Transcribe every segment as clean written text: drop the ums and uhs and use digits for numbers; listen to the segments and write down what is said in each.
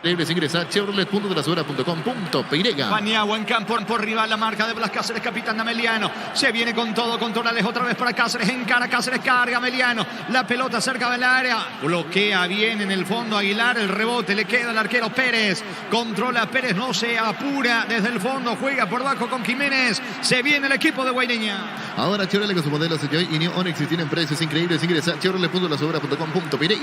Libres ingresa a chevrolet.delasubera.com.py. Paniagua en campo por rival, la marca de Blas Cáceres, capitán de Ameliano. Se viene con todo, con Torales otra vez para Cáceres, encara Cáceres, carga Ameliano. La pelota cerca del área, bloquea bien en el fondo Aguilar, el rebote le queda al arquero Pérez. Controla Pérez, no se apura desde el fondo, juega por bajo con Jiménez. Se viene el equipo de Guaireña. Ahora Chevrolet con sus modelos Joy y New Onix tienen precios increíbles. Ingresa a chevrolet.delasubera.com.py.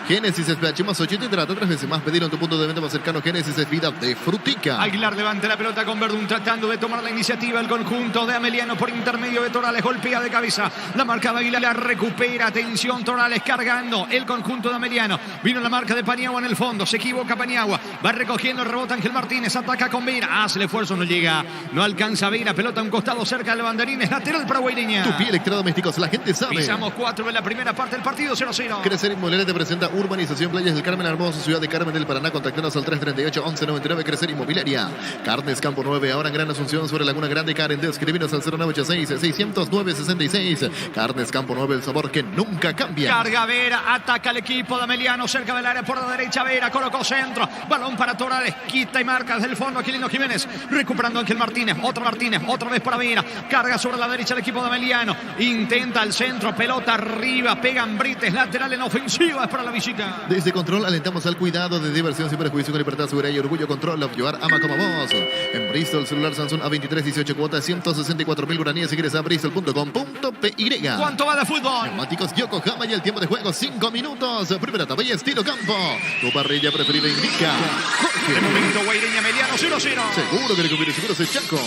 Génesis SPH más 8 te trata 3 veces más. Pedir en tu punto de venta más cercano. Génesis es vida de frutica. Aguilar levanta la pelota con Verdún tratando de tomar la iniciativa. El conjunto de Ameliano por intermedio de Torales, golpea de cabeza. La marca de Aguilar la recupera. Atención, Torales cargando el conjunto de Ameliano. Vino la marca de Paniagua en el fondo. Se equivoca Paniagua. Va recogiendo el rebote Ángel Martínez. Ataca con Vera. Hace el esfuerzo, no llega. No alcanza Vera. Pelota a un costado cerca del banderín. Es lateral para Guaireña. Tupi Electrodomésticos, la gente sabe. Pisamos 4 en la primera parte del partido, 0-0. Crecer Inmobiliaria te presenta Urbanización Playas del Carmen, hermosa ciudad de Carmen del Paraná. Contactanos al 338-1199. Crecer Inmobiliaria. Carnes Campo 9, ahora en Gran Asunción sobre Laguna Grande. Karen, escribinos al 0986-609-66. Carnes Campo 9, el sabor que nunca cambia. Carga Vera, ataca el equipo de Ameliano cerca del área por la derecha. Vera colocó centro, balón para Torales, quita y marca desde el fondo Aquilino Jiménez, recuperando Ángel Martínez, otra vez para Vera, carga sobre la derecha el equipo de Ameliano, intenta el centro, pelota arriba, pegan Brites, lateral en ofensiva, es para la visita. Desde Control alentamos al cuidado de diversión sin perjuicio con libertad, seguridad y orgullo. Control, Love Your ama como vos. En Bristol, celular Samsung A23 18 cuotas, 164.000 guaraníes. Ingresa a bristol.com.py. ¿Cuánto va de fútbol? Neumáticos Yokohama y el tiempo de juego 5 minutos. Primera etapa y estilo campo. Tu parrilla preferida indica Jorge. De momento Guaireña Ameliano 0-0. Seguro que recupere seguros es Chaco.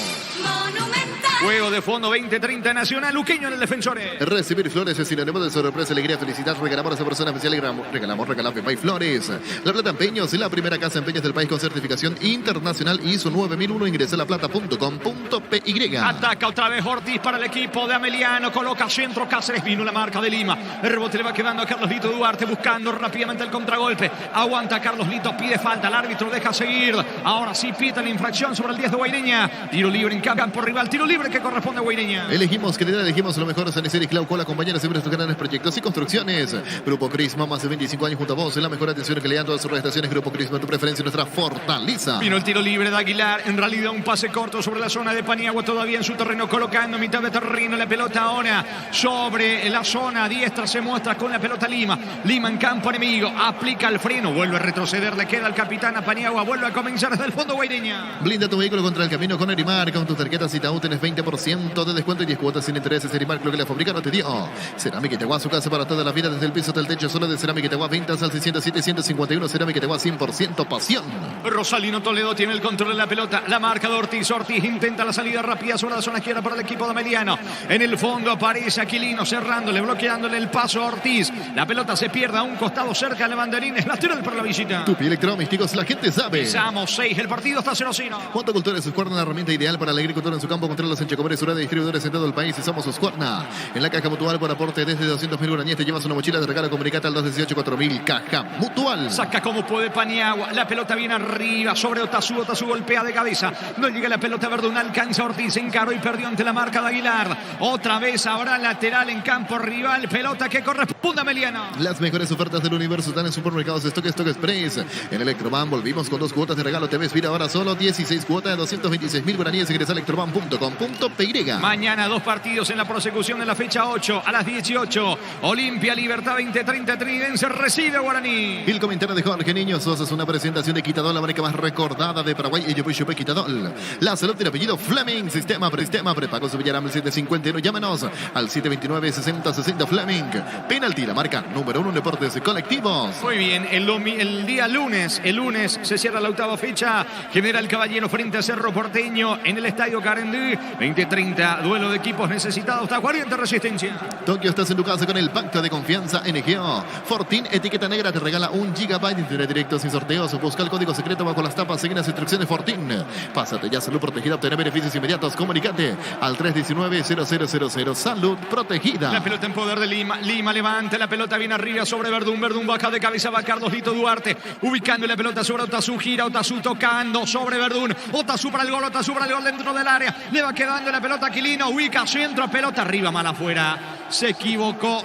Juego de fondo 20-30 Nacional, Luqueño en el Defensores. Recibir flores es sinónimo de sorpresa, alegría, felicidad. Regalamos a esa persona especial y regalamos Pay Flores. La Plata Empeños, la primera casa empeños del país con certificación internacional ISO 9001. Ingresa a laplata.com.py. Ataca otra vez Ortiz para el equipo de Ameliano. Coloca centro Cáceres, vino la marca de Lima. El rebote le va quedando a Carlos Lito Duarte buscando rápidamente el contragolpe. Aguanta Carlos Lito, pide falta. El árbitro deja seguir. Ahora sí pita la infracción sobre el 10 de Guaireña. Tiro libre en campo rival. Tiro libre que corresponde a Guaireña. Elegimos calidad, elegimos lo mejor. San Isidro y Clau Cola, compañeros siempre estos grandes proyectos y construcciones. Grupo Crisma, más de 25 años junto a vos. En la mejor atención que le dan todas sus prestaciones. Grupo Crisma, tu preferencia, nuestra fortaleza. Vino el tiro libre de Aguilar. En realidad un pase corto sobre la zona de Paniagua. Todavía en su terreno, colocando mitad de terreno. La pelota ahora sobre la zona diestra. Se muestra con la pelota Lima. Lima en campo enemigo. Aplica el freno. Vuelve a retroceder. Le queda al capitán a Paniagua. Vuelve a comenzar desde el fondo Guaireña. Blinda tu vehículo contra el camino con Erimar. Con tus tarjetas Itaú tenés 20% de descuento y 10 cuotas sin intereses. Erimar, lo que la fábrica no te dio. Cerámica Itagua, su casa para toda la vida, desde el piso hasta el techo. Solo de Cerámica Itagua, ventas al 607-151. Cerámica Itagua, 100% pasión. Rosalino Toledo tiene el control de la pelota. La marca de Ortiz. Ortiz intenta la salida rápida sobre la zona izquierda para el equipo de Ameliano. En el fondo aparece Aquilino cerrándole, bloqueándole el paso a Ortiz. La pelota se pierde a un costado cerca de banderín. Es lateral para la visita. Tupi Electrodomésticos, la gente sabe. Pisamos 6. El partido está 0-0. Junto Cultura es Husqvarna, la herramienta ideal para la agricultura en su campo. Contra los enchacobres, de distribuidores en todo el país y somos Husqvarna. En la caja mutual por aporte desde 200.000 guaraníes te llevas una mochila de regalo. Comunicate al 218-4000. Caja mutual. Saca como puede Paniagua. La pelota viene arriba sobre Otazu. Otazu golpea de cabeza. No llega la pelota Verdún. Alcanza Ortiz. Encaró y perdió ante la marca de Aguilar. Otra vez habrá lateral en campo rival. Pelota que corresponde a Ameliano. Las mejores ofertas del universo están en supermercados Stock Express. En Electroban volvimos con 2 cuotas de regalo. Te ves vida ahora solo 16 cuotas de 226.000 guaraníes. Ingresa a electroban.com.py. Mañana 2 partidos en la prosecución de la fecha 8 a las 18. Olimpia Libertad 20-30 Tridense recibe a Guaraní. El comentario de Jorge Niño Sosa es una presentación de Quitadol, la marca más recordada de Paraguay. Y yo Quitadol. La salud del apellido Fleming. Sistema prepago su Villaram 751. Llámanos al 729-6060 Fleming. Penalti, la marca número 1 en deportes colectivos. Muy bien, el día lunes. El lunes se cierra la 8ª fecha. General Caballero frente a Cerro Porteño en el estadio Carendí. 20-30. Duelo de equipos necesitados. Tacuariente Resistencia. Tokio, estás en tu casa con el pacto de confianza NGO. Fortin, etiqueta negra, te regala 1 GB de internet directo sin sorteos. Busca el código secreto bajo las tapas. Sigue las instrucciones Fortin. Pásate ya, salud protegida. Obtener beneficios inmediatos. Comunicate al 319-0000. Salud protegida. La pelota en poder de Lima. Lima levanta. La pelota viene arriba sobre Verdún. Verdún baja de cabeza. Va Carlos Lito Duarte. Ubicando la pelota sobre Otazu. Gira Otazu tocando sobre Verdún. Otazu para el gol. Otazu para el gol dentro del área. Le va quedando la pelota a Aquilino. Ubica centro. Pelota arriba, mal afuera. Se equivocó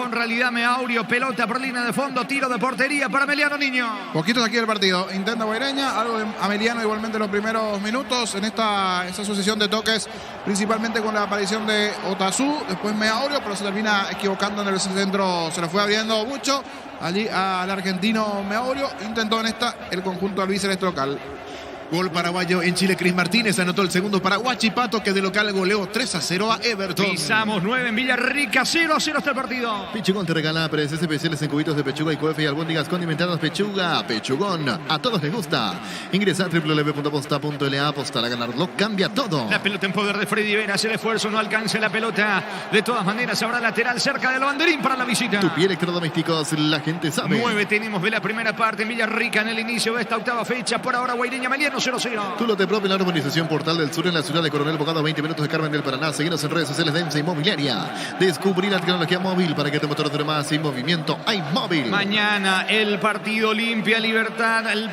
en realidad Meaurio. Pelota por línea de fondo, tiro de portería para Ameliano Niño. Poquitos aquí del partido. Intenta Guaireña, algo de Ameliano igualmente en los primeros minutos. En esta sucesión de toques, principalmente con la aparición de Otazú, después Meaurio, pero se termina equivocando en el centro. Se lo fue abriendo mucho allí al argentino Meaurio. Intentó en esta el conjunto albiceleste local. Gol paraguayo en Chile. Cris Martínez anotó el segundo para Huachipato, que de local goleó 3-0 a Everton. Pisamos 9 en Villarrica, 0-0 este partido. Pechugón te regala precios especiales en cubitos de pechuga y cuefe y albóndigas condimentadas pechuga. Pechugón, a todos les gusta. Ingresa a www.posta.la. Apostar a ganarlo cambia todo. La pelota en poder de Freddy Vera. El esfuerzo no alcanza la pelota. De todas maneras habrá lateral cerca del banderín para la visita. Tupi Electrodomésticos, la gente sabe. 9 tenemos de la primera parte en Villarrica en el inicio de esta octava fecha. Por ahora Guaireña Ameliano 0-0. Tú lo te propio en la urbanización Portal del Sur en la ciudad de Coronel Bogado, a 20 minutos de Carmen del Paraná. Seguinos en redes sociales de EMSA Inmobiliaria. Descubrir la tecnología móvil para que tu motor dure más. Sin movimiento hay móvil. Mañana el partido Olimpia Libertad, el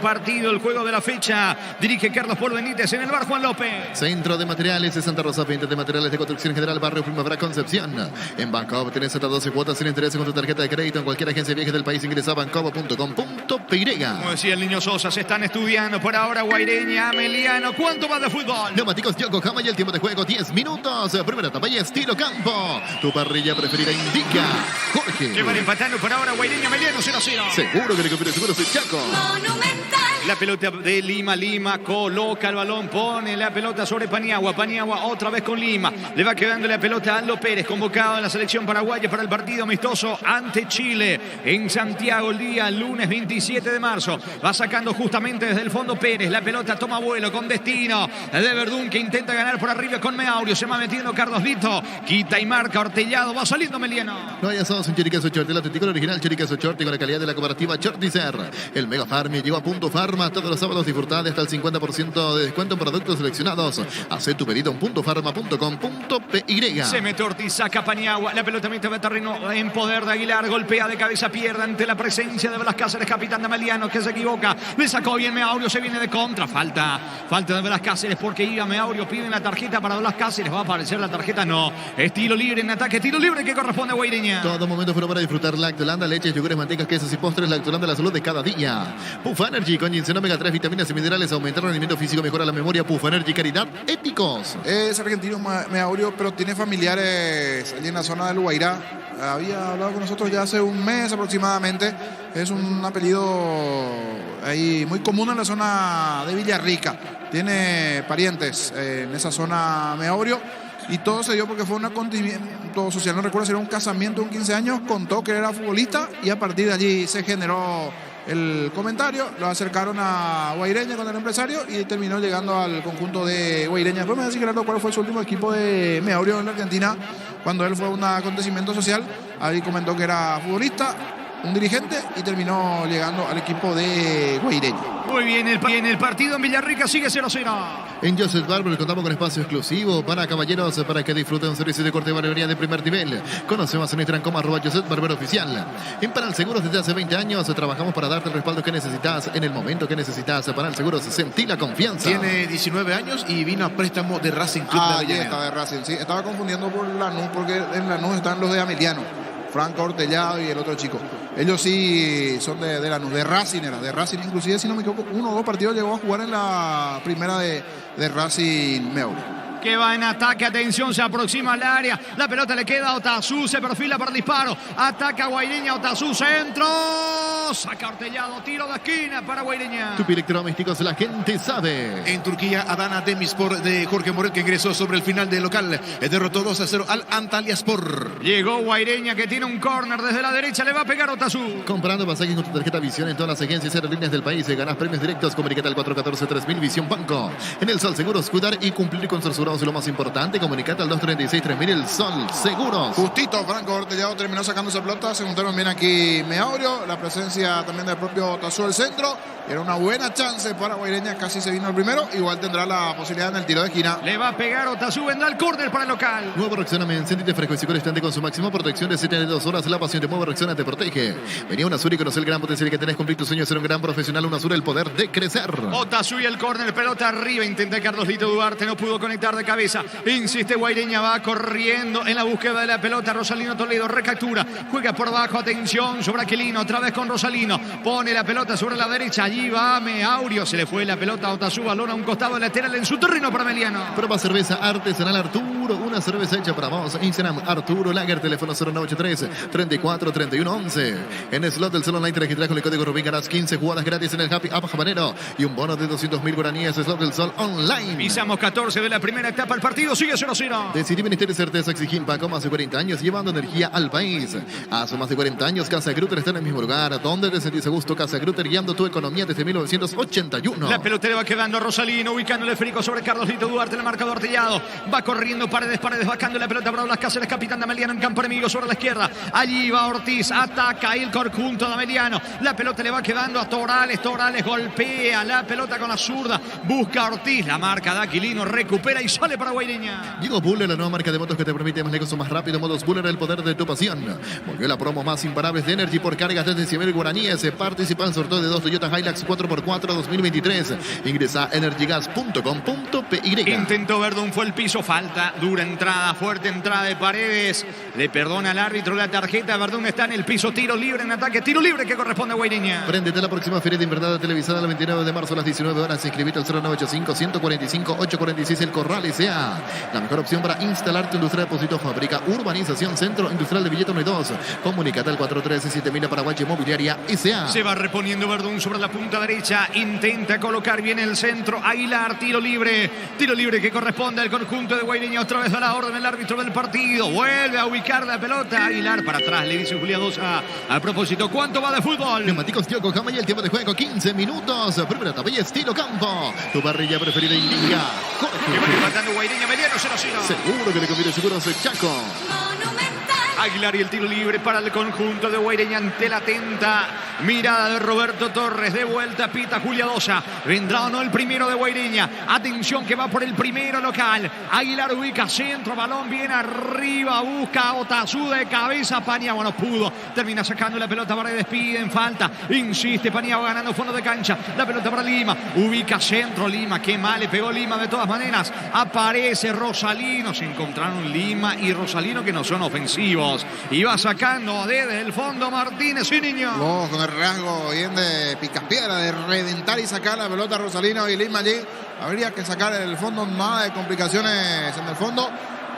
juego de la fecha. Dirige Carlos Paul Benítez en el bar Juan López. Centro de Materiales de Santa Rosa, venta de materiales de construcción general, barrio Primavera Concepción. En Bancob tenés hasta 12 cuotas sin interés con tu tarjeta de crédito en cualquier agencia de viajes del país. Ingresa a bancob.com.py. Como decía el niño Sosa, se están estudiando por ahora Guaireña, Ameliano. ¿Cuánto va de fútbol? Neumáticos Yokohama y el tiempo de juego 10 minutos. Primera etapa y estilo campo. Tu parrilla preferida indica Jorge. Que van empatando por ahora Guaireña, Ameliano 0-0. Seguro que le conviene, seguro es Chaco. Monumental. La pelota de Lima coloca el balón, pone la pelota sobre Paniagua otra vez con Lima. Le va quedando la pelota a Aldo Pérez, convocado en la selección paraguaya para el partido amistoso ante Chile en Santiago el día lunes 27 de marzo. Va sacando justamente desde el fondo Pérez, la pelota toma vuelo con destino de Verdún, que intenta ganar por arriba con Meaurio. Se va metiendo Carlos Lito, quita y marca Ortellado, va saliendo Meliano. No, ya somos un Chiriqueso Short, el auténtico original Chiriqueso Short con la calidad de la cooperativa Shortizer. El Mega Farm llegó a Punto Farma. Todos los sábados disfrutá de hasta el 50% de descuento en productos seleccionados. Haz tu pedido en puntofarma.com.py. Se mete Ortiz, saca Paniagua. La pelota mete a terreno en poder de Aguilar. Golpea de cabeza, pierde ante la presencia de Blas Cáceres, capitán de Ameliano, que se equivoca. Le sacó bien Meaurio, se viene de contra. Falta de Blas Cáceres porque iba Meaurio. Piden la tarjeta para Blas Cáceres. ¿Va a aparecer la tarjeta? No. Es tiro libre en ataque. Tiro libre que corresponde a Guaireña. Todo momento fueron para disfrutar Lactolanda, leches, yogures, mantecas, quesos y postres. Lactolanda, la salud de cada día. Puff Energy con ginseng omega 3, vitaminas y minerales, aumenta el rendimiento físico, mejora la memoria. Puff Energy, caridad, éticos. Es argentino Meaurio, pero tiene familiares allí en la zona del Guairá. Había hablado con nosotros ya hace un mes aproximadamente. Es un apellido ahí muy común en la zona de Villarrica. Tiene parientes en esa zona Meaurio. Y todo se dio porque fue un acontecimiento social. No recuerdo si era un casamiento de un 15 años. Contó que era futbolista y a partir de allí se generó el comentario. Lo acercaron a Guaireña con el empresario y terminó llegando al conjunto de Guaireña. Después me decía Gerardo cuál fue su último equipo de Meaurio en la Argentina cuando él fue a un acontecimiento social. Ahí comentó que era futbolista, un dirigente, y terminó llegando al equipo de Guaireña. Muy bien, el partido en Villarrica sigue 0-0. En Joseph Barber contamos con espacio exclusivo para caballeros para que disfruten un servicio de corte de barbería de primer nivel. Conoce más en Instagram como @Joseph Barber Oficial. En Panal Seguros desde hace 20 años trabajamos para darte el respaldo que necesitas en el momento que necesitas. Panal Seguros, sentí la confianza. Tiene 19 años y vino a préstamo de Racing Club de Avellaneda. Está de Racing, sí. Estaba confundiendo por Lanús porque en Lanús están los de Ameliano. Franco Ortellado y el otro chico. Ellos sí son de Lanús, de Racing era, de Racing inclusive, si no me equivoco, 1 o 2 partidos llegó a jugar en la primera de Racing Meaurio. Que va en ataque, atención, se aproxima al área, la pelota le queda a Otazú, se perfila para el disparo, ataca Guaireña, Otazú, centro, saca Ortellado, tiro de esquina para Guaireña. Tupi Electrodomésticos, la gente sabe. En Turquía, Adana Demirspor de Jorge Moret, que ingresó sobre el final del local, derrotó 2-0 al Antalyaspor. Llegó Guaireña, que tiene un córner desde la derecha, le va a pegar Otazú. Comprando pasajes con tu tarjeta Visión en todas las agencias y aerolíneas del país, ganás premios directos. Comunicate al 414-3000 Visión Banco. En El Sol Seguros, cuidar y cumplir con sus asegurados es lo más importante. Comunicate al 236-3000 El Sol Seguros. Justito, Franco Ortellado terminó sacando esa pelota. Se juntaron bien aquí Meaurio, la presencia asistencia también del propio Otazú del centro. Era una buena chance para Guaireña, casi se vino el primero. Igual tendrá la posibilidad en el tiro de esquina. Le va a pegar Otazú, vendrá el córner para el local. Nuevo Rexona, sentite fresco y seguro instante con su máxima protección de 72 horas. La pasión de Nuevo Rexona te protege. Venía UNASUR y conoce el gran potencial que tenés. Cumplir tus sueños, ser un gran profesional. UNASUR, el poder de crecer. Otazú y el córner, pelota arriba. Intenta Carlos Lito Duarte, no pudo conectar de cabeza. Insiste Guaireña, va corriendo en la búsqueda de la pelota. Rosalino Toledo recaptura, juega por abajo, atención sobre Aquilino, otra vez con Rosalino. Pone la pelota sobre la derecha, allí va Meaurio. Se le fue la pelota a Otazú, balón a un costado lateral en su terreno para Meliano. Prueba cerveza artesanal Arturo, una cerveza hecha para vos. Instagram Arturo Lager, teléfono 0983 34 31 11. En el slot del Sol Online te registras con el código Rubín, ganás 15 jugadas gratis en el Happy App Habanero y un bono de 200.000 guaraníes. Slot del Sol Online. Pisamos 14 de la primera etapa, el partido sigue 0-0. Decidí Ministerio de Certeza Exigimpa con más de 40 años llevando energía al país. Hace más de 40 años Casa Grutter está en el mismo lugar donde te sentís a gusto. Casa Grutter, guiando tu economía desde 1981. La pelota le va quedando a Rosalino, ubicando el esférico sobre Carlos Lito Duarte, el marcador artillado. Va corriendo Paredes, bajando la pelota para Blas Cáceres, capitán de Ameliano en campo enemigo sobre la izquierda. Allí va Ortiz, ataca el conjunto de Ameliano. La pelota le va quedando a Torales, golpea la pelota con la zurda, busca a Ortiz, la marca de Aquilino, recupera y sale para Guaireña. Llegó Buller, la nueva marca de motos que te permite más lejos o más rápido. Modos Buller, el poder de tu pasión. Volvió la promo más imparables de Energy por cargas desde 100.000 guaraníes. Participa en sorteo de 2 Toyota Hilux 4x4 2023. Ingresa a energygas.com.py. Intentó Verdún, fue el piso, falta, dura entrada, fuerte entrada de Paredes. Le perdona al árbitro la tarjeta. Verdún está en el piso, tiro libre en ataque, tiro libre que corresponde a Guaireña. Préndete a la próxima feria de invernada televisada el 29 de marzo a las 19 horas. Inscribite al 0985-145-846 El Corral S.A. La mejor opción para instalarte industria de depósito, fábrica, urbanización, centro industrial de Billeto 92. Comunicate al 413-7000 Paraguay Mobiliaria S.A. Se va reponiendo Verdún sobre la punta derecha. Intenta colocar bien el centro. Aguilar, tiro libre que corresponde al conjunto de Guaireña. Otra vez a la orden el árbitro del partido. Vuelve a ubicar la pelota. Aguilar para atrás, le dice Julián Dosa. A propósito, ¿cuánto va de fútbol? Neumáticos Yokohama y el tiempo de juego 15 minutos. Primera etapa y estilo campo. Tu parrilla preferida indica. Que va empatando Guaireña, Meliano 0-0. Seguro que le conviene seguros Chaco. Aguilar y el tiro libre para el conjunto de Guaireña ante la atenta mirada de Roberto Torres. De vuelta pita Julia Dosa. ¿Vendrá o no el primero de Guaireña? Atención que va por el primero local. Aguilar ubica centro, balón bien arriba, busca a Otazú de cabeza. Paniagua no pudo. Termina sacando la pelota para despide en falta. Insiste Paniagua ganando fondo de cancha. La pelota para Lima. Ubica centro Lima. Qué mal le pegó Lima de todas maneras. Aparece Rosalino. Se encontraron Lima y Rosalino que no son ofensivos. Y va sacando desde el fondo Martínez y Niño. Con el rasgo bien de picapiedra, de reventar y sacar la pelota a Rosalino y Lima allí. Habría que sacar en el fondo, nada de complicaciones en el fondo.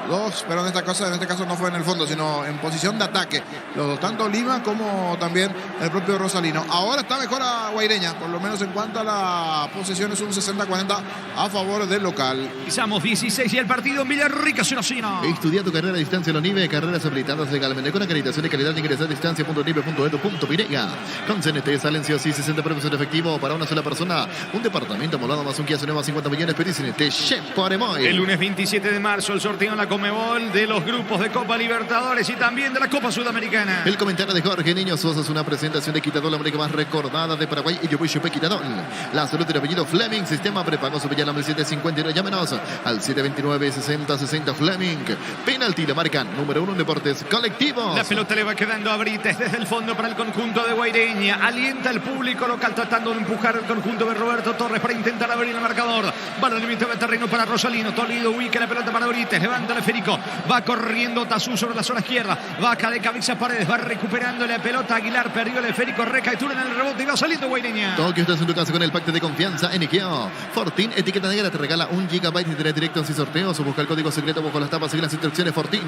Dos, pero en este caso no fue en el fondo, sino en posición de ataque. Los dos, tanto Lima como también el propio Rosalino. Ahora está mejor a Guaireña, por lo menos en cuanto a la posesión es un 60-40 a favor del local. Pisamos 16 y el partido en Villarrica 0-0. Estudia tu carrera a distancia en la UNIBE, carreras habilitadas legalmente con acreditación de calidad. Ingresa a distancia.unibe.edu.pirega. Con CNT salen sí o sí 60 premios en efectivo para una sola persona. Un departamento amolado más un Kia Sonoma 50 millones. Pedí CNT Chef Aremoy. El lunes 27 de marzo el sorteo en la Conmebol de los grupos de Copa Libertadores y también de la Copa Sudamericana. El comentario de Jorge Niño Sosa es una presentación de Quitadol, la marca más recordada de Paraguay y Yobuy Quitadol. La salud del apellido Fleming, sistema prepago Superior 759. Llámenos al 729-6060 Fleming. Penalti, la marca número 1 en deportes colectivos. La pelota le va quedando a Brites desde el fondo para el conjunto de Guaireña. Alienta el público local tratando de empujar el conjunto de Roberto Torres para intentar abrir el marcador. Balón límite de terreno para Rosalino. Toledo ubica la pelota para Brites. Levanta el esférico. Va corriendo Otazú sobre la zona izquierda. Vaca de cabeza Paredes. Va recuperando la pelota. Aguilar perdió el esférico. Recaptura en el rebote y va saliendo Guaireña. Tokio, estás en tu casa con el pacto de confianza en IKEA. Fortin, etiqueta negra, te regala 1 GB de internet directo sin sorteos o busca el código secreto bajo las tapas. Sigue las instrucciones Fortin.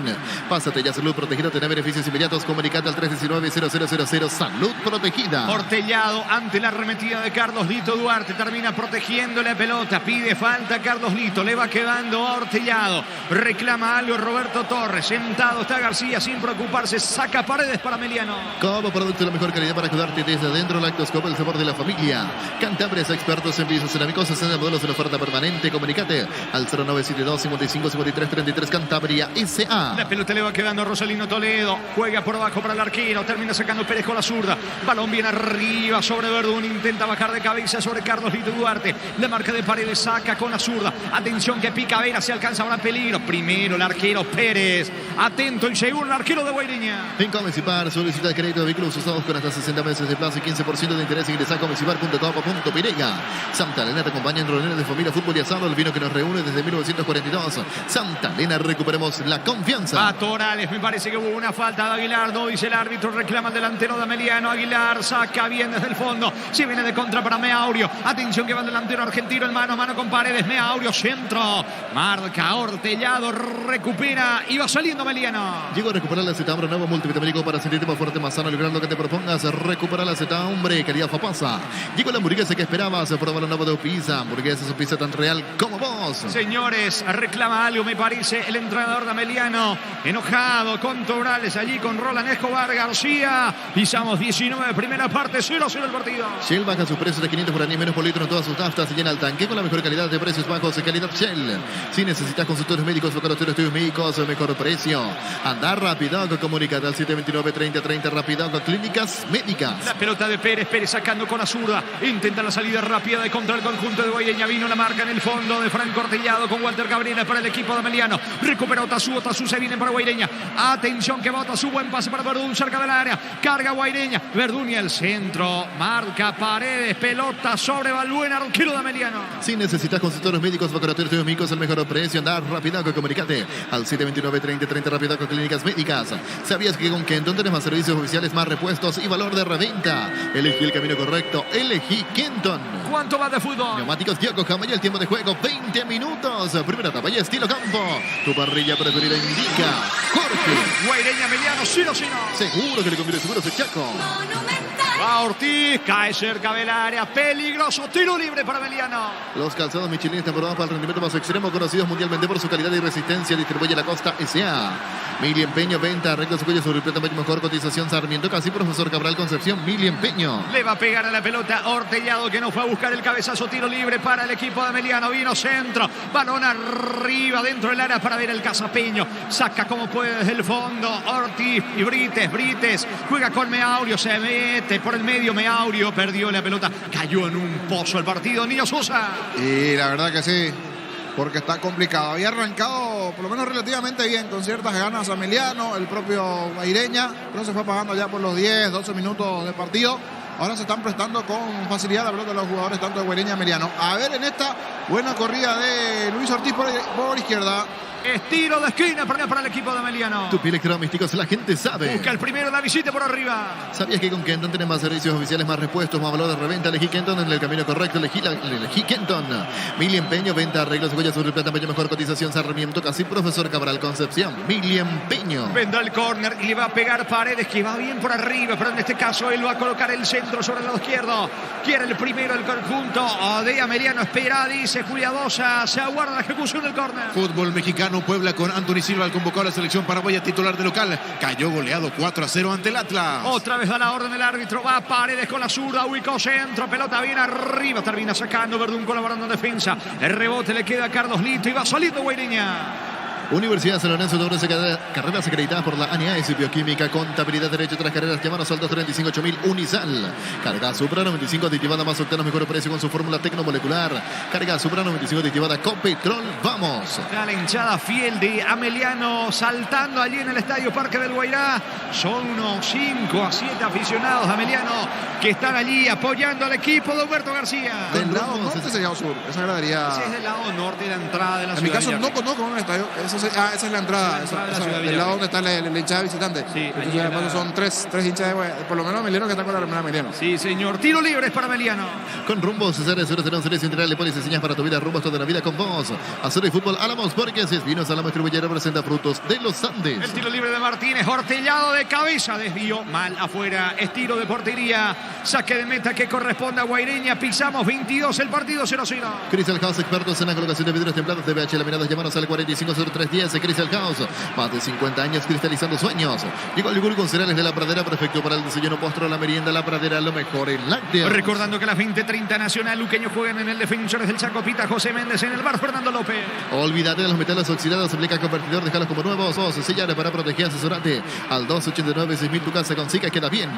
Pásate ya salud protegida, tener beneficios inmediatos. Comunicate al 319-0000. Salud protegida. Portellado ante la arremetida de Carlos Lito Duarte. Termina protegiendo la pelota. Pide falta Carlos Lito. Le va quedando a Hortellado. Reclama reclama algo Roberto Torres. Sentado está García sin preocuparse. Saca Paredes para Meliano. Como producto de la mejor calidad para cuidarte desde adentro, Lactoscope, el sabor de la familia. Cantabria, expertos en pisos cerámicos, 60 modelos en oferta permanente. Comunicate al 0972 55 53 33 Cantabria S.A. La pelota le va quedando a Rosalino Toledo. Juega por abajo para el arquero. Termina sacando Pérez con la zurda. Balón bien arriba sobre Verdún. Intenta bajar de cabeza sobre Carlos Lito Duarte. La marca de Paredes, saca con la zurda. Atención que pica Vera, se alcanza ahora peligro. Primero el arquero Pérez. Atento y seguro el arquero de Guaireña. En Comecipar, solicita el crédito de vehículos usados con hasta 60 meses de plazo y 15% de interés. Ingresa a comecipar.com.pirega. Santa Elena te acompaña en reuniones de familia, fútbol y asado. El vino que nos reúne desde 1942. Santa Elena, recuperemos la confianza. A Torales, me parece que hubo una falta de Aguilar. No dice el árbitro, reclama el delantero de Ameliano. Aguilar saca bien desde el fondo. Se viene de contra para Meaurio. Atención que va el delantero argentino, el mano a mano con Paredes. Meaurio, centro. Marca Ortellado, recupera y va saliendo Meliano. Llegó a recuperar la Z-Hombre, nuevo multivitamínico para sentirte más fuerte, más sano, lograr lo que te propongas. Recupera la Z-Hombre, calidad Fapasa. Llegó la hamburguesa que esperabas, probar la nueva de Pizza. Hamburguesa es una pizza tan real como vos. Señores, reclama algo, me parece, el entrenador de Ameliano. Enojado con Torales, allí con Roland Escobar García. Pisamos 19, primera parte, 0-0 el partido. Shell baja sus precios de 500 guaraníes menos por litro en todas sus naftas y llena el tanque con la mejor calidad de precios bajos de calidad Shell. Si necesitas consultores médicos, laboratorios, estudios médicos, mejor precio. Anda rápido, comunícate al 729-3030 rápido con Clínicas Médicas. La pelota de Pérez, Pérez sacando con la zurda. Intenta la salida rápida de contra el conjunto de Guaireña. Vino la marca en el fondo de Franco Ortellado con Walter Cabrera para el equipo de Ameliano. Recupera Otazú, Otazú se viene para Guaireña. Atención que va Otazú, buen pase para Verdún cerca del área. Carga Guaireña, Verdún y el centro. Marca Paredes, pelota sobre Balbuena, arquero de Ameliano. Si necesitas consultores médicos, laboratorios, estudios médicos, el mejor precio, anda rápido, comunícate al 729-3030 rápido con Clínicas Médicas. ¿Sabías que con Kenton tenés más servicios oficiales, más repuestos y valor de reventa? Elegí el camino correcto, elegí Kenton. ¿Cuánto va de fútbol? Neumáticos Yokohama y el tiempo de juego 20 minutos. Primera etapa y estilo campo. Tu parrilla preferida indica Jorge. Guaireña Ameliano, 0-0. Seguro que le conviene seguros de Chaco. Va Ortiz, cae cerca del área, peligroso, tiro libre para Ameliano. Los calzados Michelin están probados para el rendimiento más extremo, conocidos mundialmente por su calidad y resistencia. Distribuye la Costa S.A. Mili Empeño, venta, arreglo su cuello sobre el mejor cotización. Sarmiento, casi Profesor Cabral Concepción. Mili Empeño. Le va a pegar a la pelota Ortellado, que no fue a buscar el cabezazo, tiro libre para el equipo de Ameliano. Vino centro, balón arriba dentro del área para ver el Casapeño. Saca como puede desde el fondo Ortiz y Brites juega con Meaurio, se mete por el medio. Meaurio perdió la pelota, cayó en un pozo el partido. Niño Sosa. Y la verdad que sí, porque está complicado. Había arrancado por lo menos relativamente bien, con ciertas ganas Ameliano, el propio Guaireña, pero se fue apagando ya por los 10, 12 minutos de partido. Ahora se están prestando con facilidad la pelota de los jugadores tanto de Guaireña y Ameliano. A ver en esta buena corrida de Luis Ortiz por izquierda. Estilo de esquina para el equipo de Ameliano. Tu piel electrodomésticos, la gente sabe. Busca el primero, la visita por arriba. ¿Sabías que con Kenton tenés más servicios oficiales, más repuestos, más valor de reventa? Elegí Kenton en el camino correcto. Elegí Kenton. Mili Empeño, venta, arreglos, huellas sobre plata, mejor cotización. Sarmiento, casi Profesor Cabral Concepción. Mili Empeño. Vendrá el córner y le va a pegar Paredes, que va bien por arriba, pero en este caso él va a colocar el centro sobre el lado izquierdo. Quiere el primero el conjunto de Ameliano. Espera, dice cuidadosa. Se aguarda la ejecución del córner. Fútbol mexicano, Puebla con Anthony Silva al convocado a la selección paraguaya titular de local. Cayó goleado 4-0 ante el Atlas. Otra vez da la orden el árbitro. Va Paredes con la zurda, ubicó centro, pelota bien arriba. Termina sacando Verdún colaborando en defensa. El rebote le queda a Carlos Lito y va saliendo Guaireña. Universidad San Lorenzo de Oro, carreras acreditadas por la ANIAS, Bioquímica, Contabilidad, Derecho, tras carreras. Llámanos al 235-8000 Unisal. Carga Supra 95 aditivada más octanos, mejor precio con su fórmula tecnomolecular. Carga Supra 95 aditivada Copetrol. Vamos. La hinchada fiel de Ameliano saltando allí en el Estadio Parque del Guairá. Son unos 5 a 7 aficionados de Ameliano que están allí apoyando al equipo de Humberto García. Del lado norte sería lado sur. Esa agradaría. Ese es del lado norte, la entrada de la ciudad. En mi caso no conozco un estadio. Esa es la entrada. Del lado donde está la hinchada visitante. Sí, entonces son tres hinchas por lo menos Ameliano que están con la hermana Ameliano. Sí, señor. Tiro libre para Ameliano. Con Rumbo César Series Central le pones señas para tu vida. Rumbos toda la vida con vos. Acero y fútbol Álamos, porque si es Vinos Álamos Distribuidora presenta Frutos de los Andes. El tiro libre de Martínez, Ortellado de cabeza, desvió mal afuera. Estilo de portería, saque de meta que corresponde a Guaireña. Pisamos 22, el partido 0-0. Crystal House, expertos en la colocación de vidrios templados de BH laminados. Llámanos al 4503 10, Cristal House. Más de 50 años cristalizando sueños. Llegó el yogur con cereales de La Pradera, perfecto para el desayuno, postre, la merienda. La Pradera, lo mejor en lácteos. Recordando que a las 20:30 Nacional Luqueño juegan en el Defensores del Chaco. Pita José Méndez en el bar Fernando López. Olvídate de los metales oxidados. Aplica convertidor, déjalos como nuevos. O sellares para proteger. Asesorate al 289-6000. Tu casa con SICA queda bien.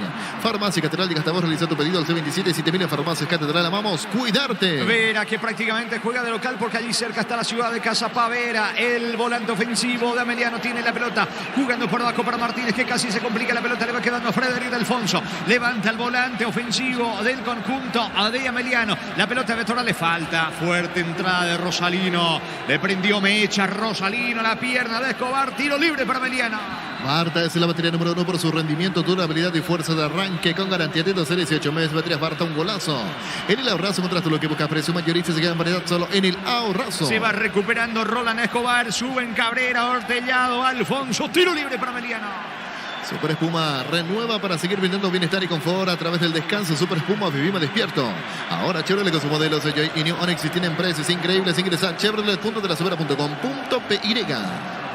Farmacia Catedral de Gastavos. Realiza tu pedido al C27 7000 en Farmacias Catedral. Amamos cuidarte. Vera, que prácticamente juega de local porque allí cerca está la ciudad de Casapavera. El volante ofensivo de Ameliano tiene la pelota jugando por abajo para Martínez, que casi se complica la pelota. Le va quedando a Frederic Alfonso. Levanta el volante ofensivo del conjunto de Ameliano. La pelota de Torales, falta. Fuerte entrada de Rosalino. Le prendió mecha Rosalino, la pierna de Escobar. Tiro libre para Ameliano. Marta es la batería número 1 por su rendimiento, durabilidad y fuerza de arranque con garantía de 12 a 18 meses. Baterías Marta, un golazo. En el ahorrazo, contrato lo que busca precio mayorista, se queda en variedad solo en el ahorrazo. Se va recuperando Roland Escobar, suben Cabrera, Hortellado, Alfonso. Tiro libre para Ameliano. Super Espuma renueva para seguir brindando bienestar y confort a través del descanso. Super Espuma, vivimos despierto. Ahora Chevrolet con sus modelos Joy y New Onix y tienen precios increíbles. Ingresa a chevrolet.delasubera.com.py.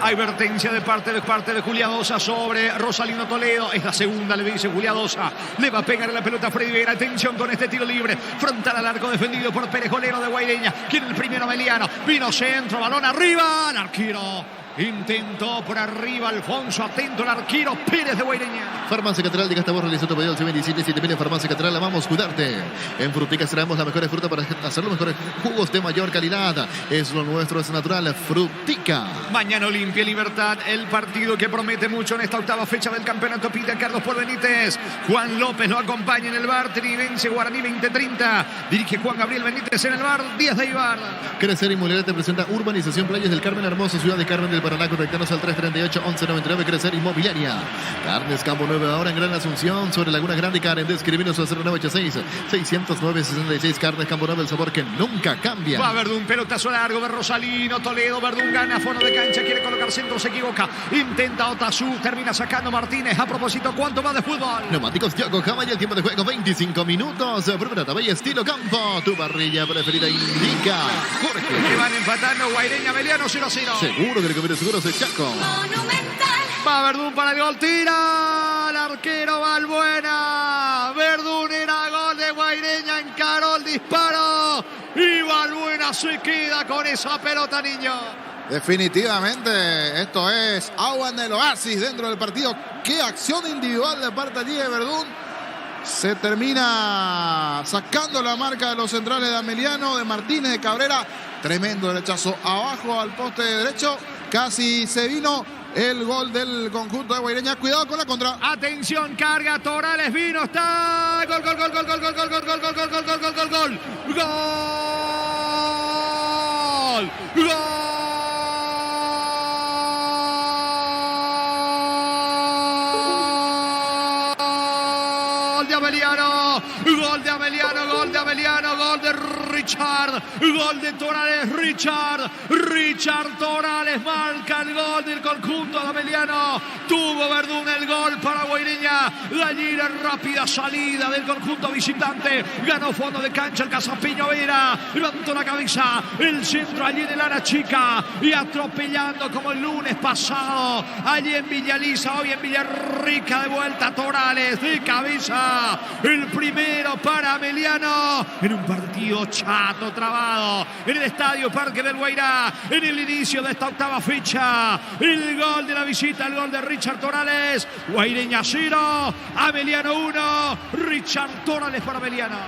Advertencia de parte de Juliadosa sobre Rosalino Toledo. Es la segunda, le dice Juliadosa. Le va a pegar la pelota a Freddy Vera. Atención con este tiro libre. Frontal al arco defendido por Perejolero de Guaireña. Quiere el primero Ameliano. Vino centro, balón arriba. El arquero intentó por arriba Alfonso. Atento el arquero Pérez de Guaireña. Farmacia Catedral de Gastavos. Realizó tu pedido al C27 7000 en Farmacia Catedral. Amamos cuidarte. En Fruticas traemos las mejores frutas para hacer los mejores jugos de mayor calidad. Es lo nuestro, es natural. Frutica. Mañana Olimpia Libertad, el partido que promete mucho en esta octava fecha del campeonato. Pita Carlos por Benítez. Juan López lo acompaña en el bar. Tridense Guaraní 2030. Dirige Juan Gabriel Benítez en el bar. Díaz de Ibar. Crecer Inmobiliaria te presenta Urbanización Playas del Carmen Hermoso, Ciudad de Carmen del Paraná. Contactanos al 338-1199. Crecer Inmobiliaria. Carnes Campo 9 ahora en Gran Asunción, sobre Laguna Grande. Karen, escribinos al 0986-609-66. Carnes Campo 9, el sabor que nunca cambia. Va Verdún, pelotazo largo de Rosalino Toledo. Verdún gana, fondo de cancha, quiere colocar centro, se equivoca. Intenta Otazú, termina sacando Martínez. A propósito, ¿cuánto más de fútbol? Neumáticos Yokohama y el tiempo de juego 25 minutos. Primera tabella estilo campo. Tu parrilla preferida indica Jorge. Que van empatando Guaireña Ameliano 0-0. Seguro que el comienzo seguro es Chaco. Monumental. Va Verdún para el gol, tira. El arquero Valbuena. Verdún era gol de Guaireña, encaró el disparo. Y Valbuena se queda con esa pelota, niño. Definitivamente, esto es agua en el oasis dentro del partido. Qué acción individual de parte allí de Verdún. Se termina sacando la marca de los centrales de Ameliano, de Martínez, de Cabrera. Tremendo derechazo abajo al poste derecho. Casi se vino el gol del conjunto de Guaireña. Cuidado con la contra. Atención, carga Torales, vino, está. Gol, gol, gol, gol, gol, gol, gol, gol, gol, gol, gol, gol, gol, gol, gol, gol. Gol. Gol. Ameliano, gol de Ameliano, gol de Ameliano, gol de Richard, gol de Torales, Richard Torales marca el gol del conjunto de Ameliano. Tuvo Verdún el gol para Guaireña. De allí la rápida salida del conjunto visitante. Ganó fondo de cancha el Casapiño Vera. Levantó la cabeza, el centro allí en el área chica y atropellando como el lunes pasado allí en Villaliza, hoy en Villarrica. De vuelta Torales de cabeza. El primero para Ameliano en un partido chato, trabado en el Estadio Parque del Guairá en el inicio de esta octava fecha. El gol de la visita, el gol de Richard Torales. Guaireña 0, Ameliano 1. Richard Torales para Ameliano.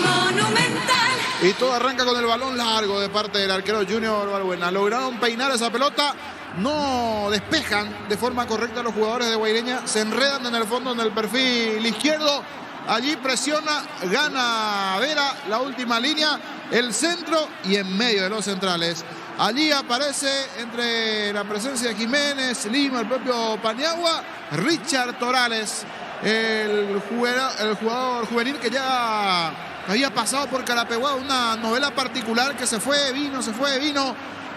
Monumental. Y todo arranca con el balón largo de parte del arquero Junior Valbuena. Lograron peinar esa pelota. No despejan de forma correcta los jugadores de Guaireña. Se enredan en el fondo, en el perfil izquierdo. Allí presiona, gana Vera la última línea, el centro y en medio de los centrales. Allí aparece entre la presencia de Jiménez, Lima, el propio Paniagua, Richard Torales, el jugador juvenil que ya había pasado por Carapeguá, una novela particular que se fue, vino,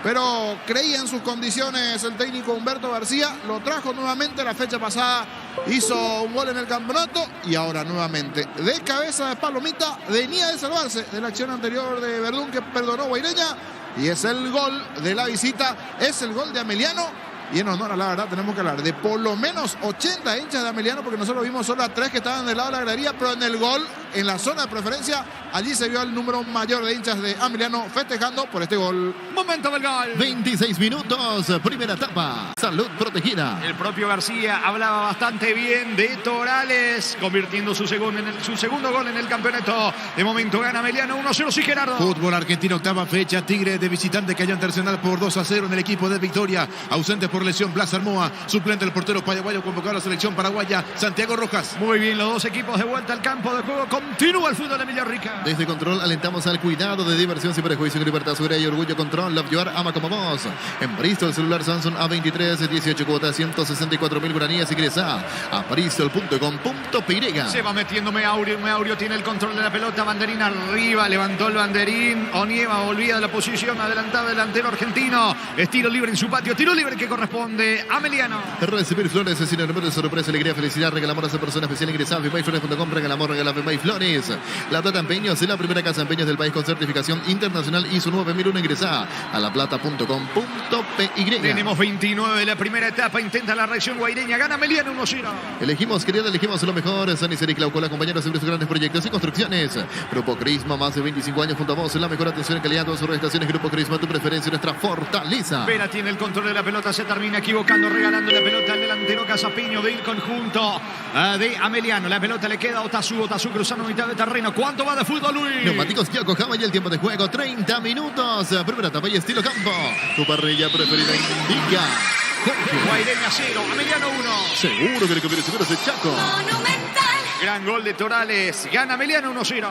pero creía en sus condiciones el técnico Humberto García, lo trajo nuevamente la fecha pasada, hizo un gol en el campeonato y ahora nuevamente de cabeza de Palomita. Venía de salvarse de la acción anterior de Verdún que perdonó Guaireña y es el gol de la visita, es el gol de Ameliano. Y en honor a la verdad tenemos que hablar de por lo menos 80 hinchas de Ameliano, porque nosotros vimos solo a 3 que estaban del lado de la gradería, pero en el gol, en la zona de preferencia, allí se vio el número mayor de hinchas de Ameliano festejando por este gol. Momento del gol. 26 minutos, primera etapa. Salud protegida. El propio García hablaba bastante bien de Torales, convirtiendo su segundo gol en el campeonato. De momento gana Ameliano 1-0, sí, Gerardo. Fútbol argentino, octava fecha. Tigre de visitante cayó ante Arsenal por 2-0 en el equipo de Victoria. Ausente por lesión Blas Armoa, suplente del portero paraguayo, convocado a la selección paraguaya Santiago Rojas. Muy bien, los dos equipos de vuelta al campo de juego. Continúa el fútbol de Villarrica. Desde Control alentamos al cuidado de diversión sin prejuicio, libertad, seguridad y orgullo. Control, Love Your, ama como vos. En Bristol, celular Samsung A23, 18 cuotas, 164.000 guaraníes. Ingresa a bristol.com.py. Se va metiendo Meaurio. Meaurio tiene el control de la pelota. Banderín arriba, levantó el banderín. Onieva volvía de la posición adelantada, delantero argentino. Es tiro libre en su patio. Tiro libre que corresponde a Ameliano. Recibir flores es sinónimo de sorpresa, alegría, felicidad. Regalamos a esa persona especial. Ingresa a FIMAYFlores.com. Regalamos Flores. La Plata Empeños es la primera casa de empeños del país con certificación internacional ISO 9001. Ingresa a laplata.com.py. Tenemos 29 de la primera etapa. Intenta la reacción guaireña. Gana Ameliano 1-0. Elegimos, querida, elegimos lo mejor. San Isidro y Claucola, acompañados en sus grandes proyectos y construcciones. Grupo Crisma, más de 25 años junto a vos. La mejor atención y calidad. Todas sus estaciones. Grupo Crisma, tu preferencia, nuestra fortaleza. Vera tiene el control de la pelota. Se termina equivocando, regalando la pelota al delantero Casapeño del conjunto de Ameliano. La pelota le queda a Otazu. Otazu cruzando mitad de terreno. ¿Cuánto va de fútbol, Luis? Neumáticos Kioco Java y el tiempo de juego 30 minutos. Primera etapa y estilo campo. Tu parrilla preferida indica. Guaireña 0, Ameliano 1. Seguro que le conviene seguros de Chaco. Monumental. Gran gol de Torales. Gana Ameliano 1-0.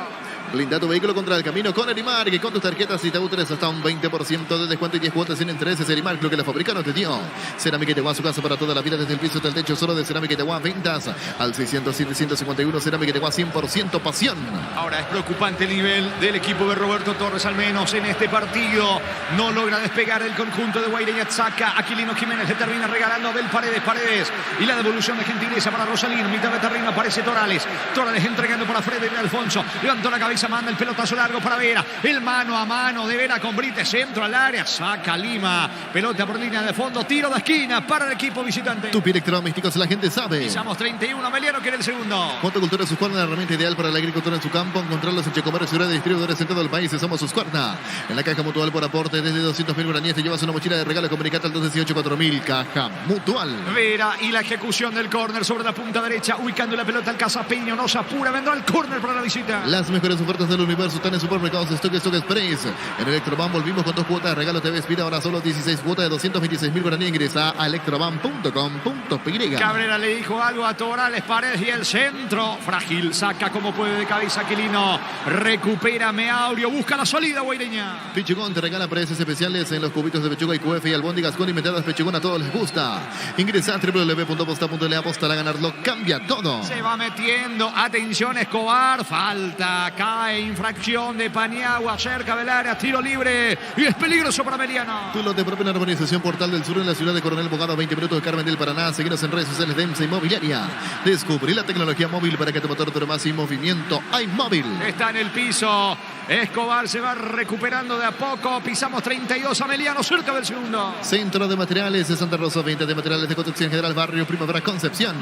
Blinda tu vehículo contra el camino con Erimar, que con tus tarjetas y Itaú3 hasta un 20% de descuento y 10 cuotas sin intereses. Erimar, lo que la fábrica no te dio. Cerámica Itaúa, su casa para toda la vida, desde el piso hasta el techo, solo de Cerámica Itaúa. Ventas al 607-151. Cerámica Itaúa, 100% pasión. Ahora es preocupante el nivel del equipo de Roberto Torres, al menos en este partido. No logra despegar el conjunto de Guaireña. Saca Aquilino Jiménez, le termina regalando a Abel Paredes. Y la devolución de gentileza para Rosalín. Mitad de terreno aparece Torales. Torales entregando para Freddy Alfonso. Levantó la cabeza, manda el pelotazo largo para Vera. El mano a mano de Vera con Brites, centro al área. Saca Lima. Pelota por línea de fondo. Tiro de esquina para el equipo visitante. Tupi Electrodomésticos, la gente sabe. Pisamos 31. Ameliano quiere el segundo. Motocultura Suscuarna, la herramienta ideal para la agricultura en su campo. Encontrarlos en Checomer, ciudad de distribuidores en todo el país. Somos Suscuarna. En la caja mutual por aporte desde 200.000 guaraníes te llevas una mochila de regalo. Comunicate al 218-4000. Caja mutual. Vera y la ejecución del córner sobre la punta derecha, ubicando la pelota al Casapeño. No se apura, vendrá el córner para la visita. Las mejores ofertas del universo están en Supermercados Stock Express. En Electroban volvimos con 2 cuotas de regalo. TV Espira ahora solo 16 cuotas de 226.000 guaraníes. Ingresa a electroban.com.py. Cabrera le dijo algo a Torales, Paredes y el centro. Frágil, saca como puede de cabeza Aquilino. Recupera Meaurio, busca la salida guaireña. Pechugón te regala precios especiales en los cubitos de pechuga y QF y albóndigas con inventadas Pechugón. A todos les gusta. Ingresa a www.posta.le. Apostar a ganarlo. Cambia todo. Se va metiendo. Atención, Escobar. Falta. Cae. Infracción de Paniagua cerca del área. Tiro libre. Y es peligroso para Ameliano. Pilote propio en Urbanización Portal del Sur en la ciudad de Coronel Bogado, 20 minutos de Carmen del Paraná. Seguinos en redes sociales de EMSA Inmobiliaria. Descubrí la tecnología móvil para que tu motor dure más sin movimiento. iMóvil. Está en el piso. Escobar se va recuperando de a poco. Pisamos 32. Ameliano cerca del segundo. Centro de Materiales de Santa Rosa, 20 de materiales de construcción general, barrio Primavera, Concepción.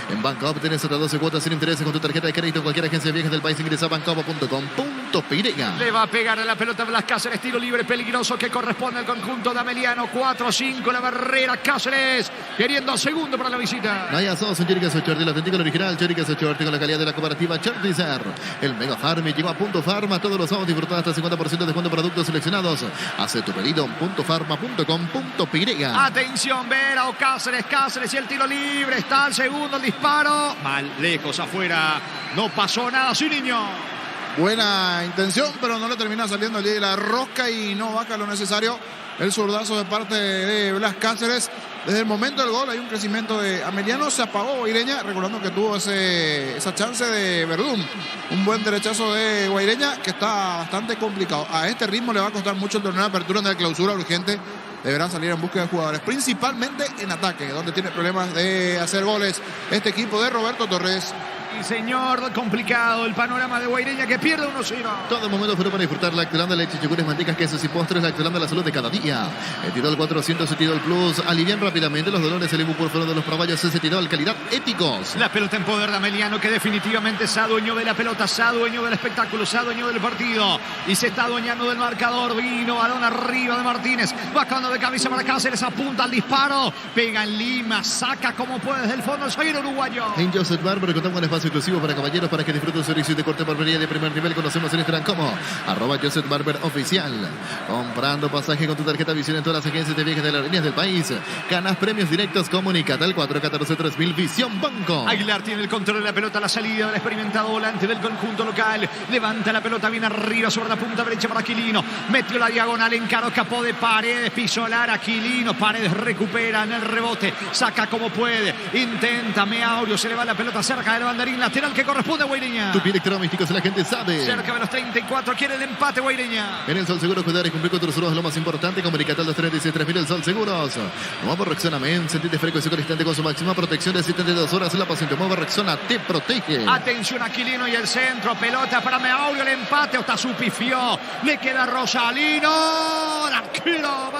En Banco obtenés hasta 12 cuotas sin intereses con tu tarjeta de crédito en cualquier agencia de viajes del país. Ingresa a bancobo.com.py. Le va a pegar a la pelota Blas Cáceres. Tiro libre peligroso que corresponde al conjunto de Ameliano. 4-5 la barrera. Cáceres queriendo segundo para la visita. Naya Sos, Chorica Sochorte, el auténtico original Chorica Sochorte con la calidad de la cooperativa Chortizer. El Mega Farm llegó a Punto Farma. Todos los sábados disfrutar hasta 50% de descuento de productos seleccionados. Hace tu pedido en puntofarma.com.py. Atención, Vera o Cáceres. Cáceres y el tiro libre. Está el segundo, el disparo. Mal, lejos, afuera. No pasó nada, sí, niño. Buena intención, pero no le termina saliendo allí la rosca y no vaca lo necesario. El zurdazo de parte de Blas Cáceres. Desde el momento del gol hay un crecimiento de Ameliano. Se apagó Guaireña, recordando que tuvo esa chance de Verdún. Un buen derechazo de Guaireña que está bastante complicado. A este ritmo le va a costar mucho el torneo de apertura, de clausura urgente. Deberán salir en busca de jugadores, principalmente en ataque, donde tiene problemas de hacer goles este equipo de Roberto Torres. Y señor, complicado el panorama de Guaireña que pierde 1-0. Todo momento fueron para disfrutar lactolando leche, yogures, mantecas, quesos y postres, lactolando la salud de cada día. Etidol 400, Etidol Plus, alivian rápidamente los dolores, el ibuprofeno de los paraguayos, es Etidol, calidad éticos. La pelota en poder de Ameliano, que definitivamente se adueñó de la pelota, se adueñó del espectáculo, se adueñó del partido y se está adueñando del marcador. Vino balón arriba de Martínez, bajando de cabeza para Cáceres, apunta al disparo, pega en Lima, saca como puede desde el fondo el zaguero uruguayo. En Joseph Barber contamos con espacio exclusivo para caballeros para que disfruten su servicio de corte barbería de primer nivel. Conocemos en Instagram como @Joseph Barber Oficial. Comprando pasaje con tu tarjeta Visión en todas las agencias de viajes de las líneas del país. Ganas premios directos. Comunicate al 414-3000 Visión Banco. Aguilar tiene el control de la pelota, la salida del experimentado volante del conjunto local. Levanta la pelota bien arriba sobre la punta derecha para Aquilino. Metió la diagonal, encaró, escapó de Paredes, pisó Lara, Aquilino. Paredes recupera en el rebote, saca como puede, intenta Meaurio, se le va la pelota cerca del banderín lateral que corresponde a Guaireña. Tu pie electrodomésticos, la gente sabe. Cerca de los 34, quiere el empate Guaireña. En el Sol Seguro, cuidar y cumplir con tus seguros es lo más importante. Comunicate al 236-3000 el Sol Seguros. Nuevo Rexona Men, sentite frecuencia constante con su máxima protección de 72 horas. La paciente nueva Rexona te protege. Atención Aquilino y el centro, pelota para Meaurio, el empate, Otazu pifió, le queda Rosalino, arquero,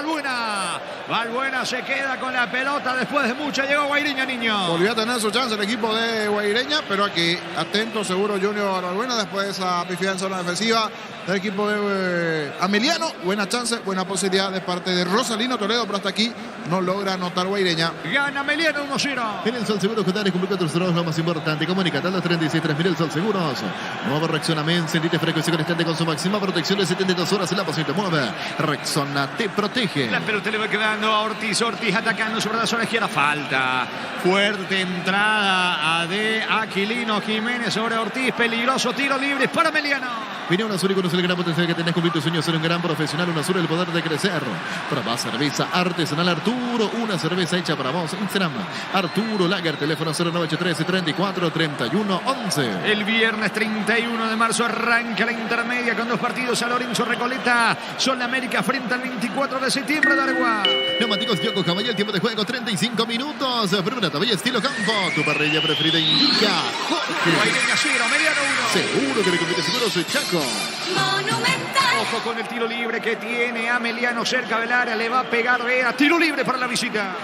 Valbuena se queda con la pelota después de mucho, llegó Guaireña, niño. Volvió a tener su chance el equipo de Guaireña, pero aquí atento seguro Junior Valbuena después de esa pifiada en zona defensiva del equipo de Ameliano. Buena chance, buena posibilidad de parte de Rosalino Toledo, pero hasta aquí no logra anotar Guaireña. Gana Ameliano 1-0. En el Sol Seguros, cuidar y cumplir con tus seguros es lo más importante. Comunicate al 236-3000 el Sol Seguros. Nuevo Rexona Men, sentite frecuencia constante con su máxima protección de 72 horas. La paciente mueve. Rexona te protege. La pelota le va quedando a Ortiz. Ortiz atacando sobre la zona izquierda. Falta. Fuerte entrada de Aquilino Jiménez sobre Ortiz. Peligroso tiro libre para Ameliano. Viene Unasur y conoce el gran potencial que tenés. Cumplir tus sueños, ser un gran profesional. Unasur, el poder de crecer. Prueba cerveza artesanal Arturo. Una cerveza hecha para vos. Instagram Arturo Lager. Teléfono 0983-34-31-11. El viernes 31 de marzo arranca la intermedia con 2 partidos a Lorenzo Recoleta. Sol América frente al 24 de septiembre de Aragua. Neumáticos Yoko Caballero, el tiempo de juego 35 minutos. Primera tabella estilo campo. Tu parrilla preferida indica Jorge. Guaireña 0, Ameliano 1. Seguro que le compite seguro soy Chaco. Monumental. Ojo con el tiro libre que tiene Ameliano cerca del área. Le va a pegar Vera. Tiro libre para la visita.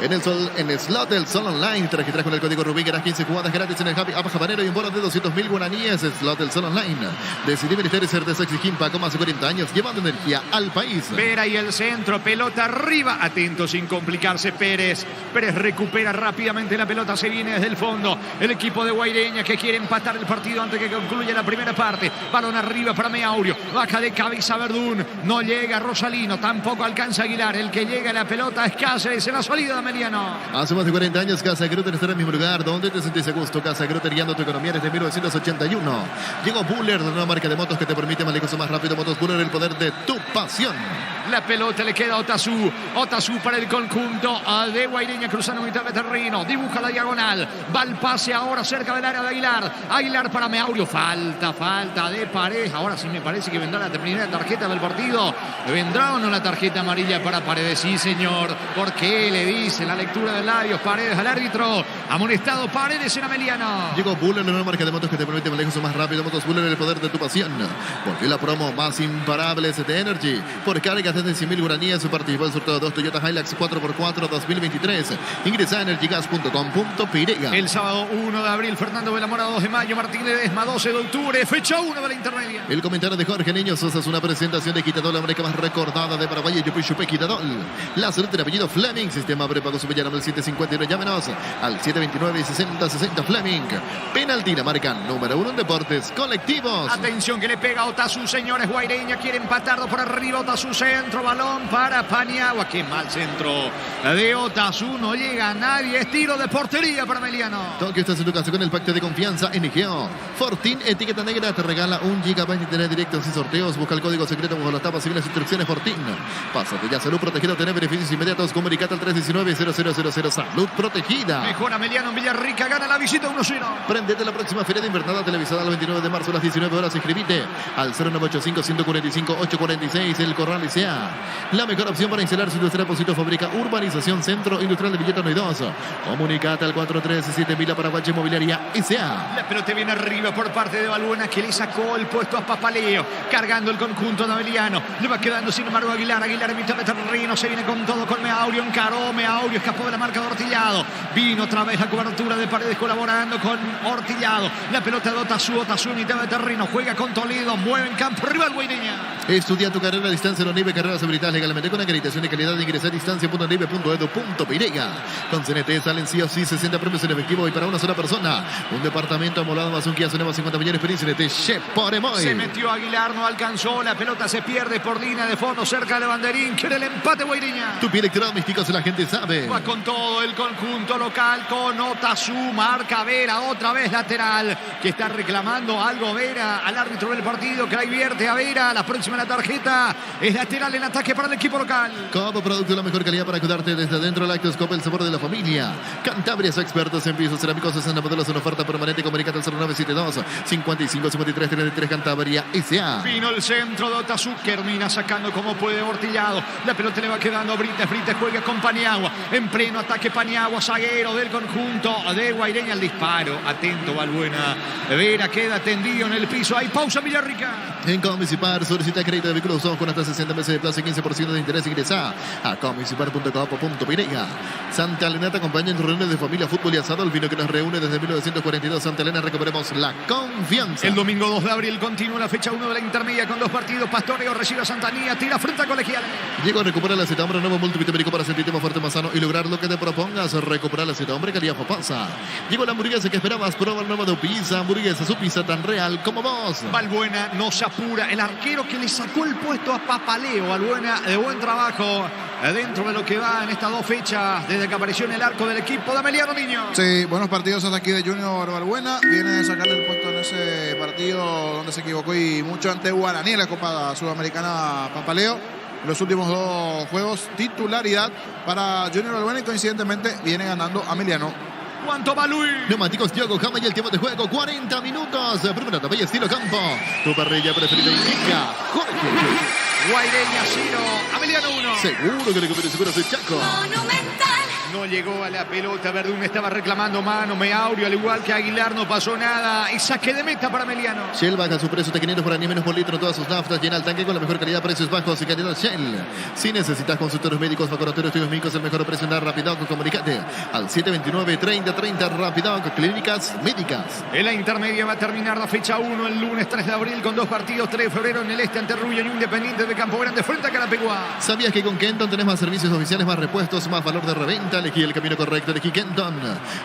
En el slot del Sol Online, te registras con el código Rubí, ganas 15 jugadas gratis en el Happy App Jabanero y un bono de 200.000 guaraníes. Slot del Sol Online. Decidí Ministerio ser de Sexy Quimpa con más de 40 años, llevando energía al país. Vera y el centro, pelota arriba. Atento sin complicarse Pérez. Pérez recupera rápidamente la pelota, se viene desde el fondo. El equipo de Guaireña que quiere empatar el partido antes que concluya la primera parte. Balón arriba para Meaurio. Baja de cabeza Verdún. No llega Rosalino, tampoco alcanza Aguilar. El que llega a la pelota es Cáceres en la salida de Ameliano. Hace más de 40 años Casa Grutter está en el mismo lugar donde te sentís a gusto. Casa Grutter guiando tu economía desde 1981. Llegó Buller, la nueva marca de motos que te permite manejar más rápido. Motos Buller, el poder de tu pasión. La pelota le queda a Otazu. Otazu para el conjunto de Guaireña cruzando mitad de terreno. Dibuja la diagonal. Va el pase ahora cerca del área de Aguilar. Aguilar para Meaurio. Falta de Paredes. Ahora sí me parece que vendrá la primera tarjeta del partido. ¿Vendrá o no la tarjeta amarilla para Paredes? Sí, señor. ¿Por qué le dice la lectura de labios Paredes al árbitro? Amonestado Paredes en Ameliano. Llegó Buller, la nueva marca de motos que te permite manejar más rápido. Motos Buller, el poder de tu pasión. Porque la promo más imparable es de Energy. Por cargas desde 100.000 guaraníes, participó el sorteo de 2 Toyota Hilux 4x4 2023. Ingresa a energygas.com.pirega. El sábado 1 de abril, Fernando Belamora, 2 de mayo, Martín Ledesma, 12 de octubre, fecha 1 de la intermedia. El comentario de Jorge Niño Sosa es una presentación de Quitadol, la marca más recordada de Paraguay, Yupi Chupe Quitadol. La salud del apellido Fleming, sistema prepago Supellarama el 751, llámenos al 729-6060 Fleming. Penalti, la marca número 1 en deportes colectivos. Atención que le pega a Otazu, señores, Guaireña quiere empatarlo por arriba, Otazu centro, balón para Paniagua, qué mal centro de Otazu, no llega a nadie, es tiro de portería para Ameliano. Tokio, estás en tu casa con el pacto de confianza NGO. Fortin, etiqueta negra, te regala 1 GB de internet directo sin sorteos. Busca el código secreto bajo las tapas, sigue las instrucciones Fortin. Pásate ya, salud protegida, tener beneficios inmediatos. Comunicate al 319-0000, salud protegida. Mejor Ameliano en Villarrica, gana la visita 1-0. Prendete la próxima feria de invernada televisada el 29 de marzo a las 19 horas. Inscribite al 0985-145-846, el Corral Licea. S.A. La mejor opción para instalar su industria Posito Fábrica Urbanización Centro Industrial de Villeta 1 y 2. Comunicate al 437.000 Paraguay Inmobiliaria S.A. La pelota viene arriba por parte de Balbuena, que le sacó el puesto a Papaleo, cargando el conjunto de Ameliano. Le va quedando sin embargo Aguilar en mitad de terreno, se viene con todo con Meaurio, encaró Meaurio, escapó de la marca de Ortillado. Vino otra vez la cobertura de Paredes colaborando con Ortillado. La pelota de Otazú en mitad de terreno, juega con Toledo, mueve en campo rival Guaireña. Estudia tu carrera a distancia en ONIVE, carreras habilitadas legalmente con acreditación de calidad de ingresar a distancia.onive.edu.pirega. Con CNT salen sí o sí 60 premios en efectivo y para una sola persona. Un departamento amolado más un Kia Soneva 50 millones de CNT por Emoy. Se metió Aguilar, no alcanzó, la pelota se pierde por línea de fondo cerca del banderín. Quiere el empate Guaireña. Tu pie electrodomésticos, la gente sabe. Va con todo el conjunto local con Otazú, marca Vera, otra vez lateral, que está reclamando algo Vera al árbitro del partido, que la invierte a Vera. La próxima la tarjeta es lateral en ataque para el equipo local. Como producto de la mejor calidad para cuidarte desde adentro, Lactoscope, el sabor de la familia. Cantabrias, expertos en pisos cerámicos, 60 modelos en oferta permanente. Comunicate al 0972 55 53 33 Cantabria S.A. Vino el centro de Otazú, que termina sacando como puede Ortillado. La pelota le va quedando a Brites juega con Paniagua. En pleno ataque Paniagua, zaguero del conjunto de Guaireña. El disparo, atento Balbuena. Vera queda tendido en el piso. Hay pausa Villarrica. En Comisipar solicita crédito de vehículos con hasta 60 meses de plazo y 15% de interés. Ingresa a comisipar.com.pirega. Santa Elena te acompaña en reuniones de familia, fútbol y asado. El vino que nos reúne desde 1942. Santa Elena, recuperemos la confianza. El domingo 2 de abril continúa la fecha 1 de la intermedia con 2 partidos. Pastoreo recibe a Santanía, tira frente a Colegial. Llegó a recuperar la acetambre, nuevo multivitamínico para sentirte más fuerte, más sano y lograr lo que te propongas. Recuperar la acetambre, calidad pasa. Llegó la hamburguesa que esperabas. Prueba el nuevo de Pizza. Hamburguesa, su pizza tan real como vos. Balbuena no se apura. El arquero que le sacó el puesto a Papaleo. Balbuena de buen trabajo dentro de lo que va en estas 2 fechas desde que apareció en el arco del equipo de Ameliano Niño. Sí, buenos partidos hasta aquí de Junior Balbuena. Viene a sacarle el puesto en ese partido donde se equivocó y mucho ante Guaraní en la Copa Sudamericana Papaleo. Los últimos 2 juegos, titularidad para Junior Balbuena y coincidentemente viene ganando Ameliano. ¿Cuánto va Luis? Neumáticos Diogo Jama y el tiempo de juego, 40 minutos. Primera etapa y estilo campo. Tu parrilla preferida indica Jorge. Guaireña 0, Ameliano 1. Seguro que recupere su corazón, Chaco. Monumental. No llegó a la pelota, Verdún estaba reclamando mano, Meaurio, al igual que Aguilar, no pasó nada. Y saque de meta para Ameliano. Shell baja su precio de 500 por ni menos por litro todas sus naftas. Llena el tanque con la mejor calidad, precios bajos y calidad Shell. Si necesitas consultorios médicos, laboratorios, estudios médicos, el mejor precio en Rapidoc, comunicate al 729-3030 Rapidoc, clínicas médicas. En la intermedia va a terminar la fecha 1 el lunes 3 de abril con 2 partidos, 3 de febrero en el este ante Rubio y Independiente de Campo Grande frente a Carapeguá. ¿Sabías que con Kenton tenés más servicios oficiales, más repuestos, más valor de reventa? Elegí el camino correcto, elegí Kenton.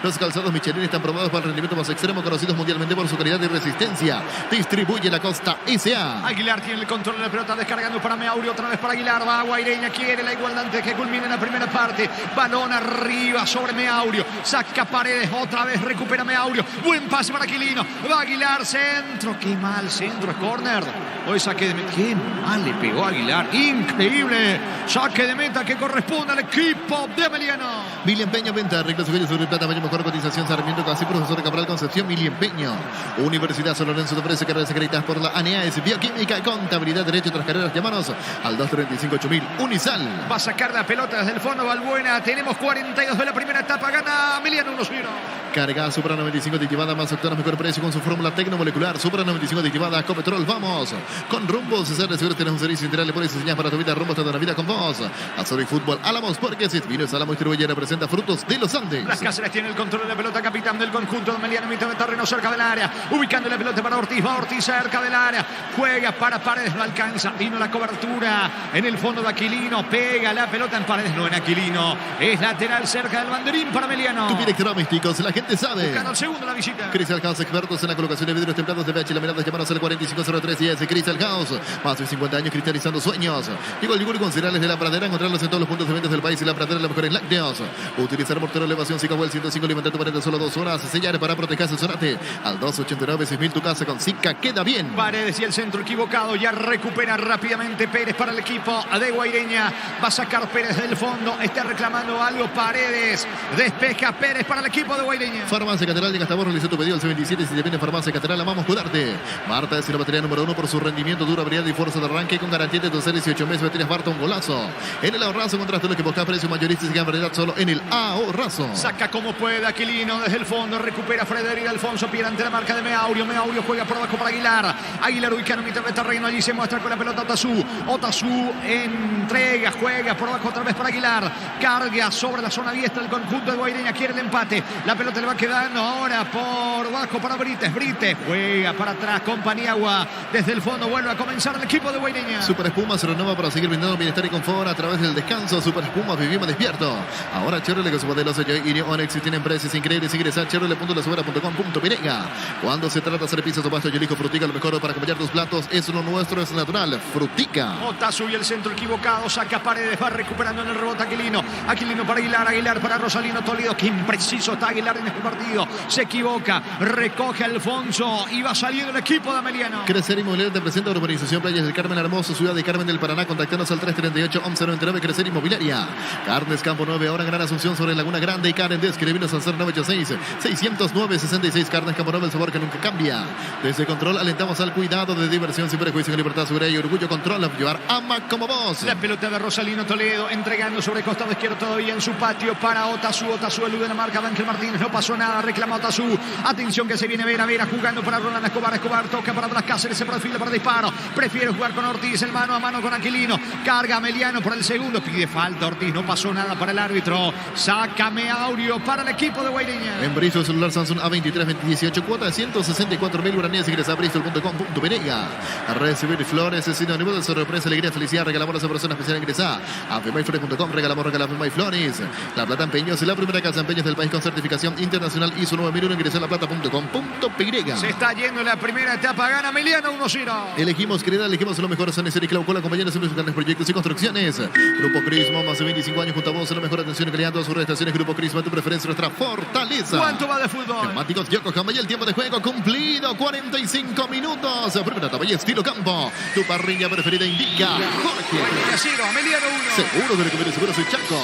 Los calzados Michelin están probados para el rendimiento más extremo, conocidos mundialmente por su calidad y resistencia. Distribuye la Costa S.A. Aguilar tiene el control de la pelota, descargando para Meaurio, otra vez para Aguilar, va Guaireña, quiere la igualdad antes que culmine la primera parte. Balón arriba sobre Meaurio, saca Paredes, otra vez recupera Meaurio, buen pase para Aquilino, va Aguilar, centro, qué mal centro, es córner. Hoy saque de meta, qué mal le pegó a Aguilar, increíble, saque de meta que corresponde al equipo de Ameliano. Mili Empeño, venta, arreglos sujetos sobre plata, mayor mejor cotización, Sarmiento, casi profesor Cabral Concepción, Mili Empeño. Universidad San Lorenzo te ofrece carreras acreditadas por la ANEAS, Bioquímica, Contabilidad, Derecho, otras carreras, llamanos al 235-8000, Unisal. Va a sacar la pelota desde el fondo Balbuena, tenemos 42 de la primera etapa, gana Ameliano 1-0. Carga Supra 95 aditivada más octanos, mejor precio con su fórmula tecnomolecular. Supra 95 aditivada, Copetrol, vamos. Con Rumbo, César de Seguro tenés un servicio integral de polis y señas para tu vida. Rumbo, toda la vida con vos. Azul y Fútbol, Álamos, porque si Vinos Álamos distribuye representa Frutos de los Andes. Las Cáceres tiene el control de la pelota, capitán del conjunto de Ameliano, mitad de terreno cerca del área, ubicando la pelota para Ortiz, va Ortiz cerca del área, juega para Paredes, no alcanza, vino la cobertura en el fondo de Aquilino, pega la pelota en Paredes, no en Aquilino, es lateral cerca del banderín para Ameliano. Tu electrodomésticos, la gente sabe. Buscando el segundo la visita. Crystal House, expertos en la colocación de vidrios templados de BH, laminados, llamanos al 450310. Crystal House, más de 50 años cristalizando sueños. Llegó el yogur con cereales de La Pradera, encontrarlos en todos los puntos de venta del país y La Pradera, las mejores lácteos. Utilizar mortero de elevación Zika 105, alimentar tu pared solo 2 horas. Sellar para protegerse, sonate al 289-6000, tu casa con Zika queda bien. Paredes y el centro equivocado, ya recupera rápidamente Pérez para el equipo de Guaireña. Va a sacar Pérez del fondo, está reclamando algo Paredes. Despeja Pérez para el equipo de Guaireña. Guaireña. Farmacia Catedral de Castabor realizó tu pedido al C27. Si te viene Farmacia Catedral, amamos cuidarte. Marta es la batería número 1 por su rendimiento, durabilidad y fuerza de arranque con garantía de 12 18 meses. Baterías Barton, golazo. En el ahorrazo encontraste lo que buscas, precio mayorista y gran variedad solo en el ahorrazo. Saca como puede Aquilino desde el fondo, recupera Frederic Alfonso Piera ante la marca de Meaurio. Meaurio juega por abajo para Aguilar. Aguilar ubicado en mitad de terreno, allí se muestra con la pelota Otazú. Otazú entrega, juega por abajo otra vez para Aguilar. Carga sobre la zona diestra del conjunto de Guaireña, quiere el empate. La pelota le va quedando ahora por abajo para Brites. Brites juega para atrás con Paniagua. Desde el fondo vuelve a comenzar el equipo de Guaireña. Super Espuma se renueva para seguir brindando bienestar y confort a través del descanso. Super Espuma, vivimos despierto. Ahora Chevrolet con su modelo y Onix tienen precios increíbles. Ingresa a chevrolet.lasubera.com.pirega. Cuando se trata de hacer pizzas o pastas, yo elijo Frutica, lo mejor para acompañar tus platos. Es lo nuestro, es natural. Frutica. Otazú y el centro equivocado. Saca Paredes, va recuperando en el rebote Aquilino. Aquilino para Aguilar, Aguilar para Rosalino Toledo. Qué impreciso está Aguilar en este partido. Se equivoca, recoge Alfonso y va saliendo el equipo de Ameliano. Crecer Inmobiliaria te presenta Urbanización Playas del Carmen Hermoso, Ciudad de Carmen del Paraná. Contactanos al 338-1199. Crecer Inmobiliaria. Carnes Campo 9, ahora en Gran Asunción sobre Laguna Grande y Karen de escribirnos al 0986-609-66. Carnes Campo 9, el sabor que nunca cambia. Desde Control alentamos al cuidado de diversión sin prejuicio, libertad, seguridad y orgullo. Control, llevar ama como vos. La pelota de Rosalino Toledo entregando sobre costado izquierdo todavía en su patio para Otazú. Otazú elude la marca de Ángel Martínez. No pasó nada, reclama Otazú. Atención que se viene Vera jugando para Roland Escobar. Escobar toca para Blas Cáceres, se perfila para disparo. Prefiere jugar con Ortiz, el mano a mano con Aquilino. Carga Ameliano por el segundo. Pide falta Ortiz, no pasó nada para el árbitro. Saca Meaurio para el equipo de Guaireña. En Bristol, celular Samsung A23 2018, cuota de 164.000 guaraníes. Ingresa a bristol.com.pirega. A recibir flores es sinónimo de sorpresa, alegría, felicidad. Regalamos a esa persona especial. Ingresa a femayflores.com. Regalamos Femay-Flores. La Plata Empeños es la primera casa de empeños del país con certificación internacional ISO 9001. Ingresa a laplata.com.pirega. Se está yendo la primera etapa. Gana Ameliano 1-0. Elegimos creer, elegimos lo mejor. San Isidro y Claucola, compañeros en sus grandes proyectos y construcciones. Grupo Crismo, más de 25 años junto a vos. La mejor atención y calidad en todas sus prestaciones. Grupo Crismo, tu preferencia, nuestra fortaleza. ¿Cuánto va de fútbol? Neumáticos Yokohama y el tiempo de juego cumplido. 45 minutos. Primera etapa y estilo campo. Tu parrilla preferida indica Jorge. Guaireña 0, Ameliano 1. Seguro de lo que viene, seguro soy Chaco.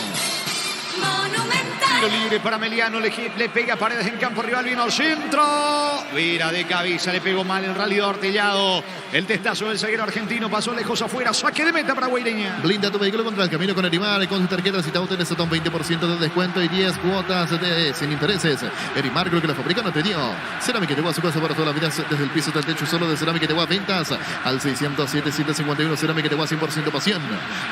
Tiro libre para Ameliano, le pega Paredes en campo rival, vino al centro. Mira de cabeza, le pegó mal el rally de Ortellado. El testazo del zaguero argentino pasó lejos afuera. Saque de meta para Guaireña. Blinda tu vehículo contra el camino con Erimar. Con su tarjeta Citao tenés hasta un 20% de descuento y 10 cuotas sin intereses. Erimar, creo que la fábrica no te dio. Cerámica Tegua, su casa para toda la vida. Desde el piso hasta el techo, solo de Cerámica Tegua. Ventas al 607-751. Cerámica Tegua, 100% pasión.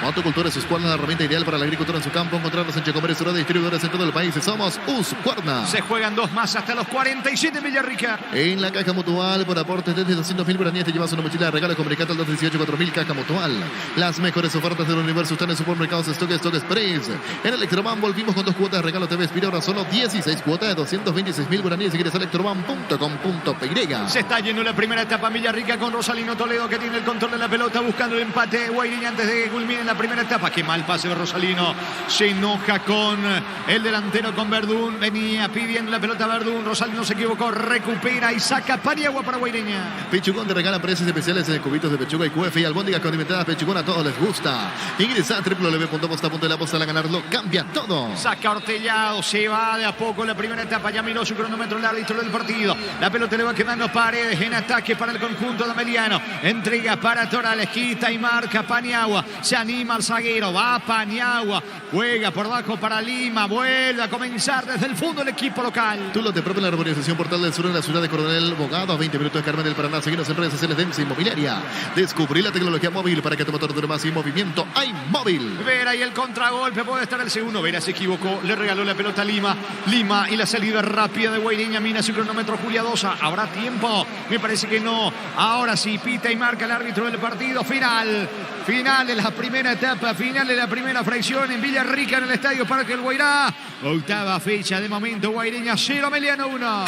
Motocultura, su escuadra, la herramienta ideal para la agricultura en su campo. Encontrarnos en Checomer, de distribuidores en todo el país. Somos Husqvarna. Se juegan dos más hasta los 47 Villarrica. En la caja mutual, por aportes desde 200.000 guaraníes, te llevas una mochila de regalo. Comunicate al 218-4000, caja mutual. Las mejores ofertas del universo están en supermercados Stock Express. En Electroban volvimos con 2 cuotas de regalo. TV Espira, ahora solo 16 cuotas de 226.000 guaraníes. Ingresa a electroban.com.pirega. Se está yendo la primera etapa en Villarrica con Rosalino Toledo, que tiene el control de la pelota buscando el empate de Guaireña antes de que culmine la primera etapa. Qué mal pase de Rosalino. Se enoja con el delantero, con Verdún. Venía pidiendo la pelota a Verdún. Rosalino se equivocó, recupera y saca Paniagua para Guaireña. Pechugón te regala precios especiales en cubitos de pechuga y QF y albóndigas condimentadas. Pechugón, a todos les gusta. Ingresa a www.posta.la a ganarlo. Cambia todo. Saca Ortellado, se va de a poco la primera etapa. Ya miró su cronómetro el árbitro del partido. La pelota le va quedando Paredes en ataque para el conjunto de Ameliano. Entrega para Torales, quita y marca Paniagua. Se anima el zaguero, va Paniagua. Juega por abajo para Lima. Vuelve a comenzar desde el fondo el equipo local. Tulo te propone la urbanización Portal del Sur en la ciudad de Coronel Bogado, a 20 minutos de Carmen del Paraná. Seguimos en redes sociales de MC Inmobiliaria. Descubrí la tecnología móvil para que tu motor dure más y movimiento. ¡Hay móvil! Vera y el contragolpe, puede estar el segundo. Vera se equivocó, le regaló la pelota a Lima. Lima y la salida rápida de Guaireña. Mina su cronómetro Julia Dosa. ¿Habrá tiempo? Me parece que no. Ahora sí, pita y marca el árbitro del partido. Final de la primera etapa, final de la primera fracción en Villarrica, en el Estadio Parque del Guairá. Octava fecha de momento, Guaireña 0, Ameliano 1.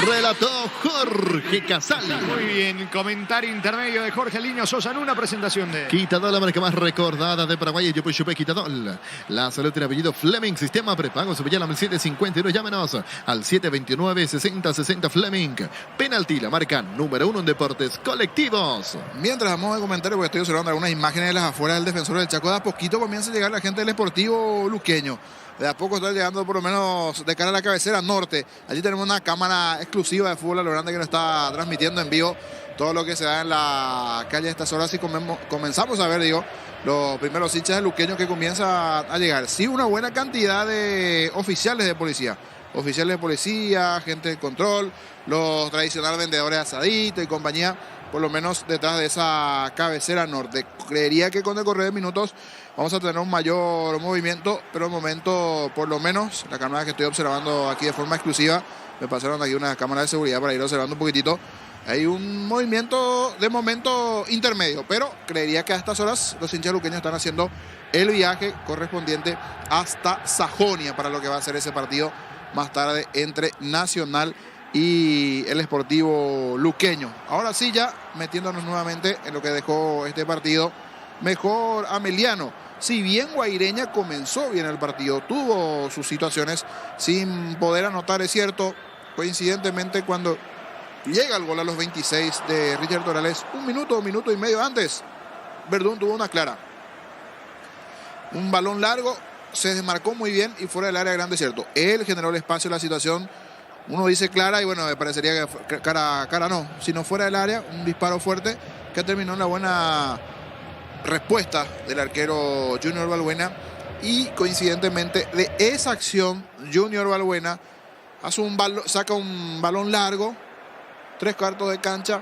Relató Jorge Casal. Muy bien, comentario intermedio de Jorge Liño Sosa en una presentación de Quitadol, la marca más recordada de Paraguay. Yo pues Quitadol. La salud tiene apellido Fleming. Sistema prepago Subillala al 752. Llámenos al 729-6060 Fleming. Penalti, la marca número 1 en deportes colectivos. Mientras vamos a comentar porque estoy observando algunas imágenes de las afueras del defensor del Chaco. De a poquito comienza a llegar la gente del Sportivo Luqueño. De a poco está llegando por lo menos de cara a la cabecera norte. Allí tenemos una cámara exclusiva de fútbol a lo grande que nos está transmitiendo en vivo todo lo que se da en la calle a estas horas y comenzamos a ver, los primeros hinchas de Luqueño que comienzan a llegar. Sí, una buena cantidad de oficiales de policía. Oficiales de policía, gente de control, los tradicionales vendedores de asadito y compañía, por lo menos detrás de esa cabecera norte. Creería que con el correr de minutos vamos a tener un mayor movimiento, pero el momento, por lo menos, la cámara que estoy observando aquí de forma exclusiva, me pasaron aquí una cámara de seguridad para ir observando un poquitito. Hay un movimiento de momento intermedio, pero creería que a estas horas los hinchas luqueños están haciendo el viaje correspondiente hasta Sajonia para lo que va a ser ese partido más tarde entre Nacional y el Sportivo Luqueño. Ahora sí, ya metiéndonos nuevamente en lo que dejó este partido, mejor Ameliano. Si bien Guaireña comenzó bien el partido, tuvo sus situaciones sin poder anotar, es cierto, coincidentemente cuando llega el gol a los 26 de Richard Torales, un minuto y medio antes, Verdún tuvo una clara. Un balón largo, se desmarcó muy bien y fuera del área grande, cierto. Él generó el espacio, la situación. Uno dice clara y bueno, me parecería que cara no. Si no fuera del área, un disparo fuerte que terminó en la buena respuesta del arquero Junior Balbuena. Y coincidentemente de esa acción, Junior Balbuena saca un balón largo, 3/4 de cancha,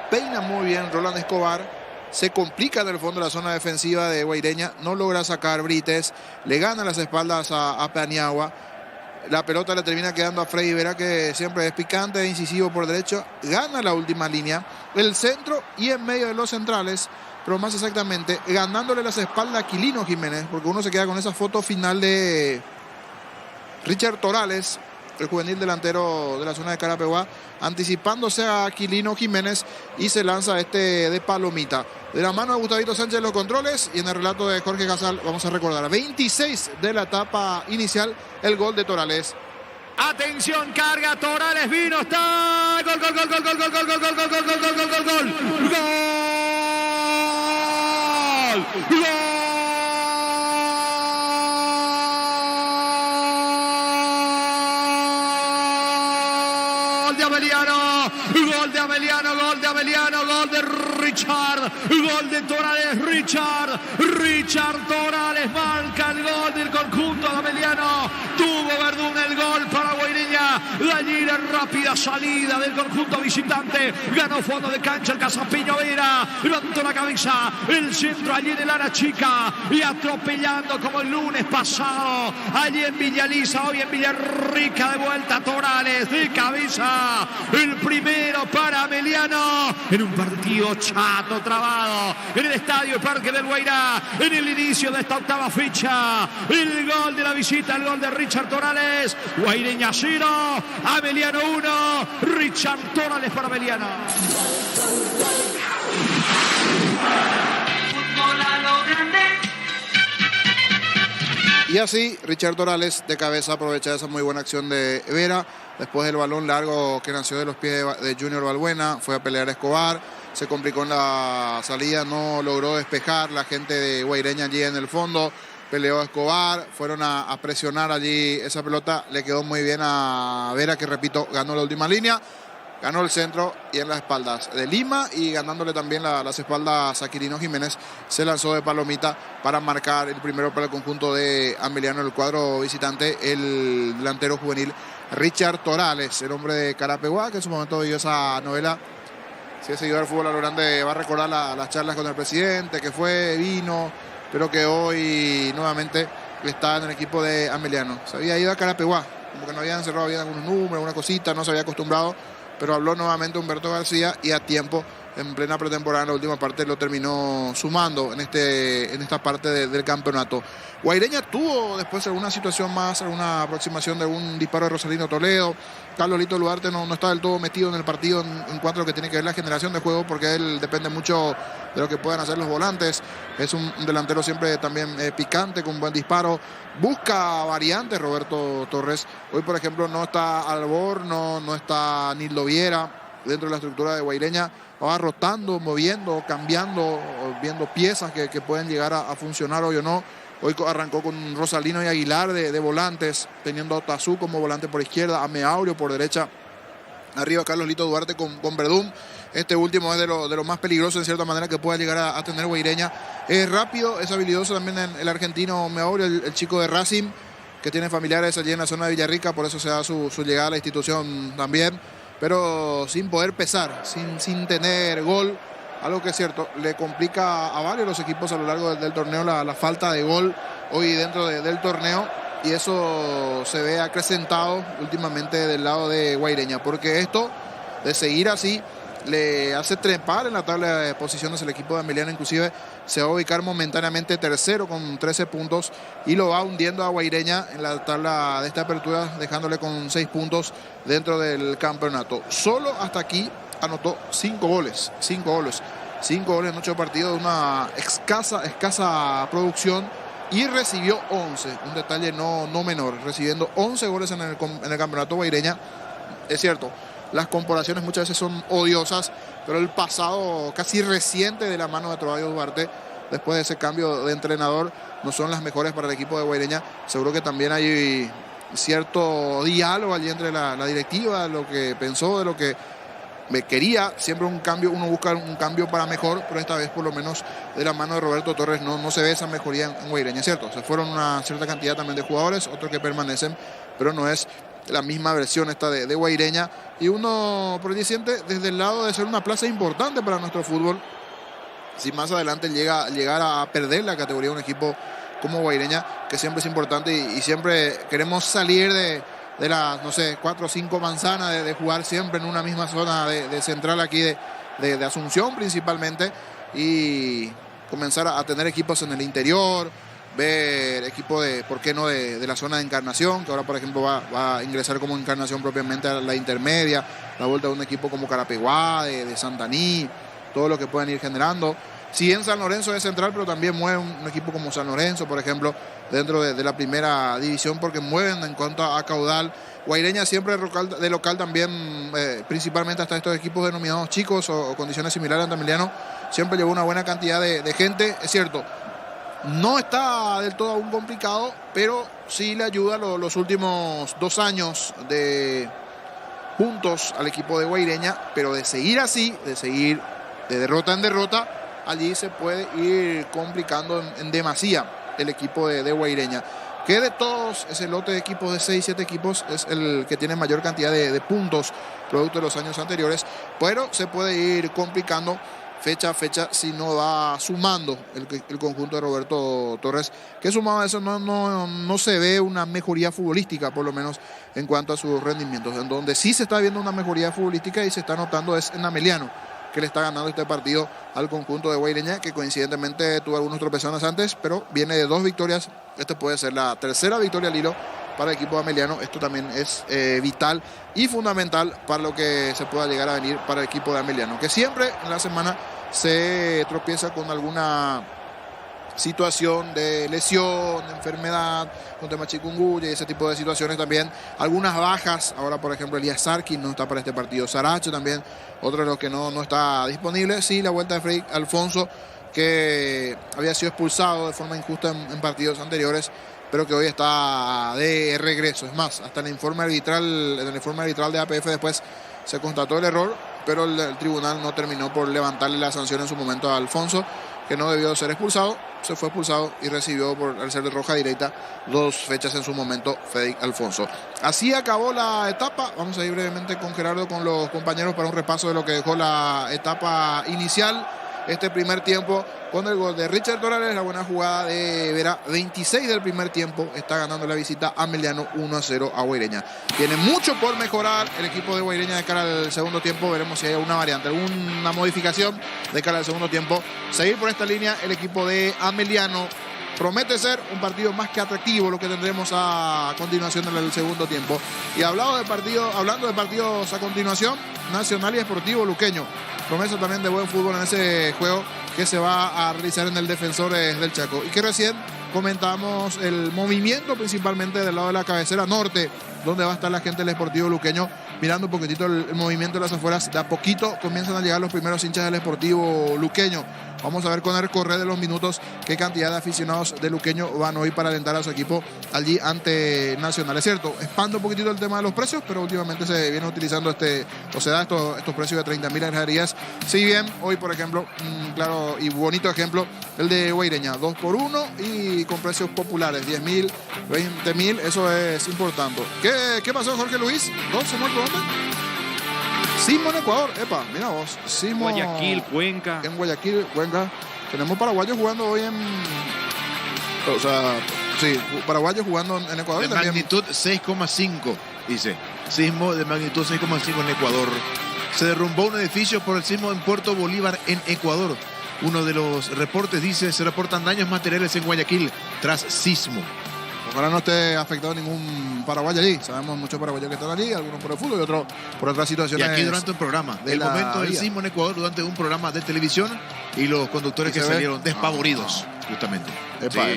peina muy bien Roland Escobar, se complica en el fondo la zona defensiva de Guaireña, no logra sacar Brites, le gana las espaldas a Paniagua, la pelota le termina quedando a Freddy Vera, que siempre es picante e incisivo por derecho, gana la última línea, el centro y en medio de los centrales, pero más exactamente ganándole las espaldas a Quilino Jiménez, porque uno se queda con esa foto final de Richard Torales, el juvenil delantero de la zona de Carapeguá, anticipándose a Quilino Jiménez y se lanza de Palomita. De la mano de Gustavito Sánchez en los controles y en el relato de Jorge Casal vamos a recordar 26 de la etapa inicial, el gol de Torales. Atención, carga Torales, vino, está gol, gol, gol, gol, gol, gol, gol, gol, gol, gol, gol, gol, gol, gol, gol, gol, gol. Gol de Ameliano, gol de Richard, gol de Torales, Richard Torales marca el gol del conjunto de Ameliano. Tuvo Verdún el gol para Guaireña, allí la rápida salida del conjunto visitante, ganó fondo de cancha el Casapiño Vera, levantó la cabeza, el centro allí en el área chica y atropellando como el lunes pasado, allí en Villaliza, hoy en Villarrica, de vuelta Torales, de cabeza, el primero para Ameliano, en un partido chato, trabado, en el Estadio Parque del Guairá, en el inicio de esta octava fecha, el gol de la visita, el gol de Richard Torales, Guaireña 0, Ameliano 1, Richard Torales para Ameliano. Fútbol a lo grande. Y así Richard Torales de cabeza aprovecha esa muy buena acción de Vera. Después del balón largo que nació de los pies de Junior Balbuena, fue a pelear a Escobar, se complicó en la salida, no logró despejar la gente de Guaireña allí en el fondo, peleó a Escobar, fueron a presionar allí esa pelota, le quedó muy bien a Vera, que repito, ganó la última línea, ganó el centro y en las espaldas de Lima y ganándole también las espaldas a Quirino Jiménez, se lanzó de Palomita para marcar el primero para el conjunto de Ameliano, el cuadro visitante, el delantero juvenil Richard Torales, el hombre de Carapeguá, que en su momento vivió esa novela. Si es seguidor del fútbol a lo grande, va a recordar las charlas con el presidente, que vino, pero que hoy nuevamente está en el equipo de Ameliano. Se había ido a Carapeguá, como que no habían cerrado bien algunos números, alguna cosita, no se había acostumbrado, pero habló nuevamente Humberto García y a tiempo, en plena pretemporada, en la última parte, lo terminó sumando en esta parte del campeonato. Guaireña tuvo después alguna situación más, alguna aproximación de un disparo de Rosalino Toledo. Carlos Lito Luarte no está del todo metido en el partido en cuanto a lo que tiene que ver la generación de juego, porque él depende mucho de lo que puedan hacer los volantes. Es un delantero siempre también picante, con buen disparo. Busca variantes Roberto Torres. Hoy, por ejemplo, no está Alborno, no está Nildo Viera. dentro de la estructura de Guaireña, va rotando, moviendo, cambiando, viendo piezas que pueden llegar a funcionar hoy o no. Hoy arrancó con Rosalino y Aguilar de volantes, teniendo a Tazú como volante por izquierda, a Meaurio por derecha. Arriba Carlos Lito Duarte con Verdún. Este último es de lo más peligroso en cierta manera que pueda llegar a tener Guaireña. Es rápido, es habilidoso también el argentino Meaurio, el chico de Racing, que tiene familiares allí en la zona de Villarrica, por eso se da su llegada a la institución también. Pero sin poder pesar, sin tener gol. Algo que es cierto, le complica a varios los equipos a lo largo del torneo la falta de gol hoy dentro del torneo, y eso se ve acrecentado últimamente del lado de Guaireña, porque esto de seguir así le hace trepar en la tabla de posiciones el equipo de Ameliano. Inclusive se va a ubicar momentáneamente tercero con 13 puntos y lo va hundiendo a Guaireña en la tabla de esta apertura, dejándole con 6 puntos dentro del campeonato. Solo hasta aquí anotó 5 goles en 8 partidos, una escasa producción, y recibió 11, un detalle no menor, recibiendo 11 goles en el campeonato Guaireña. Es cierto, las comparaciones muchas veces son odiosas, pero el pasado casi reciente de la mano de Trovadio Duarte, después de ese cambio de entrenador, no son las mejores para el equipo de Guaireña. Seguro que también hay cierto diálogo allí entre la directiva, lo que pensó, de lo que me quería. Siempre un cambio, uno busca un cambio para mejor, pero esta vez por lo menos de la mano de Roberto Torres no se ve esa mejoría en Guaireña, ¿cierto? Se fueron una cierta cantidad también de jugadores, otros que permanecen, pero no es la misma versión esta de Guaireña, y uno por allí siente desde el lado de ser una plaza importante para nuestro fútbol. Si más adelante llegar a perder la categoría un equipo como Guaireña, que siempre es importante, y siempre queremos salir de las, no sé, 4 o 5 manzanas, de jugar siempre en una misma zona de central aquí de Asunción principalmente, y comenzar a tener equipos en el interior, ver equipos ¿por qué no?, de la zona de Encarnación, que ahora por ejemplo va a ingresar como Encarnación propiamente a la intermedia, la vuelta de un equipo como Carapeguá, de Santaní, todo lo que pueden ir generando. Si en San Lorenzo es central, pero también mueve un equipo como San Lorenzo, por ejemplo, dentro de la primera división, porque mueven en cuanto a caudal. Guaireña siempre de local también, principalmente hasta estos equipos denominados chicos o condiciones similares a Ameliano, siempre llevó una buena cantidad de gente. Es cierto, no está del todo aún complicado, pero sí le ayuda los últimos 2 años de puntos al equipo de Guaireña, pero de seguir así, de seguir de derrota en derrota, allí se puede ir complicando en demasía el equipo de Guaireña, que de todos ese lote de equipos de 6-7 equipos es el que tiene mayor cantidad de puntos producto de los años anteriores, pero se puede ir complicando fecha a fecha si no va sumando el conjunto de Roberto Torres, que sumado a eso no se ve una mejoría futbolística, por lo menos en cuanto a sus rendimientos. En donde sí se está viendo una mejoría futbolística y se está notando es en Ameliano, que le está ganando este partido al conjunto de Guaireña, que coincidentemente tuvo algunos tropezones antes, pero viene de 2 victorias. Esta puede ser la tercera victoria al hilo para el equipo de Ameliano. Esto también es vital y fundamental para lo que se pueda llegar a venir para el equipo de Ameliano, que siempre en la semana se tropieza con alguna situación de lesión, de enfermedad, con tema chikungunya y ese tipo de situaciones también. Algunas bajas, ahora por ejemplo Elías Sarkin no está para este partido, Saracho también, otro de los que no está disponible. Sí, la vuelta de Freddy Alfonso, que había sido expulsado de forma injusta en partidos anteriores, pero que hoy está de regreso. Es más, hasta en el informe arbitral de APF después se constató el error, pero el tribunal no terminó por levantarle la sanción en su momento a Alfonso, que no debió ser expulsado. Se fue expulsado y recibió, al ser de roja directa, 2 fechas en su momento Federic Alfonso. Así acabó la etapa. Vamos a ir brevemente con Gerardo, con los compañeros, para un repaso de lo que dejó la etapa inicial. Este primer tiempo con el gol de Richard Torales, la buena jugada de Vera, 26 del primer tiempo, está ganando la visita Ameliano 1-0 a Guaireña. Tiene mucho por mejorar el equipo de Guaireña de cara al segundo tiempo. Veremos si hay alguna variante, alguna modificación de cara al segundo tiempo. Seguir por esta línea el equipo de Ameliano. Promete ser un partido más que atractivo lo que tendremos a continuación en el segundo tiempo. Y hablando de partidos a continuación, Nacional y Sportivo Luqueño. Promesa también de buen fútbol en ese juego que se va a realizar en el Defensores del Chaco. Y que recién comentamos el movimiento principalmente del lado de la cabecera norte, donde va a estar la gente del Sportivo Luqueño, mirando un poquitito el movimiento de las afueras. De a poquito comienzan a llegar los primeros hinchas del Sportivo Luqueño. Vamos a ver con el correr de los minutos qué cantidad de aficionados de Luqueño van hoy para alentar a su equipo allí ante Nacional. Es cierto, expande un poquitito el tema de los precios, pero últimamente se viene utilizando estos precios de 30.000 en graderías. Si bien hoy, por ejemplo, claro y bonito ejemplo, el de Guaireña, 2 por 1 y con precios populares, 10.000, 20.000, eso es importante. ¿Qué pasó, Jorge Luis? ¿2 se muerto dónde? Sismo en Ecuador, epa, mira vos. Sismo Guayaquil, Cuenca. En Guayaquil, Cuenca. Tenemos paraguayos jugando hoy o sea, sí, paraguayos jugando en Ecuador. De también. magnitud 6,5, dice. Sismo de magnitud 6,5 en Ecuador. Se derrumbó un edificio por el sismo en Puerto Bolívar, en Ecuador. Uno de los reportes dice, se reportan daños materiales en Guayaquil tras sismo. Ojalá no esté afectado ningún paraguayo allí. Sabemos muchos paraguayos que están allí, algunos por el fútbol y otros por otras Y situaciones. aquí durante un programa, del momento del sismo en Ecuador, durante un programa de televisión, y los conductores que salieron despavoridos, justamente. Epa.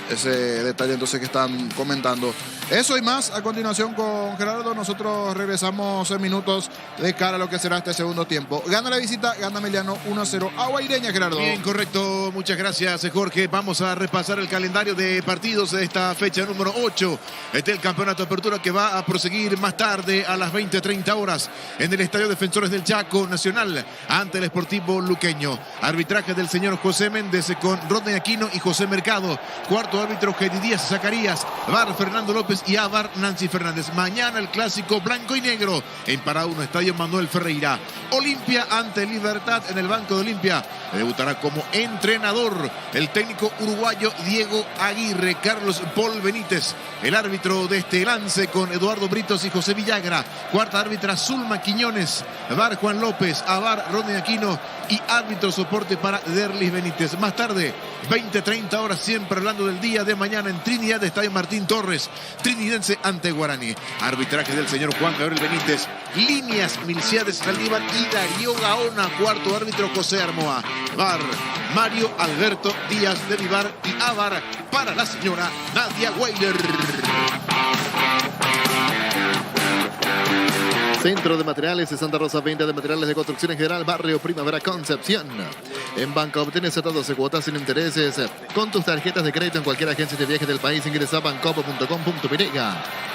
Ese detalle entonces que están comentando. Eso y más a continuación con Gerardo. Nosotros regresamos en minutos de cara a lo que será este segundo tiempo. Gana la visita, gana Emiliano 1-0 a Guaireña, Gerardo. Bien, correcto. Muchas gracias, Jorge. Vamos a repasar el calendario de partidos de esta fecha número 8 del Campeonato de Apertura, que va a proseguir más tarde a las 20:30 horas en el Estadio Defensores del Chaco Nacional ante el Sportivo Luqueño. Arbitraje del señor José Méndez con Rodney Aquino y José Mercado. Cuarto árbitro, Gedi Díaz Zacarías. VAR, Fernando López y AVAR, Nancy Fernández. Mañana el clásico blanco y negro en Para Uno, Estadio Manuel Ferreira. Olimpia ante Libertad en el banco de Olimpia. Debutará como entrenador el técnico uruguayo Diego Aguirre. Carlos Paul Benítez, el árbitro de este lance, con Eduardo Britos y José Villagra. Cuarta árbitra, Zulma Quiñones. VAR, Juan López. AVAR, Rodney Aquino. Y árbitro soporte para Derlis Benítez. Más tarde, 20:30 horas, siempre hablando del día de mañana en Trinidad, de Estadio Martín Torres. Trinidense ante Guaraní. Arbitraje del señor Juan Gabriel Benítez. Líneas, Milciades Saldívar y Darío Gaona. Cuarto árbitro, José Armoa. VAR, Mario Alberto Díaz de Vivar. Y AVAR para la señora Nadia Weiler. Centro de Materiales de Santa Rosa, venta de materiales de construcción en general, barrio Primavera Concepción. En banca obtienes a 12 cuotas sin intereses con tus tarjetas de crédito en cualquier agencia de viaje del país. Ingresa a bancopo.com.py.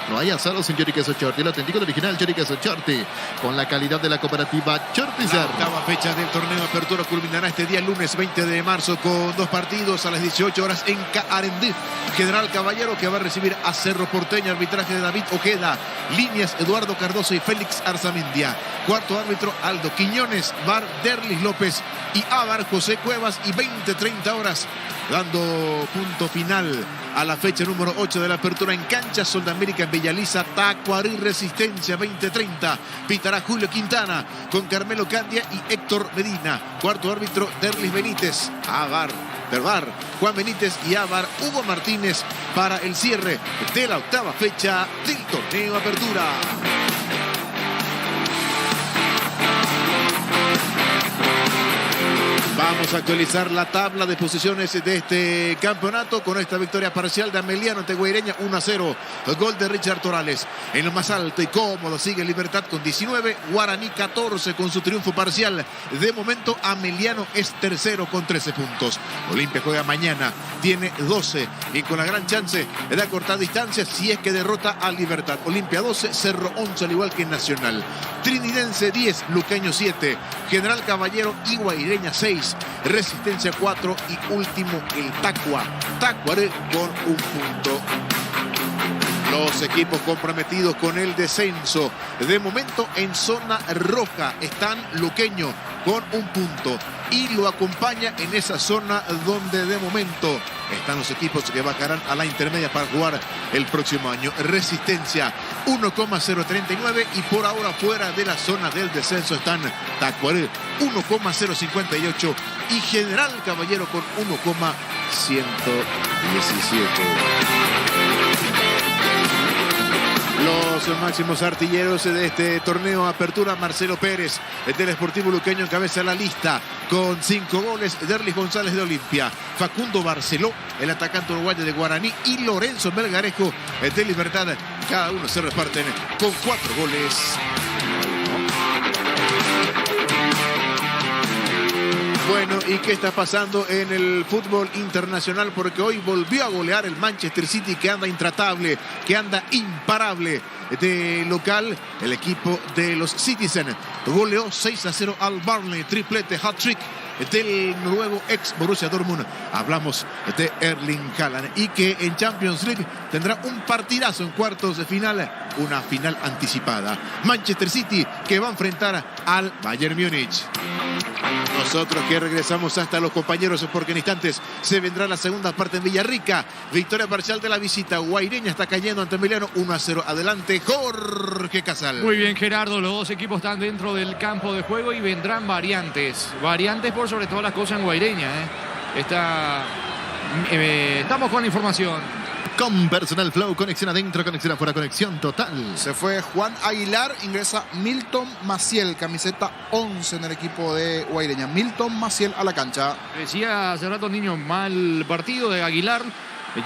No hay asados sin choriqueso Chorti, el auténtico original choriqueso Chorti, con la calidad de la cooperativa Chortizar. La octava fecha del torneo de apertura culminará este día lunes 20 de marzo con 2 partidos a las 18 horas en Caarendí. General Caballero, que va a recibir a Cerro Porteño. Arbitraje de David Ojeda. Líneas, Eduardo Cardoso y Félix Arzamendia. Cuarto árbitro, Aldo Quiñones. VAR, Derlis López y AVAR, José Cuevas. Y 20:30 horas, dando punto final a la fecha número 8 de la apertura en cancha Soldamérica en Bellaliza, Tacuarí Resistencia. 20:30 pitará Julio Quintana con Carmelo Candia y Héctor Medina. Cuarto árbitro, Derlis Benítez. AVAR, Juan Benítez y AVAR, Hugo Martínez, para el cierre de la octava fecha del torneo apertura. Vamos a actualizar la tabla de posiciones de este campeonato con esta victoria parcial de Ameliano ante Guaireña 1-0. El gol de Richard Torales. En lo más alto y cómodo sigue Libertad con 19, Guaraní 14 con su triunfo parcial. De momento Ameliano es tercero con 13 puntos. Olimpia juega mañana, tiene 12 y con la gran chance de acortar distancia si es que derrota a Libertad. Olimpia 12, Cerro 11 al igual que Nacional. Trinidense 10, Luqueño 7, General Caballero y Guaireña 6. Resistencia 4 y último el Tacuaré con un punto. Los equipos comprometidos con el descenso. De momento en zona roja están Luqueño con un punto. Y lo acompaña en esa zona donde de momento están los equipos que bajarán a la intermedia para jugar el próximo año. Resistencia 1,039 y por ahora fuera de la zona del descenso están Tacuaré 1,058 y General Caballero con 1,117. Los máximos artilleros de este torneo apertura, Marcelo Pérez del Sportivo Luqueño encabeza la lista con 5 goles, Derlis González de Olimpia, Facundo Barceló, el atacante uruguayo de Guaraní, y Lorenzo Melgarejo de Libertad. Cada uno se reparten con 4 goles Bueno, ¿y qué está pasando en el fútbol internacional? Porque hoy volvió a golear el Manchester City, que anda intratable, que anda imparable. De local, el equipo de los Citizens goleó 6-0 al Burnley, triplete, hat-trick del nuevo ex Borussia Dortmund. Hablamos de Erling Haaland, y que en Champions League tendrá un partidazo en cuartos de final, una final anticipada. Manchester City, que va a enfrentar al Bayern Múnich. Nosotros que regresamos hasta los compañeros, porque en instantes se vendrá la segunda parte en Villarrica. Victoria parcial de la visita. Guaireña está cayendo ante Emiliano 1-0. Adelante, Jorge Casal. Muy bien, Gerardo. Los dos equipos están dentro del campo de juego y vendrán variantes. Variantes por sobre todas las cosas en Guaireña. Estamos con la información. Con Personal Flow, conexión adentro, conexión afuera, conexión total. Se fue Juan Aguilar, ingresa Milton Maciel, camiseta 11 en el equipo de Guaireña. Milton Maciel a la cancha. Decía hace rato, niño, mal partido de Aguilar.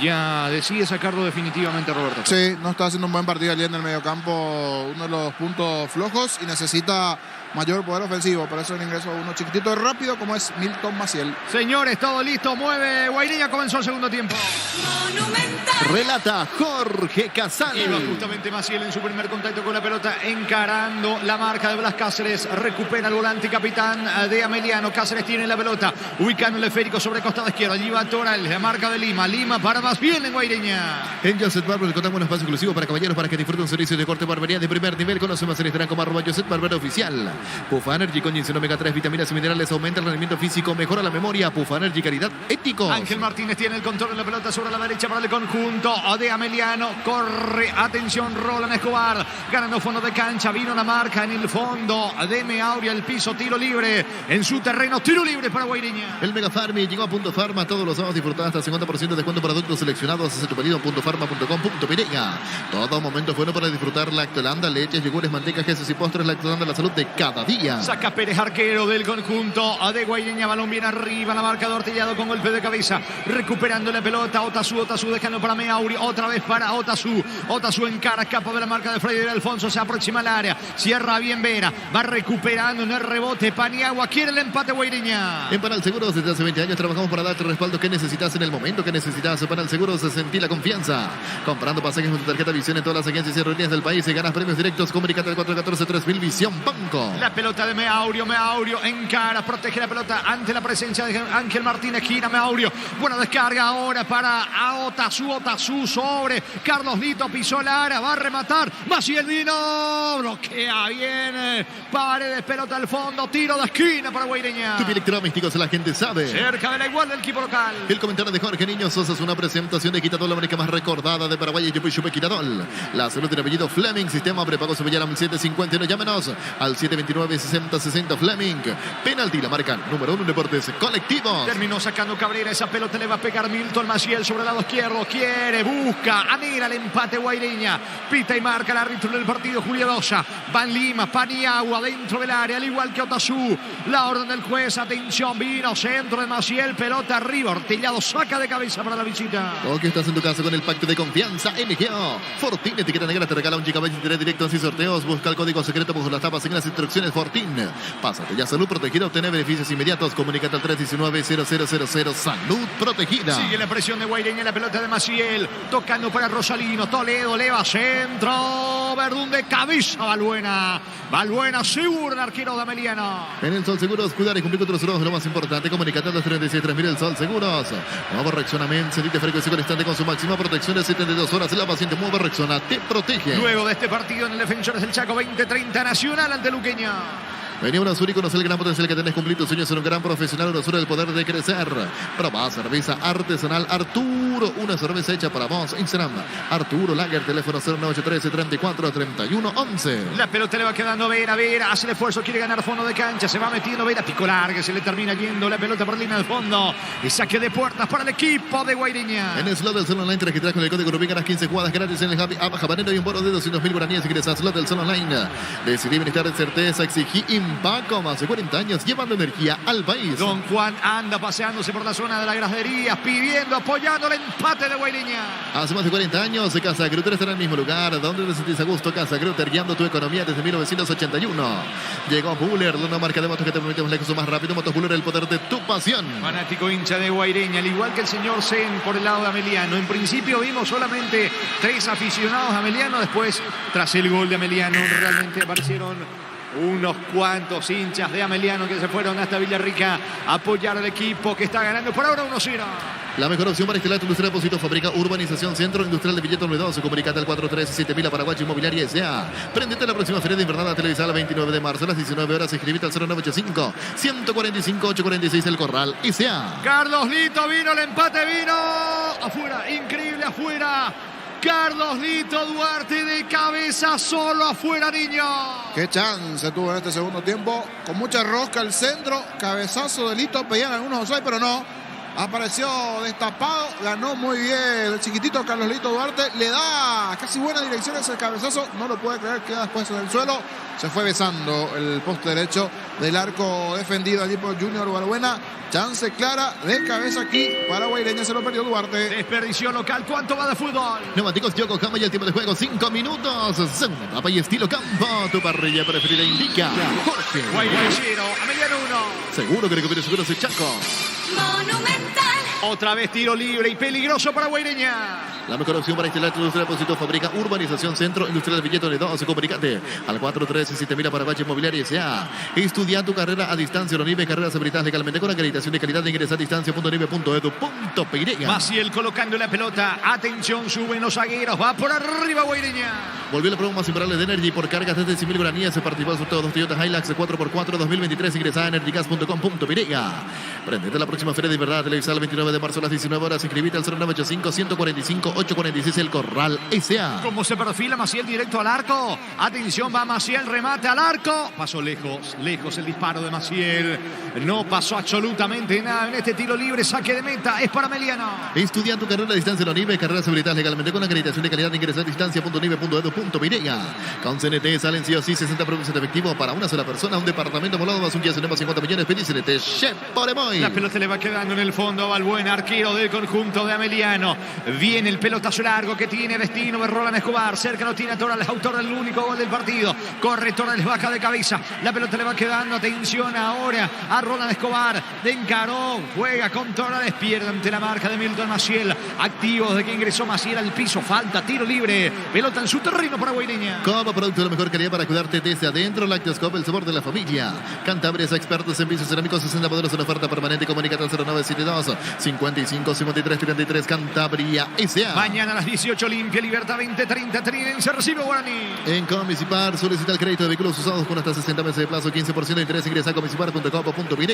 Ya decide sacarlo definitivamente, Roberto. Sí, no está haciendo un buen partido allí en el mediocampo, uno de los puntos flojos, y necesita mayor poder ofensivo. Por eso el ingreso uno chiquitito y rápido, como es Milton Maciel. Señores, todo listo, mueve Guaireña, comenzó el segundo tiempo. Monumental. Relata Jorge Casal. Iba justamente Maciel en su primer contacto con la pelota, encarando la marca de Blas Cáceres. Recupera el volante capitán de Ameliano. Cáceres tiene la pelota, ubicando el esférico sobre costado izquierdo. Allí va Toral, la marca de Lima. Lima para más bien en Guaireña. En Joseph Barber contamos un espacio exclusivo para caballeros, para que disfruten un servicio de corte barbería de primer nivel. Conoce más en Instagram como @Joseph Barber Oficial. Pufa Energy con ginseng omega 3, vitaminas y minerales, aumenta el rendimiento físico, mejora la memoria. Pufa Energy, calidad ético. Ángel Martínez tiene el control de la pelota sobre la derecha para el conjunto de Ameliano. Corre, atención, Roland Escobar, ganando fondo de cancha. Vino la marca en el fondo de Meauria, el piso, tiro libre en su terreno, tiro libre para Guaireña. El Mega Farmi llegó a Punto Farma. Todos los sábados disfrutar hasta 50% de descuento para adultos seleccionados. Hace tu pedido en puntofarma.com.pirega. Todo momento bueno para disfrutar Lactolanda, leches, yogures, mantecas, quesos y postres. Lactolanda, la salud de cada día. Saca Pérez, arquero del conjunto de Guaireña. Balón bien arriba, la marca de Ortellado con golpe de cabeza. Recuperando la pelota, Otazu dejando para Meauri. Otra vez para Otazu. Otazu encara, escapa de la marca de Freddy Alfonso. Se aproxima al área. Cierra bien Vera. Va recuperando en el rebote. Paniagua quiere el empate Guaireña. En Panal Seguros, desde hace 20 años trabajamos para darte el respaldo que necesitas en el momento que necesitas. Panal Seguros, sentí la confianza. Comprando pasajes con tu tarjeta Visión en todas las agencias y aerolíneas del país y ganas premios directos. Comunicate al 414-3000 Visión Banco. La pelota de Meaurio encara, protege la pelota ante la presencia de Ángel Martínez. Gira Meaurio. Buena descarga ahora para Otazu sobre Carlos Lito. Pisó el área, va a rematar. Maciel vino. Bloquea bien. Paredes, pelota al fondo. Tiro de esquina para Guaireña. Tu electrodomésticos, la gente sabe. Cerca de la igual del equipo local. El comentario de Jorge Niño Sosa es una presentación de Quitadol, la marca más recordada de Paraguay. Chupe Quitadol. La salud del apellido Fleming. Sistema prepago Sevillana 751. Llámenos al 729-6060 Fleming. Penalti, la marca número 1 en deportes colectivos. Terminó sacando Cabrera. Esa pelota le va a pegar Milton Maciel sobre el lado izquierdo. Quiere, busca, anhela el empate Guaireña. Pita y marca el árbitro del partido, Julio Dosa. Van Lima, Paniagua dentro del área, al igual que Otazu. La orden del juez, atención, vino centro de Maciel, pelota arriba. Ortellado saca de cabeza para la visita. O que estás en tu casa con el pacto de confianza NGO. Fortín, etiqueta negra, te regala un GB de interés directo sin sorteos. Busca el código secreto bajo las tapas en las instrucciones. Fortín. Pásate ya, salud protegida, obtener beneficios inmediatos. Comunícate al 319-0000. Salud protegida. Sigue la presión de Guaireña, la pelota de Maciel. Tocando para Rosalino. Toledo, leva centro. Verdún de cabeza, Balbuena. Balbuena seguro, el arquero de Ameliano. En el Sol Seguros, cuidar y cumplir con tus seguros, lo más importante. Comunicate al 363000 el Sol Seguros. Nuevo Rexonament, sentite frecuencia constante con su máxima protección de 72 horas. La paciente Nuevo Rexona te protege. Luego de este partido en el Defensores del Chaco 2030 Nacional ante Luqueña. Vení a Unasur y conoce el gran potencial que tenés. Cumplir tus sueños, ser un gran profesional. Unasur, el poder de crecer. Probá cerveza artesanal Arturo, una cerveza hecha para vos. Instagram, Arturo Lager, teléfono 0983-34-31-11. La pelota le va quedando Vera, hace el esfuerzo, quiere ganar fondo de cancha, se va metiendo Vera, pico larga, se le termina yendo la pelota por línea al fondo. Y saque de puertas para el equipo de Guaireña. En el slot del Sol Online te registras con el código Rubí, ganas 15 jugadas gratis en el Happy App Habanero y un bono de 200.000 guaraníes. Ingresas al slot del Sol Online. Decidí bienestar de certeza, exigí Paco, más de 40 años llevando energía al país. Don Juan anda paseándose por la zona de la gradería, pidiendo, apoyando el empate de Guaireña. Hace más de 40 años, Casa Grutter está en el mismo lugar donde te sentís a gusto. Casa Grutter, guiando tu economía desde 1981. Llegó Buller, una marca de motos que te permite un lexo más rápido. Motos Buller, el poder de tu pasión. Fanático hincha de Guaireña, al igual que el señor Zen por el lado de Ameliano. En principio vimos solamente 3 aficionados a Ameliano. Después, tras el gol de Ameliano, realmente aparecieron unos cuantos hinchas de Ameliano que se fueron hasta Villarrica a apoyar al equipo que está ganando por ahora 1-0. La mejor opción para instalar tu industria de depósito, Fabrica Urbanización Centro Industrial de Billetes Novedoso. Comunicate al 437.000 a Paraguay Inmobiliaria S.A. Prendete la próxima feria de invernada televisada el 29 de marzo a las 19 horas. Inscribite al 0985-145-846 El Corral S.A. Carlos Lito vino, el empate vino. Afuera, increíble afuera. Carlos Lito Duarte de cabeza, solo afuera, niño. Qué chance tuvo en este segundo tiempo. Con mucha rosca al centro. Cabezazo de Lito. Pedían algunos offside, pero no. Apareció destapado. Ganó muy bien el chiquitito Carlos Lito Duarte. Le da casi buena dirección ese cabezazo. No lo puede creer. Queda después en el suelo. Se fue besando el poste derecho del arco defendido allí por Junior Balbuena. Chance clara de cabeza aquí para Guaireña. Se lo perdió Duarte. Desperdició local. ¿Cuánto va de fútbol? Neumáticos Yokohama y el tiempo de juego 5 minutos. Segunda etapa y estilo campo. Tu parrilla preferida indica Jorge. Guaireña 0, Ameliano 1. Seguro que recupere seguros de Chaco. Monumental. Otra vez tiro libre y peligroso para Guaireña. La mejor opción para instalar tu industria de depósito, Fabrica Urbanización Centro Industrial de Billetes Novedoso. Comunicate al 437.000 a Paraguay Inmobiliaria S.A. Estudia tu carrera a distancia. Unive Carreras habilitadas legalmente con acreditación de calidad. Ingresa a distancia.unive.edu.py. Maciel colocando la pelota. Atención, suben los zagueros. Va por arriba Guaireña. Volvió la promo más imparable de Energy por cargas desde 100.000 guaraníes. Se participó en sorteo 2 Toyota Hilux 4x4 2023. Ingresa a energygas.com.py. Prendete la próxima feria de invernada televisada el 29 de marzo a las 19 horas. Inscribite al 0985-145-846 El Corral S.A. ¿Cómo se perfila Maciel directo al arco? Atención, va Maciel, remate al arco. Pasó lejos, lejos el disparo de Maciel. No pasó absolutamente nada en este tiro libre. Saque de meta, es para Ameliano. Estudia tu carrera a distancia en la Unive, carreras habilitadas legalmente con acreditación de calidad. Ingresa a distancia.unive.edu.py. Con CNT salen sí o sí 60 premios en efectivo para una sola persona. Un departamento molado más un Kia Sonema 50 millones. Pedí CNT, Cheporemoy. La pelota le va quedando en el fondo al buen arquero del conjunto de Ameliano. Viene el pelotazo largo que tiene destino de Roland Escobar. Cerca lo tiene a Torales, autor del único gol del partido. Corre Torales, baja de cabeza. La pelota le va quedando. Atención ahora a Roland Escobar. De encaró, juega con Torales. Pierde ante la marca de Milton Maciel. Activo desde que ingresó Maciel al piso. Falta, tiro libre. Pelota en su terreno para Guaireña. Como producto de la mejor calidad para cuidarte desde adentro, Lactoscope, el sabor de la familia. Cantabria es expertos en pisos cerámicos, 60 modelos en oferta permanente. Comunícate al 0972 55 53 33 Cantabria S.A. Mañana a las 18, limpia Libertad 2030. Trinense recibe Guaraní. En Comisipar solicita el crédito de vehículos usados con hasta 60 meses de plazo, 15% de interés. Ingresa a comisipar.com.py.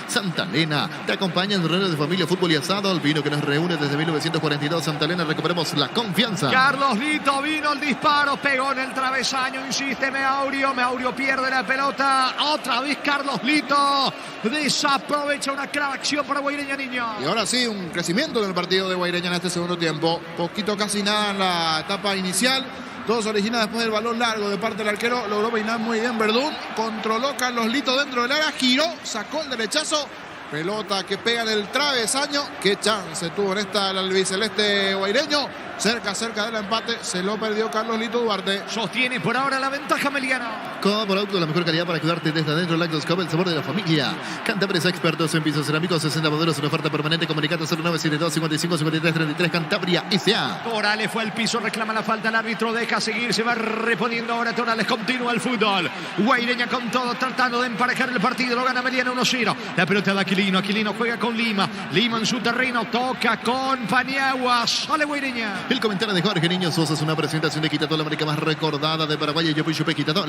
Santa Elena te acompaña en reuniones de familia, fútbol y asado. El vino que nos reúne desde 1942. Santa Elena, recuperemos la confianza. Carlos Lito vino el disparo, pegó en el travesaño, insiste Meaurio. Meaurio pierde la pelota. Otra vez Carlos Lito desaprovecha una clara acción para Guaireña, niño. Y ahora sí, un crecimiento del partido de Guaireña en este segundo tiempo. Poquito, casi nada en la etapa inicial. Todo se origina después del balón largo de parte del arquero. Logró peinar muy bien Verdún. Controló Carlos Lito dentro del área. Giró, sacó el derechazo. Pelota que pega en el travesaño. Qué chance tuvo en esta el albiceleste guaireño. Cerca del empate. Se lo perdió Carlos Lito Duarte. Sostiene por ahora la ventaja Ameliano. Como producto de la mejor calidad para cuidarte desde adentro, Lactoscope, el sabor de la familia. Cantabria es expertos en pisos cerámicos, 60 modelos en oferta permanente. Comunicate 0972 55 53 33 Cantabria S.A. Torales fue al piso, reclama la falta, el árbitro deja seguir, se va reponiendo ahora Torales, continúa el fútbol. Guaireña con todo, tratando de emparejar el partido, lo gana Ameliano 1-0. La pelota de Aquilino, Aquilino juega con Lima, Lima en su terreno, toca con Paniagua, sale Guaireña. El comentario de Jorge Niño Sosa es una presentación de Quitatol, la marca más recordada de Paraguay. Yo Chupe Quitatol.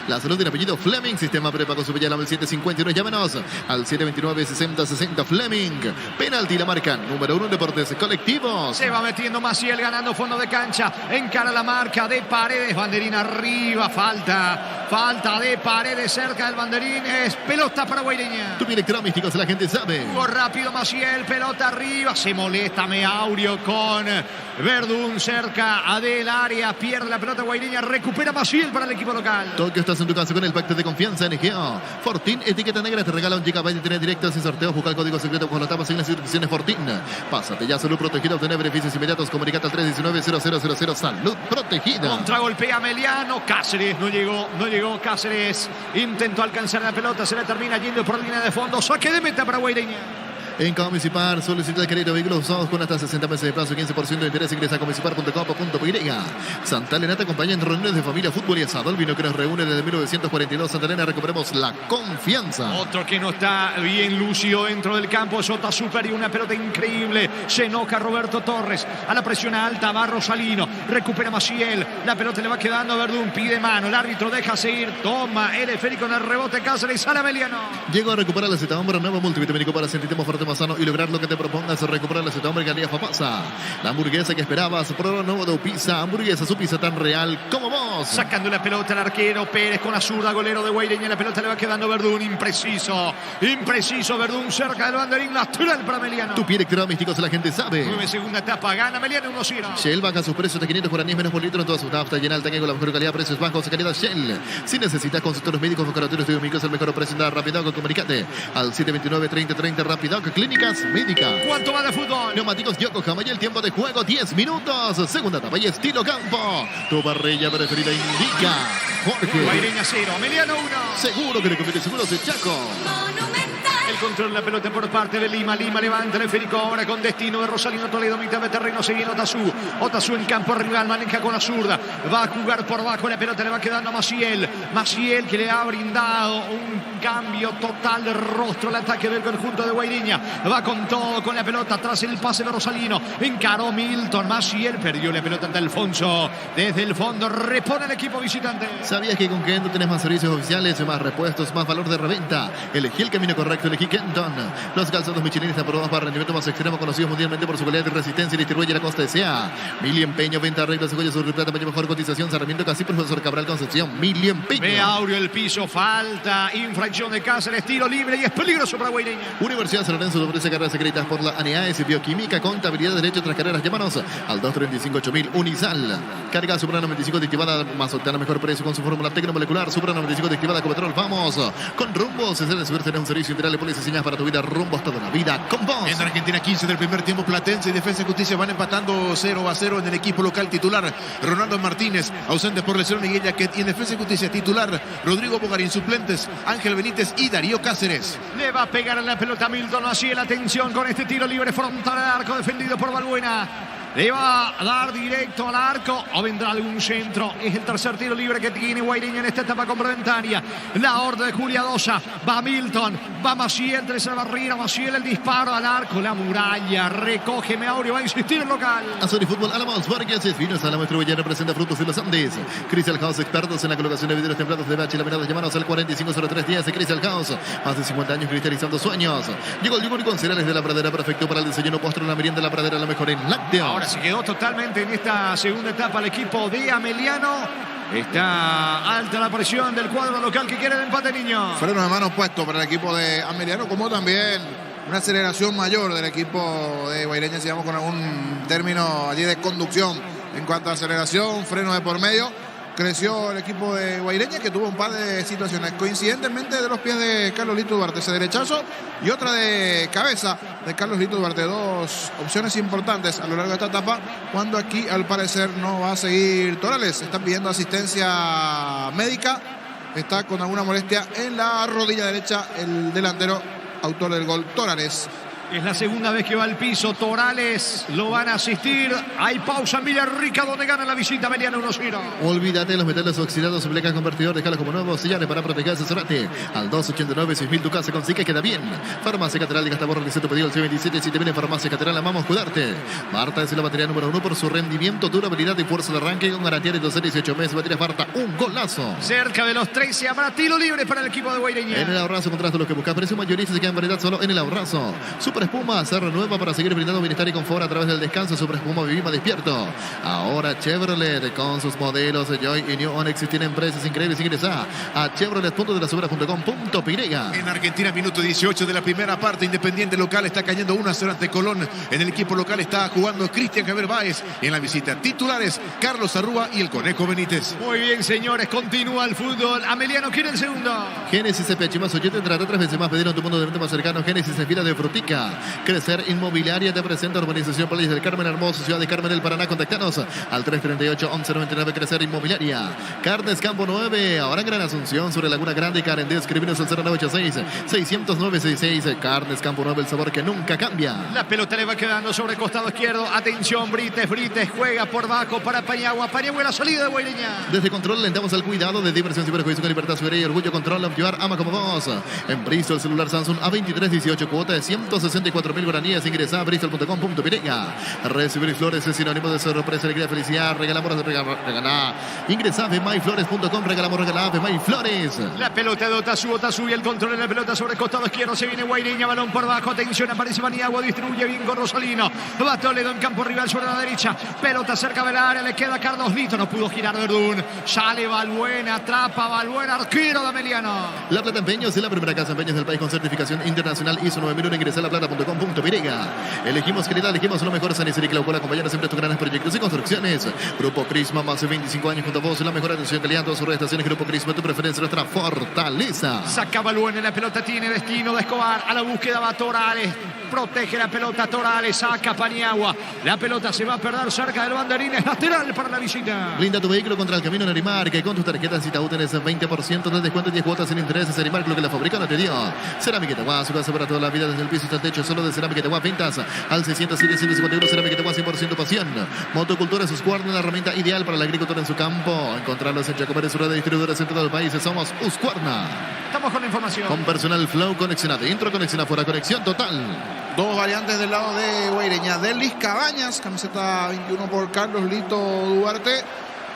La salud del apellido Fleming. Sistema prepago Supeyala al 751. Llámenos al 729-6060 Fleming. Penalti, la marca número 1 en deportes colectivos. Se va metiendo Maciel ganando fondo de cancha. Encara la marca de Paredes. Banderín arriba. Falta de Paredes cerca del banderín. Es pelota para Guaireña. Tu electromísticos, la gente sabe. Jugó rápido Maciel. Pelota arriba. Se molesta Meaurio con Verdú. Verdún cerca del área. Pierde la pelota Guaireña. Recupera Maciel para el equipo local. Tokio, estás en tu casa con el pacto de confianza NGO. Fortín, etiqueta negra, te regala un gigabyte de internet directo sin sorteo. Busca el código secreto con la tapa sin las instrucciones Fortín. Pásate ya, salud protegida, obtener beneficios inmediatos. Comunicate al 319-0000. Salud protegida. Contragolpea Ameliano. Cáceres no llegó Cáceres. Intentó alcanzar la pelota, se le termina yendo por línea de fondo. Saque de meta para Guaireña. En Comisipar, solicita el crédito de vehículos usados con hasta 60 meses de plazo y 15% de interés. Ingresa a comisipar.com.py. Santa Elena te acompaña en reuniones de familia, fútbol y asado. El vino que nos reúne desde 1942. Santa Elena, recuperemos la confianza. Otro que no está bien lúcido dentro del campo es Ota Super y una pelota increíble. Se enoja Roberto Torres. A la presión alta va Rosalino. Recupera Maciel. La pelota le va quedando a Verdún. Pide mano. El árbitro deja seguir. Toma el esférico en el rebote. Cáceres. Sale Ameliano. Llegó a recuperar la Cetahombra, nuevo multivitamínico para sentirte más fuerte, más sano y lograr lo que te propongas. Recuperar la Cetahombra que haría Fapasa. La hamburguesa que esperabas. Prueba nuevo de Upisa. Hamburguesa, su pizza tan real como vos. Sacando la pelota el arquero Pérez con la zurda, golero de Guaireña. La pelota le va quedando a Verdún. Impreciso Verdún cerca del banderín lateral para Ameliano. Tu pie electrodomésticos, la gente sabe. 9 segunda etapa, gana Ameliano 1-0. Shell baja sus precios de 500 guaraníes menos por litro en toda su nafta llena al tanque con la mejor calidad, precios bajos de calidad Shell. Si necesitas consultores médicos, laboratorios, estudios médicos, el mejor precio da Rapidoc, comunicate al 729-3030 Rapidoc, Clínicas Médicas. ¿Cuánto va de fútbol? Neumáticos Yokohama y el tiempo de juego 10 minutos. Segunda etapa y estilo campo. Tu parrilla preferida indica Jorge. Guaireña 0, Ameliano 1. Seguro que le conviene seguros de Chaco. El control de la pelota por parte de Lima. Lima levanta el esférico ahora con destino de Rosalino Toledo. Mitad de terreno se viene Otazú en campo rival. Maneja con la zurda. Va a jugar por bajo. La pelota le va quedando a Maciel. Maciel que le ha brindado un cambio total de rostro al ataque del conjunto de Guaireña. Va con todo con la pelota tras el pase de Rosalino. Encaró Milton. Maciel perdió la pelota ante Alfonso. Desde el fondo repone el equipo visitante. ¿Sabías que con Kenton tenés más servicios oficiales, más repuestos, más valor de reventa? Elegí el camino correcto. Elegí Kenton. Los calzados Michelin están aprobados para rendimiento más extremo, conocidos mundialmente por su calidad y resistencia, y distribuye la costa S.A. Mili Empeño, venta, arreglos, joyas, surplata, mejor cotización, Sarmiento, casi profesor Cabral, Concepción. Mili Empeño. Ve Aureo el piso, falta, infracción de Cáceres, tiro libre y es peligroso para Guaireña. Universidad San Lorenzo ofrece carreras secretas por la ANEAS, bioquímica, contabilidad, derecho, otras carreras. Llámanos al 235-8000 Unisal. Carga Supra 95 de activada, más obtener mejor precio con su fórmula tecnomolecular. Supra 95 de activada con petrol. Vamos con Rumbos. Es el subirse en un servicio integral de policía, señas para tu vida. Rumbos toda la vida con vos. En Argentina, 15 del primer tiempo, Platense y Defensa y Justicia van empatando 0-0 en el equipo local. Titular Ronaldo Martínez, ausente por lesión Miguel Yaquet, y en Defensa y Justicia titular Rodrigo Bogarín, suplentes Ángel Benítez y Darío Cáceres. Le va a pegar en la pelota a Milton. Así la atención con este tiro libre frontal al arco defendido por Balbuena. Le va a dar directo al arco o vendrá algún centro. Es el tercer tiro libre que tiene Guaireña en esta etapa complementaria. La orden de Julia Dosa. Va Milton. Va Maciel. Tercera barrera. Maciel el disparo al arco. La muralla. Recoge Meaurio. Va a insistir el local. Azul y Fútbol Álamos. Borges. Vinos Álamos. Trujillano presenta Frutos de los Andes. Crystal House, expertos en la colocación de vidrios templados de bache y laminados. Llámanos al 450310 de Crystal House. Más de 50 años cristalizando sueños. Llegó el yogur con cereales de La Pradera. Perfecto para el desayuno, postre, la merienda. La Pradera, la mejor en lácteos. Ahora se quedó totalmente en esta segunda etapa el equipo de Ameliano. Está alta la presión del cuadro local que quiere el empate, niño. Freno de mano puesto para el equipo de Ameliano, como también una aceleración mayor del equipo de Guaireña, si vamos con algún término allí de conducción en cuanto a aceleración, freno de por medio. Creció el equipo de Guaireña, que tuvo un par de situaciones coincidentemente de los pies de Carlos Lito Duarte, ese derechazo, y otra de cabeza de Carlos Lito Duarte. Dos opciones importantes a lo largo de esta etapa, cuando aquí al parecer no va a seguir Torales. Están pidiendo asistencia médica, está con alguna molestia en la rodilla derecha el delantero autor del gol, Torales. Es la segunda vez que va al piso. Torales lo van a asistir. Hay pausa en Villarrica, donde gana la visita Ameliano 1-0. Olvídate de los metales oxidados, Bleca Convertidor, déjalo como nuevo, sellares para proteger, asesorate al 289-6000, tu casa consigue, queda bien. Farmacia Catedral, diga hasta borra el tu pedido al 27, si te viene Farmacia Catedral, amamos cuidarte. Marta es la batería número 1 por su rendimiento, durabilidad y fuerza de arranque, con garantía de 12 18 meses, batería Marta, un golazo. Cerca de los 13 habrá tiro libre para el equipo de Guaireña. En el ahorrazo contraste lo que buscas, precio mayorista, se queda en variedad solo en el ahorrazo. Super Super Espuma se renueva para seguir brindando bienestar y confort a través del descanso. Super Espuma Vivima Despierto. Ahora Chevrolet con sus modelos Joy y New Onix tienen precios increíbles. Ingresa a chevrolet.com.py. En Argentina, minuto 18 de la primera parte. Independiente local está cayendo 1-0 ante Colón. En el equipo local está jugando Cristian Javier Báez. En la visita titulares, Carlos Arrúa y el Conejo Benítez. Muy bien, señores, continúa el fútbol. Ameliano quiere el segundo. Génesis CPH más 80 trata 3 veces más. Pedir en tu punto de venta más cercano. Génesis en fila de Frutica. Crecer Inmobiliaria te presenta Urbanización Playas del Carmen Hermoso, Ciudad de Carmen del Paraná. Contactanos al 338-1199. Crecer Inmobiliaria. Carnes Campo 9. Ahora en Gran Asunción, sobre Laguna Grande y Carendé. Escribinos al 0986-600-966. Carnes Campo 9, el sabor que nunca cambia. La pelota le va quedando sobre el costado izquierdo. Atención, Brites juega por bajo para Paniagua. Paniagua la salida de Guaireña. Desde Control alentamos al cuidado de diversión y perjuicio con libertad, seguridad y orgullo. Control, activar, ama como vos. En Bristol, celular Samsung A2318, cuota de 164.000 guaraníes. Ingresa a bristol.com.py. Recibir flores es sinónimo de sorpresa, alegría, felicidad. Regalamos, regalá. Ingresa a myflores.com. Regalamos, regalá, Myflores. La pelota de Otazú y el control de la pelota sobre el costado izquierdo. Se viene Guaireña, balón por bajo. Atención, aparece Paniagua, distribuye bien con Rosalino. Va Toledo en campo rival sobre la derecha. Pelota cerca del área, le queda Carlos Lito. No pudo girar Verdún. Sale Balbuena, atrapa Balbuena, arquero de Ameliano. La Plata Empeños es la primera casa de empeños del país con certificación internacional ISO 9001. Ingresa a laplata.com.py. Elegimos calidad, elegimos lo mejor. San Isidro y Claucola, acompañar siempre tus grandes proyectos y construcciones. Grupo Crisma, más de 25 años junto a vos. La mejor atención, calidad en todas sus estaciones. Grupo Crisma, tu preferencia, nuestra fortaleza. Saca Balbuena, la pelota tiene destino de Escobar. A la búsqueda va Torales. Protege la pelota Torales, saca Paniagua. La pelota se va a perder cerca del banderín. Es lateral para la visita. Blinda tu vehículo contra el camino en Arimark, que con tus tarjetas Itaú tenés 20% de descuento y 10 cuotas sin intereses. Arimark, lo que la fábrica no te dio. Cerámica Itaguá, su casa para toda la vida, desde el piso hasta el techo. Solo de Cerámica Itaguá, ventas al 607-151. Cerámica Itaguá, 100% pasión. Motocultura, sus cuernos, la herramienta ideal para el agricultor en su campo. Encontrarlos en Chacomares, su red de distribuidores en todo el país. Somos Husqvarna. Estamos con la información. Con personal Flow, conexión adentro, conexión afuera, conexión total. Dos variantes del lado de Guaireña. Delis Cabañas, camiseta 21 por Carlos Lito Duarte.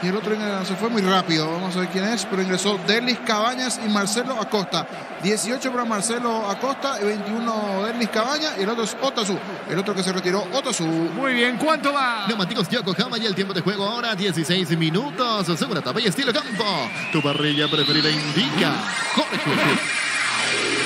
Y el otro se fue muy rápido. Vamos a ver quién es. Pero ingresó Delis Cabañas y Marcelo Acosta. 18 para Marcelo Acosta y 21 Delis Cabañas. Y el otro es Otazú. El otro que se retiró, Otazú. Muy bien, ¿cuánto va? Neumáticos Yokohama y el tiempo de juego ahora 16 minutos. Segunda etapa y estilo campo. Tu parrilla preferida indica. Jorge.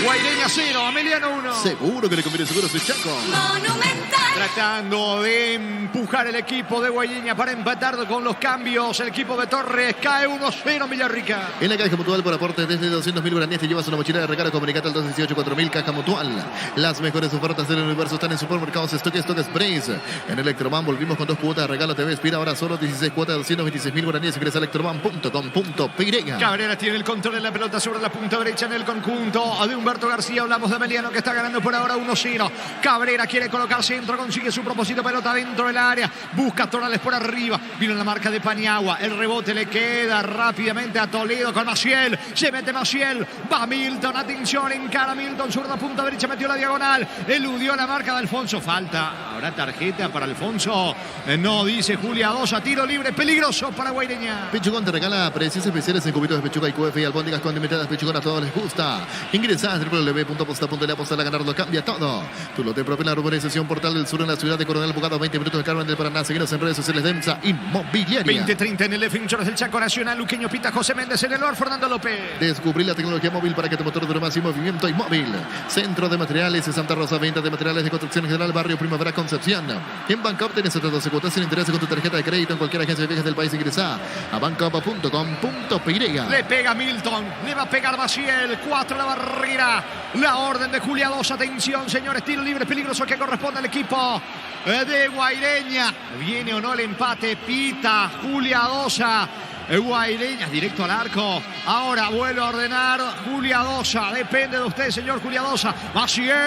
Guaireña 0, Ameliano 1. Seguro que le conviene, seguro soy Chaco. Monumental. Tratando de empujar el equipo de Guaireña para empatar con los cambios. El equipo de Torres cae 1-0 Villarrica. En la caja mutual por aporte desde 200.000 guaraníes te llevas una mochila de regalo. Comunicate al 218-4000. Caja mutual. Las mejores ofertas del universo están en supermercados Stock Express. En Electroban volvimos con 2 cuotas de regalo. TV Espira ahora solo 16 cuotas de 226.000 guaraníes. Ingresa a electroban.com.py. Cabrera tiene el control de la pelota sobre la punta derecha en el conjunto de Humberto García. Hablamos de Ameliano que está ganando por ahora 1-0. Cabrera quiere colocar centro, consigue su propósito, pelota dentro del área, busca Torales por arriba, vino en la marca de Paniagua, el rebote le queda rápidamente a Toledo con Maciel, se mete Maciel, va Milton, atención, encara Milton, zurda punta derecha, metió la diagonal, eludió la marca de Alfonso, falta, habrá tarjeta para Alfonso, no, dice Julia Dosa, tiro libre, peligroso para Guaireña. Pechugón te regala precios especiales en cubitos de pechuga y QF y albóndigas condimentadas. Pechugón, a todos les gusta. Ingresa a www.posta.le, apostar a ganar lo cambia todo. Tu lote propio en la urbanización Portal del Sur en la ciudad de Coronel Bogado, 20 minutos de Carmen del Paraná. Seguinos en redes sociales de EMSA Inmobiliaria. 20-30 en el defensor del Chaco Nacional. Luqueño Pita, José Méndez en el Or, Fernando López. Descubrir la tecnología móvil para que tu motor dure más y movimiento inmóvil. Centro de Materiales de Santa Rosa, venta de materiales de construcción en general, barrio Primavera, Concepción. En Bancopp tenés hasta 12 cuotas sin interés con tu tarjeta de crédito en cualquier agencia de viajes del país. Ingresa a bancopp.com.py. Le pega Milton, le va a pegar Maciel, 4 la barrera, la orden de Julia Dosa, atención señores, tiro libre peligroso que corresponde al equipo de Guaireña. ¿Viene o no el empate? Pita Julia Dosa. Guaireña directo al arco. Ahora vuelve a ordenar Julia Dosa. Depende de usted, señor Julia Dosa. Maciel.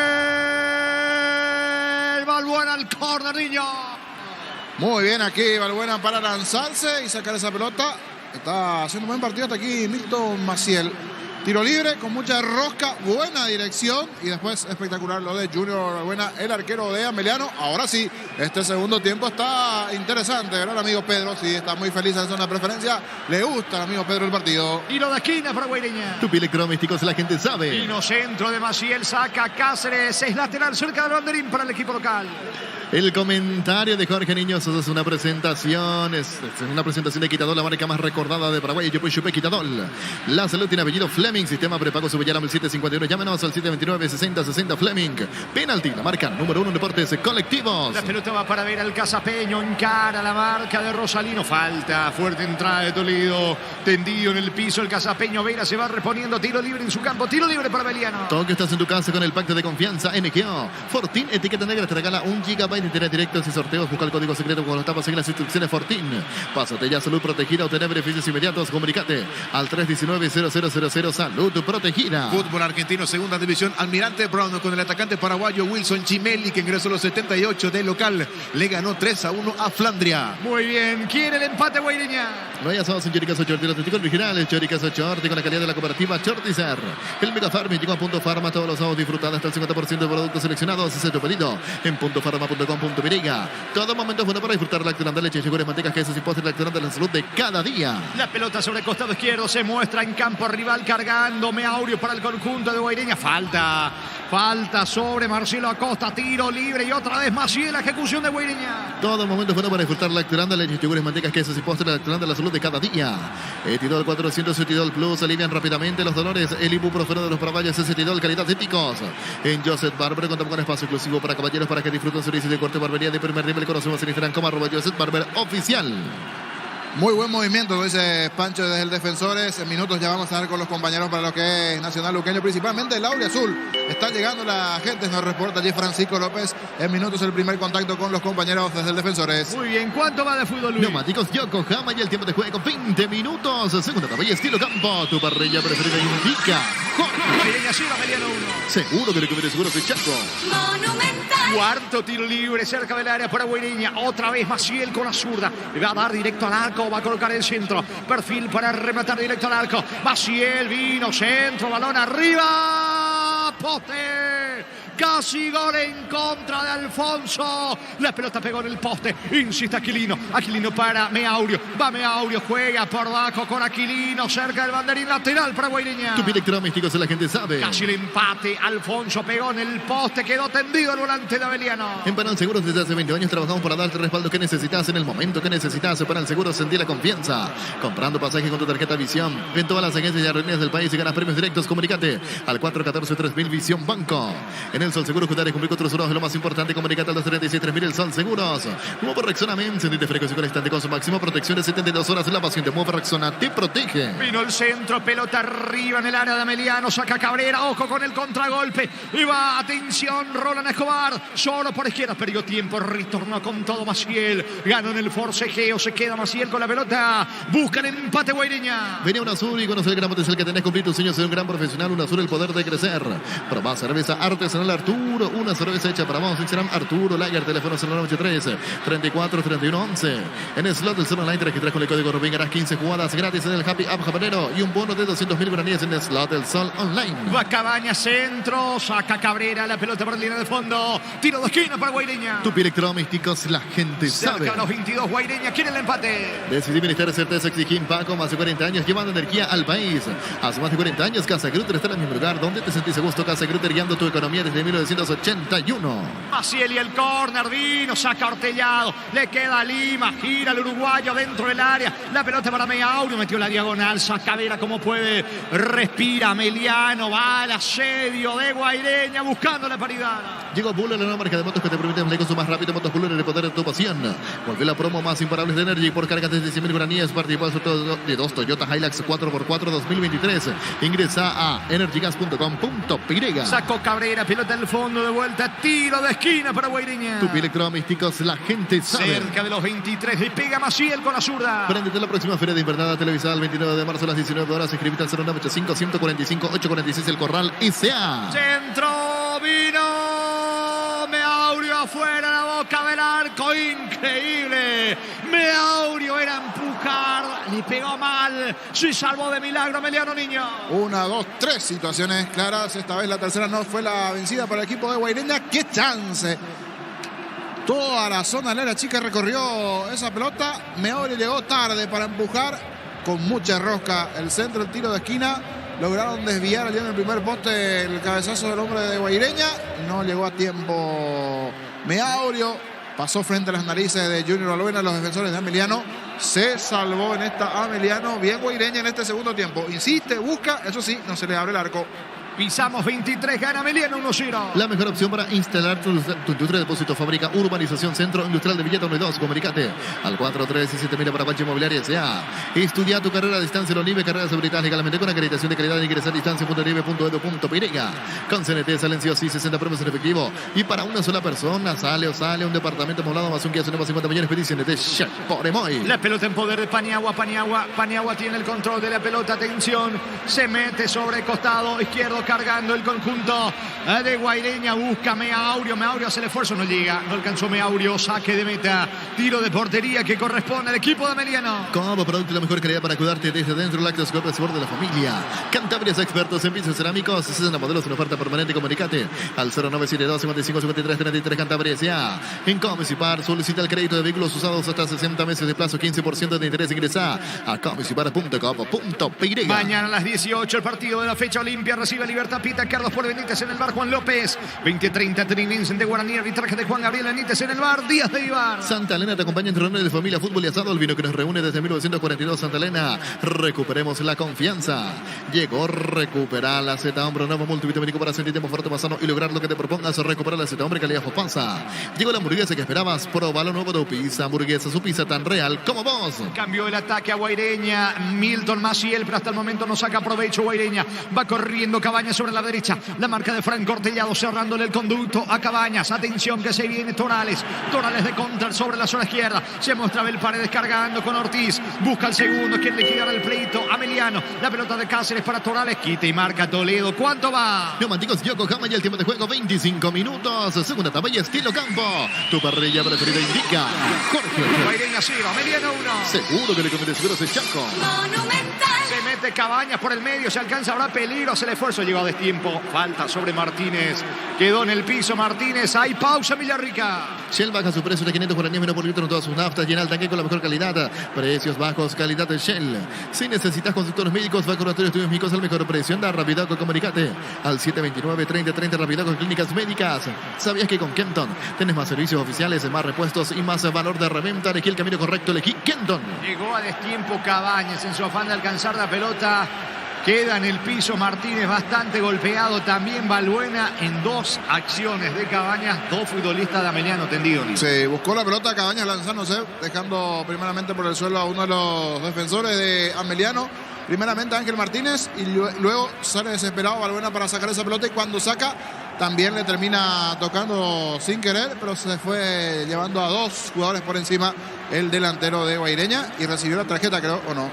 Balbuena al córner, niño. Muy bien aquí Balbuena para lanzarse y sacar esa pelota. Está haciendo un buen partido hasta aquí Milton Maciel. Tiro libre con mucha rosca, buena dirección y después espectacular lo de Junior Buena, el arquero de Ameliano. Ahora sí, este segundo tiempo está interesante, ¿verdad, amigo Pedro? Sí, está muy feliz en zona de preferencia. Le gusta al amigo Pedro el partido. Tiro de esquina para Guaireña. Tupi Electrodomésticos, la gente sabe. Vino centro de Maciel, saca Cáceres, es lateral cerca del banderín para el equipo local. El comentario de Jorge Niños es una presentación, es una presentación de Quitadol, la marca más recordada de Paraguay. Chupe Quitadol. La salud tiene apellido Fleming, sistema prepago Subellarama el 751. Llámenos al 729-6060 Fleming. Penalti, la marca número 1 en deportes colectivos. La pelota va para ver al Casapeño, encara la marca de Rosalino. Falta, fuerte entrada de Toledo, tendido en el piso el Casapeño. Vera se va reponiendo, tiro libre en su campo, tiro libre para Beliano. Tokio, estás en tu casa con el pacto de confianza NGO. Fortín, etiqueta negra, te regala 1 GB de internet directo sin sorteos. Busca el código secreto con las tapas, sigue las instrucciones Fortín. Pásate ya, salud protegida, obtener beneficios inmediatos. Comunicate al 319-0000, salud protegida. Fútbol argentino, segunda división. Almirante Brown con el atacante paraguayo Wilson Chimelli, que ingresó a los 78 de local. Le ganó 3-1 a Flandria. Muy bien, quiere el empate Guaireña. No hay asados en Choricas 8 los testigos originales. Choricas 8 con la calidad de la cooperativa Chortizer. El Mega Farm llegó a Punto Farma. Todos los sábados disfrutados hasta el 50% de productos seleccionados. Ese es tu pedido en puntofarma.com.py. Todo momento es bueno para disfrutar lactolanda, leche, yogures, mantecas, quesos y postres. Lactolanda, la salud de cada día. La pelota sobre el costado izquierdo se muestra en campo rival cargando. Meaurio para el conjunto de Guaireña. Falta sobre Marcelo Acosta. Tiro libre y otra vez Maciel, la ejecución de Guaireña. Todo momento es bueno para disfrutar lactolanda, leche, yogures, mantecas, quesos y postres. Lactolanda, la salud de cada día. Etidol 400, Etidol Plus. Alivian rápidamente los dolores. El ibuprofeno de los paraguayos es Etidol, calidad éticos. En Joseph Barber contamos con espacio exclusivo para caballeros para que disfruten servicios de corte barbería de primer nivel. Conocemos en Instagram como @Joseph Barber oficial. Muy buen movimiento, lo dice Pancho desde el Defensores. En minutos ya vamos a estar con los compañeros para lo que es Nacional Luqueño, principalmente el Aure Azul. Está llegando la gente, nos reporta allí Francisco López. En minutos el primer contacto con los compañeros desde el Defensores. Muy bien, ¿cuánto va de fútbol, Luis? Neumáticos Yokohama y el tiempo de juego 20 minutos. Segunda parrilla estilo campo. Tu parrilla preferida indica. Guaireña 0, Ameliano 1. Seguro que recupere seguros de Chaco. Monumental. Cuarto tiro libre cerca del área para Guaireña. Otra vez Maciel con la zurda. Le va a dar directo al arco. Va a colocar el centro. Perfil para rematar directo al arco. Maciel vino centro. Balón arriba. Poste. Casi gol en contra de Alfonso. La pelota pegó en el poste. Insiste Aquilino. Aquilino para Meaurio. Va Meaurio. Juega por abajo con Aquilino. Cerca del banderín lateral para Guaireña. Tu electrodomésticos, la gente sabe. Casi el empate. Alfonso pegó en el poste. Quedó tendido el volante de Abeliano. En Panal Seguros desde hace 20 años trabajamos para darte el respaldo que necesitas en el momento que necesitas. Panal Seguros, sentir la confianza. Comprando pasajes con tu tarjeta Visión. En todas las agencias y aerolíneas del país y ganas premios directos. Comunícate al 414-3000 Visión Banco. En el Sol Seguros, cuidar cumplir con tus horas. Lo más importante, comunícate al 236-3000 el Sol Seguros. Nuevo Rexona Men, sentirte fresco y constante con su máximo protección de 72 horas. La pasión de Nuevo Rexona te protege. Vino el centro, pelota arriba en el área de Ameliano. Saca Cabrera, ojo con el contragolpe. Y va, atención, Roland Escobar. Solo por izquierda, perdió tiempo. Retornó con todo Maciel. Ganó en el forcejeo. Se queda Maciel con la pelota. Busca el empate Guaireña. Venía un azul y conoce el gran potencial que tenés. Cumplir tus sueños, ser un gran profesional. Un azul, el poder de crecer. Probá cerveza artesanal Arturo. Una cerveza hecha para vos. Instagram Arturo Lager. Teléfono 0983-343111. En el slot del Zona Online te registras con el código Rubín. Harás 15 jugadas gratis en el Happy App Japanero. Y un bono de 200.000 guaraníes en el slot del Sol Online. Va Cabaña, centro. Saca Cabrera. La pelota por la línea de fondo. Tiro de esquina para Guaireña. Tu electrodomésticos, la gente sabe. Cerca de los 22, Guaireña quiere el empate. Decidí ministrar certeza, exigí Paco, más de 40 años llevando energía al país. Hace más de 40 años Casa Grutter está en el mismo lugar donde te sentís a gusto. Casa Grutter guiando tu economía desde 1981. Maciel y el córner, vino, saca Ortellado, le queda Lima, gira el uruguayo dentro del área, la pelota para Meaurio, metió la diagonal, saca Vera como puede, respira Meliano, va al asedio de Guaireña buscando la paridad. Llegó Buller, la nueva marca de motos que te permite un negocio más rápido. Motos Buller, el poder de tu pasión. Volvió la promo más imparables de Energy por cargas desde 100.000 guaraníes. Participó del sorteo de 2 Toyota Hilux 4x4 2023. Ingresa a energygas.com.py. Sacó Cabrera, pelota en el fondo de vuelta, tiro de esquina para Guaireña. Tu electrodomésticos, la gente sabe. Cerca de los 23, le pega Maciel con la zurda. Préndete la próxima feria de invernada televisada el 29 de marzo a las 19 horas. Inscribite al 0985-145-846 El Corral S.A. Centro, vino Meaurio afuera, la bola. boca del arco, increíble. Meaurio era empujar, le pegó mal, se salvó de milagro Emiliano Niño. 1, 2, 3 situaciones claras. Esta vez la tercera no fue la vencida para el equipo de Guaireña. ¡Qué chance! Toda la zona de la chica recorrió esa pelota. Meaurio llegó tarde para empujar con mucha rosca el centro, el tiro de esquina. Lograron desviar allí en el primer poste el cabezazo del hombre de Guaireña. No llegó a tiempo Meaurio. Pasó frente a las narices de Junior Balbuena, los defensores de Ameliano. Se salvó en esta Ameliano. Bien Guaireña en este segundo tiempo. Insiste, busca, eso sí, no se le abre el arco. Pisamos 23, gana Emiliano 1-0. La mejor opción para instalar tu industria de depósito, fábrica, urbanización, centro industrial de Villeta 1 y 2. Comunicate al 437.000 para Pancho Inmobiliaria S.A. Estudia tu carrera a distancia en la UNIBE, carreras habilitadas legalmente con acreditación de calidad de ingresar a distancia.unibe.edu.pirega. Con CNT salen sí o sí 60 premios en efectivo. Y para una sola persona sale un departamento moblado más un Kia Sonoma 50 millones. Pedí CNT Check por Emoy. La pelota en poder de Paniagua. Paniagua tiene el control de la pelota. Atención, se mete sobre el costado izquierdo. Cargando el conjunto de Guaireña, busca Meaurio, hace el esfuerzo, no llega, no alcanzó Meaurio, saque de meta, tiro de portería que corresponde al equipo de Emiliano. Como producto de la mejor calidad para cuidarte desde dentro, Lácteos Corp, sabor de la familia. Cantabrias, expertos en pisos cerámicos, 60 modelos en oferta permanente. Comunicate al 0972 55 53 33 Cantabrias ya. En Comisipar solicita el crédito de vehículos usados hasta 60 meses de plazo, 15% de interés. Ingresa a comisipar.com.py. Mañana a las 18 el partido de la fecha Olimpia recibe Libertad Pita, Carlos Paul Benítez en el bar, Juan López, 20:30 Trinense de Guaraní, arbitraje de Juan Gabriel Benítez en el bar, Díaz de Ibar. Santa Elena te acompaña en reuniones de familia, fútbol y asado, el vino que nos reúne desde 1942. Santa Elena, recuperemos la confianza. Llegó recuperar la Z Hombre, nuevo multivitamínico para sentirte más fuerte, más sano y lograr lo que te propongas. Recuperar la Z Hombre, calidad Fopanza. Llegó la hamburguesa que esperabas, proba lo nuevo de Pizza Hamburguesa, su pizza tan real como vos. Cambió el ataque a Guaireña, Milton Maciel, pero hasta el momento no saca provecho Guaireña. Va corriendo Cabañas sobre la derecha, la marca de Franco Ortellado cerrándole el conducto a Cabañas. Atención que se viene Torales de contra sobre la zona izquierda. Se muestra Abel Paredes cargando con Ortiz, busca el segundo, quien le queda el pleito a Ameliano. La pelota de Cáceres para Torales, quita y marca Toledo. ¿Cuánto va? Neumáticos Yokohama y el tiempo de juego 25 minutos. Segunda etapa y estilo campo. Tu parrilla preferida indica Jorge. Guaireña 0, Ameliano 1. Seguro que le conviene seguros es Chaco. Monumental. Se mete Cabañas por el medio, se alcanza ahora peligro, el esfuerzo llegó a destiempo, falta sobre Martínez, quedó en el piso Martínez, hay pausa Villarrica. Shell baja su precio de 540 menos por litro en todas sus naftas, llena el tanque con la mejor calidad, precios bajos, calidad de Shell. Si necesitas consultores médicos, vacunatorios, estudios médicos al mejor precio, anda Rapidoco, comunicate al 729-3030 Rapidoco Clínicas Médicas. ¿Sabías que con Kenton tienes más servicios oficiales, más repuestos y más valor de reventa? Elegí el camino correcto, elegí Kenton. Llegó a destiempo Cabañas en su afán de alcanzar la pelota. Queda en el piso Martínez, bastante golpeado. También Balbuena en dos acciones de Cabañas. Dos futbolistas de Ameliano tendido. Se buscó la pelota Cabañas lanzándose, dejando primeramente por el suelo a uno de los defensores de Ameliano. Primeramente Ángel Martínez y luego sale desesperado Balbuena para sacar esa pelota. Y cuando saca, también le termina tocando sin querer, pero se fue llevando a dos jugadores por encima el delantero de Guaireña y recibió la tarjeta, creo, o no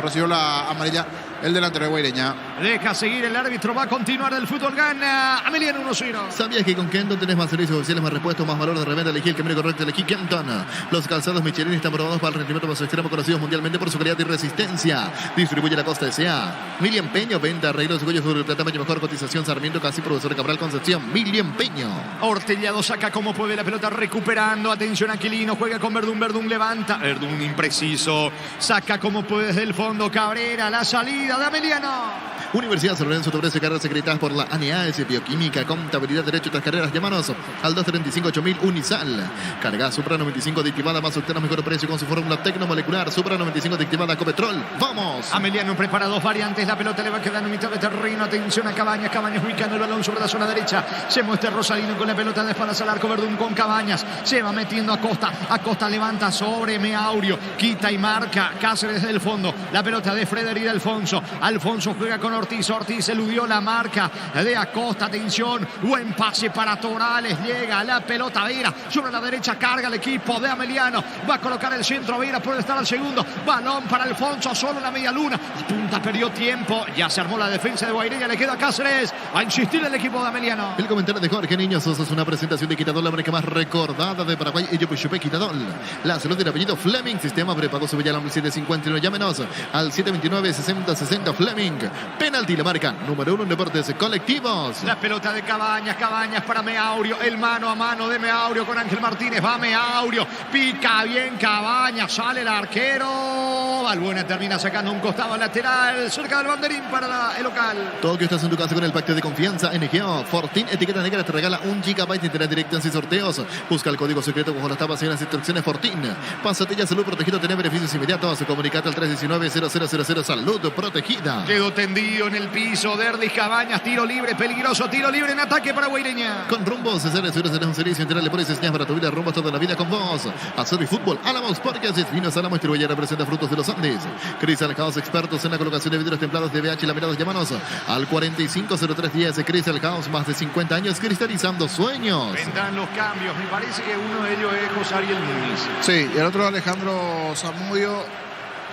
recibió la amarilla el delantero de Guaireña. Deja seguir el árbitro, va a continuar el fútbol, gana Ameliano 1-0. ¿Sabías que con Kenton tenés más servicios oficiales, más repuestos, más valor de reventa? Elegí el camino correcto, elegí Kenton. Los calzados Michelin están probados para el rendimiento más extremo, conocidos mundialmente por su calidad y resistencia. Distribuye la Costa S.A. Milian Peño, venta, arreglos de cuellos sobre el tamaño, mejor cotización, Sarmiento, casi profesor de Cabral, Concepción. Milian Peño. Ortellado saca como puede la pelota, recuperando. Atención, Aquilino, juega con Verdún levanta. Verdún impreciso. Saca como puede desde el fondo. Cabrera, la salida de Ameliano. Universidad San Lorenzo te ofrece carreras secretadas por la ANEAS, Bioquímica, Contabilidad, Derecho y otras carreras. Llámanos al 235-8000 Unisal. Carga Supra 95 adictivada más octano, mejor precio con su fórmula tecnomolecular. Supra 95 adictivada Copetrol. ¡Vamos! Ameliano prepara dos variantes. La pelota le va a quedar en mitad de terreno. Atención a Cabañas. Cabañas ubicando el balón sobre la zona derecha. Se muestra Rosalino con la pelota de espaldas al arco. Verdún con Cabañas. Se va metiendo a Costa. Acosta levanta sobre Meaurio. Quita y marca Cáceres desde el fondo. La pelota de Frederic Alfonso. Alfonso juega con Ortiz. Ortiz eludió la marca de Acosta. Atención, buen pase para Torales. Llega la pelota Vera. Sobre la derecha carga el equipo de Ameliano. Va a colocar el centro Vera. Puede estar al segundo. Balón para Alfonso. Solo la media luna. La punta perdió tiempo. Ya se armó la defensa de Guaireña. Le queda a Cáceres. Va a insistir el equipo de Ameliano. El comentario de Jorge Niño Sosa es una presentación de Quitadol, la marca más recordada de Paraguay. Y yo Chupe Quitadol. La salud del apellido Fleming. Sistema prepago sobre al 751. Llámenos al 729-6060 Fleming. Penalti, la marca número 1 en deportes colectivos. La pelota de Cabañas. Cabañas para Meaurio. El mano a mano de Meaurio con Ángel Martínez. Va Meaurio. Pica bien Cabañas. Sale el arquero. Balbuena termina sacando un costado lateral. Cerca del banderín para el local. Todo que estás en tu casa con el pacto de confianza NGO. Fortín Etiqueta Negra te regala 1 GB de internet directo sin sorteos. Busca el código secreto bajo las tapas y las instrucciones Fortín. Pásate ya, salud protegido, tener beneficios inmediatos. Comunicate al 319-0000 salud protegida. Quedó tendido en el piso Derlis Cabañas. Tiro libre, peligroso. Tiro libre en ataque para Guaireña. Con Rumbos, César, serás un servicio integral de polis señas para tu vida. Rumbos toda la vida con vos. Azul y fútbol. Álamos Parques. Vinos Álamos Distribuye representa frutos de los Andes. Crystal House, expertos en la colocación de vidrios templados de VH laminados. Llámanos al 450310. Crystal House, más de 50 años cristalizando sueños. Vendrán los cambios. Me parece que uno de ellos es José Ariel Núñez. Sí, y el otro Alejandro Zamudio,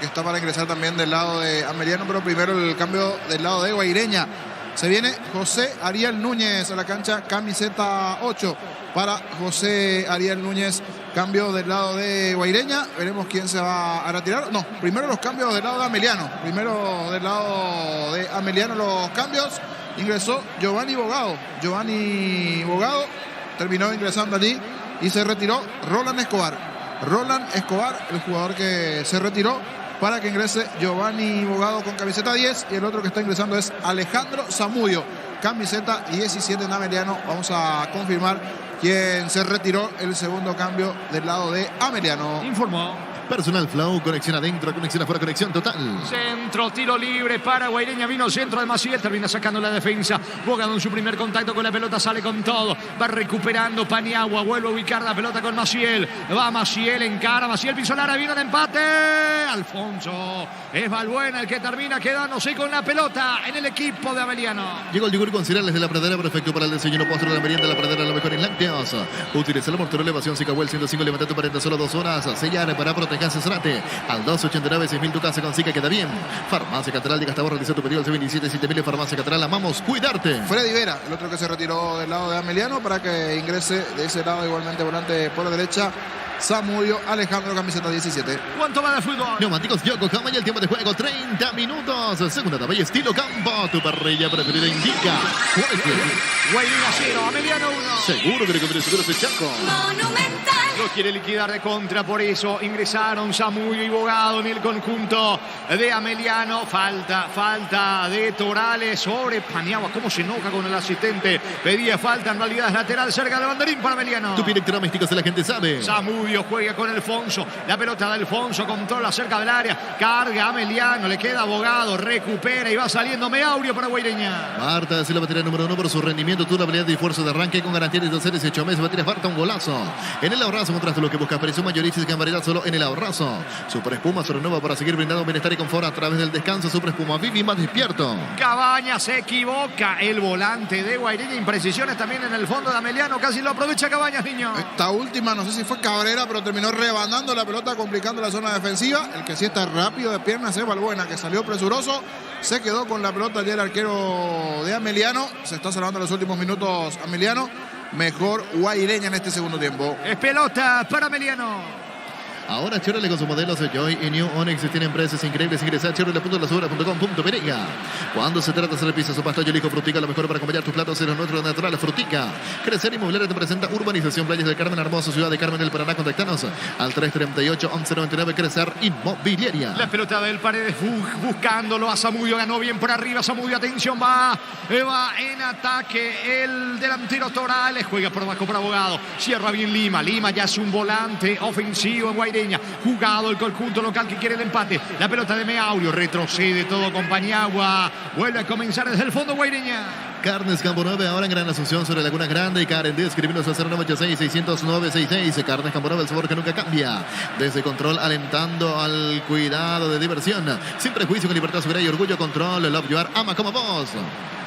que está para ingresar también del lado de Ameliano, pero primero el cambio del lado de Guaireña. Se viene José Ariel Núñez a la cancha, camiseta 8 para José Ariel Núñez. Cambio del lado de Guaireña. Veremos quién se va a retirar. No, primero los cambios del lado de Ameliano. Primero del lado de Ameliano los cambios. Ingresó Giovanni Bogado. Giovanni Bogado terminó ingresando allí y se retiró Roland Escobar. Roland Escobar, el jugador que se retiró, para que ingrese Giovanni Bogado con camiseta 10, y el otro que está ingresando es Alejandro Zamudio, camiseta 17 en Ameliano. Vamos a confirmar quién se retiró. El segundo cambio del lado de Ameliano. Informó. Personal Flow, conexión adentro, conexión afuera, conexión total. Centro, tiro libre para Guaireña. Vino centro de Maciel, termina sacando la defensa. Bogado en su primer contacto con la pelota, sale con todo. Va recuperando Paniagua, vuelve a ubicar la pelota con Maciel. Va Maciel, encara, Maciel pisó el área, vino el empate. Alfonso, es Balbuena el que termina quedándose con la pelota en el equipo de Ameliano. Llegó el yogur con cereales de la pradera, perfecto para el desayuno, postre de la merienda de la pradera, lo mejor en lácteos. Utiliza la mortero elevación Cicahuel 105, levanta tu pared solo 2 horas. Sellar para proteger asesorate al 289-6000, tu casa con Sica queda bien. Farmacia Catedral, llega hasta ahora, realiza tu pedido al 277000. Farmacia Catedral, amamos cuidarte. Freddy Vera, el otro que se retiró del lado de Ameliano, para que ingrese de ese lado igualmente volante por la derecha Zamudio Alejandro, camiseta 17. ¿Cuánto va de fútbol? Neumáticos Yokohama y el tiempo de juego 30 minutos. Segunda etapa y estilo campo. Tu parrilla preferida indica. Guaireña 0, Ameliano 1. Seguro que le conviene seguro ese Chaco. Monumental. Lo quiere liquidar de contra, por eso ingresaron Zamudio y Bogado en el conjunto de Ameliano. Falta de Torales sobre Paniagua. ¿Cómo se enoja con el asistente? Pedía falta, en realidad es lateral cerca del banderín para Ameliano. Tu electrodomésticos, la gente sabe. Zamudio juega con Alfonso. La pelota de Alfonso, controla cerca del área. Carga Ameliano, le queda Bogado, recupera y va saliendo Meaurio para Guaireña. Marta es la batería número 1 por su rendimiento, tu habilidad y esfuerzo de arranque con garantía de 18 meses. Batería Farta, un golazo. En el ahorrazo contraste lo que buscas, precio mayorística en variedad solo en el ahorrazo. Super Espuma se renueva para seguir brindando bienestar y confort a través del descanso. Super Espuma, vive más despierto. Cabañas se equivoca. El volante de Guaireña, imprecisiones también en el fondo de Ameliano. Casi lo aprovecha Cabañas, niño. Esta última, no sé si fue Cabrera, pero terminó rebanando la pelota, complicando la zona defensiva. El que sí está rápido de piernas es Balbuena, que salió presuroso. Se quedó con la pelota ya el arquero de Ameliano. Se está salvando los últimos minutos Ameliano. Mejor Guaireña en este segundo tiempo. Es pelota para Ameliano. Ahora Chevrolet con sus modelos Joy y New Onix tienen precios increíbles. Ingresa a chevrolet.lasubra.com.py. Cuando se trata de hacer pisos o pasto, yo elijo Frutica, lo mejor para acompañar tus platos en los nuestros naturales. Frutica. Crecer Inmobiliaria te presenta Urbanización Playas del Carmen, hermosa ciudad de Carmen del Paraná. Contactanos al 338-1199. Crecer Inmobiliaria. La pelota del Paredes buscándolo a Zamudio. Ganó bien por arriba Zamudio. Atención, va en ataque el delantero Torales. Juega por abajo para Bogado. Cierra bien Lima. Lima ya es un volante ofensivo en Guaireña. Jugado el conjunto local que quiere el empate. La pelota de Meaurio. Retrocede todo con Paniagua. Vuelve a comenzar desde el fondo Guaireña. Carnes Campo 9, ahora en Gran Asunción sobre Laguna Grande y Carendí, escribinos al 096-609-66. Carnes Campo 9, el sabor que nunca cambia. Desde control, alentando al cuidado de diversión. Sin prejuicio, con libertad, seguridad y orgullo. Control, Love You Are, ama como vos.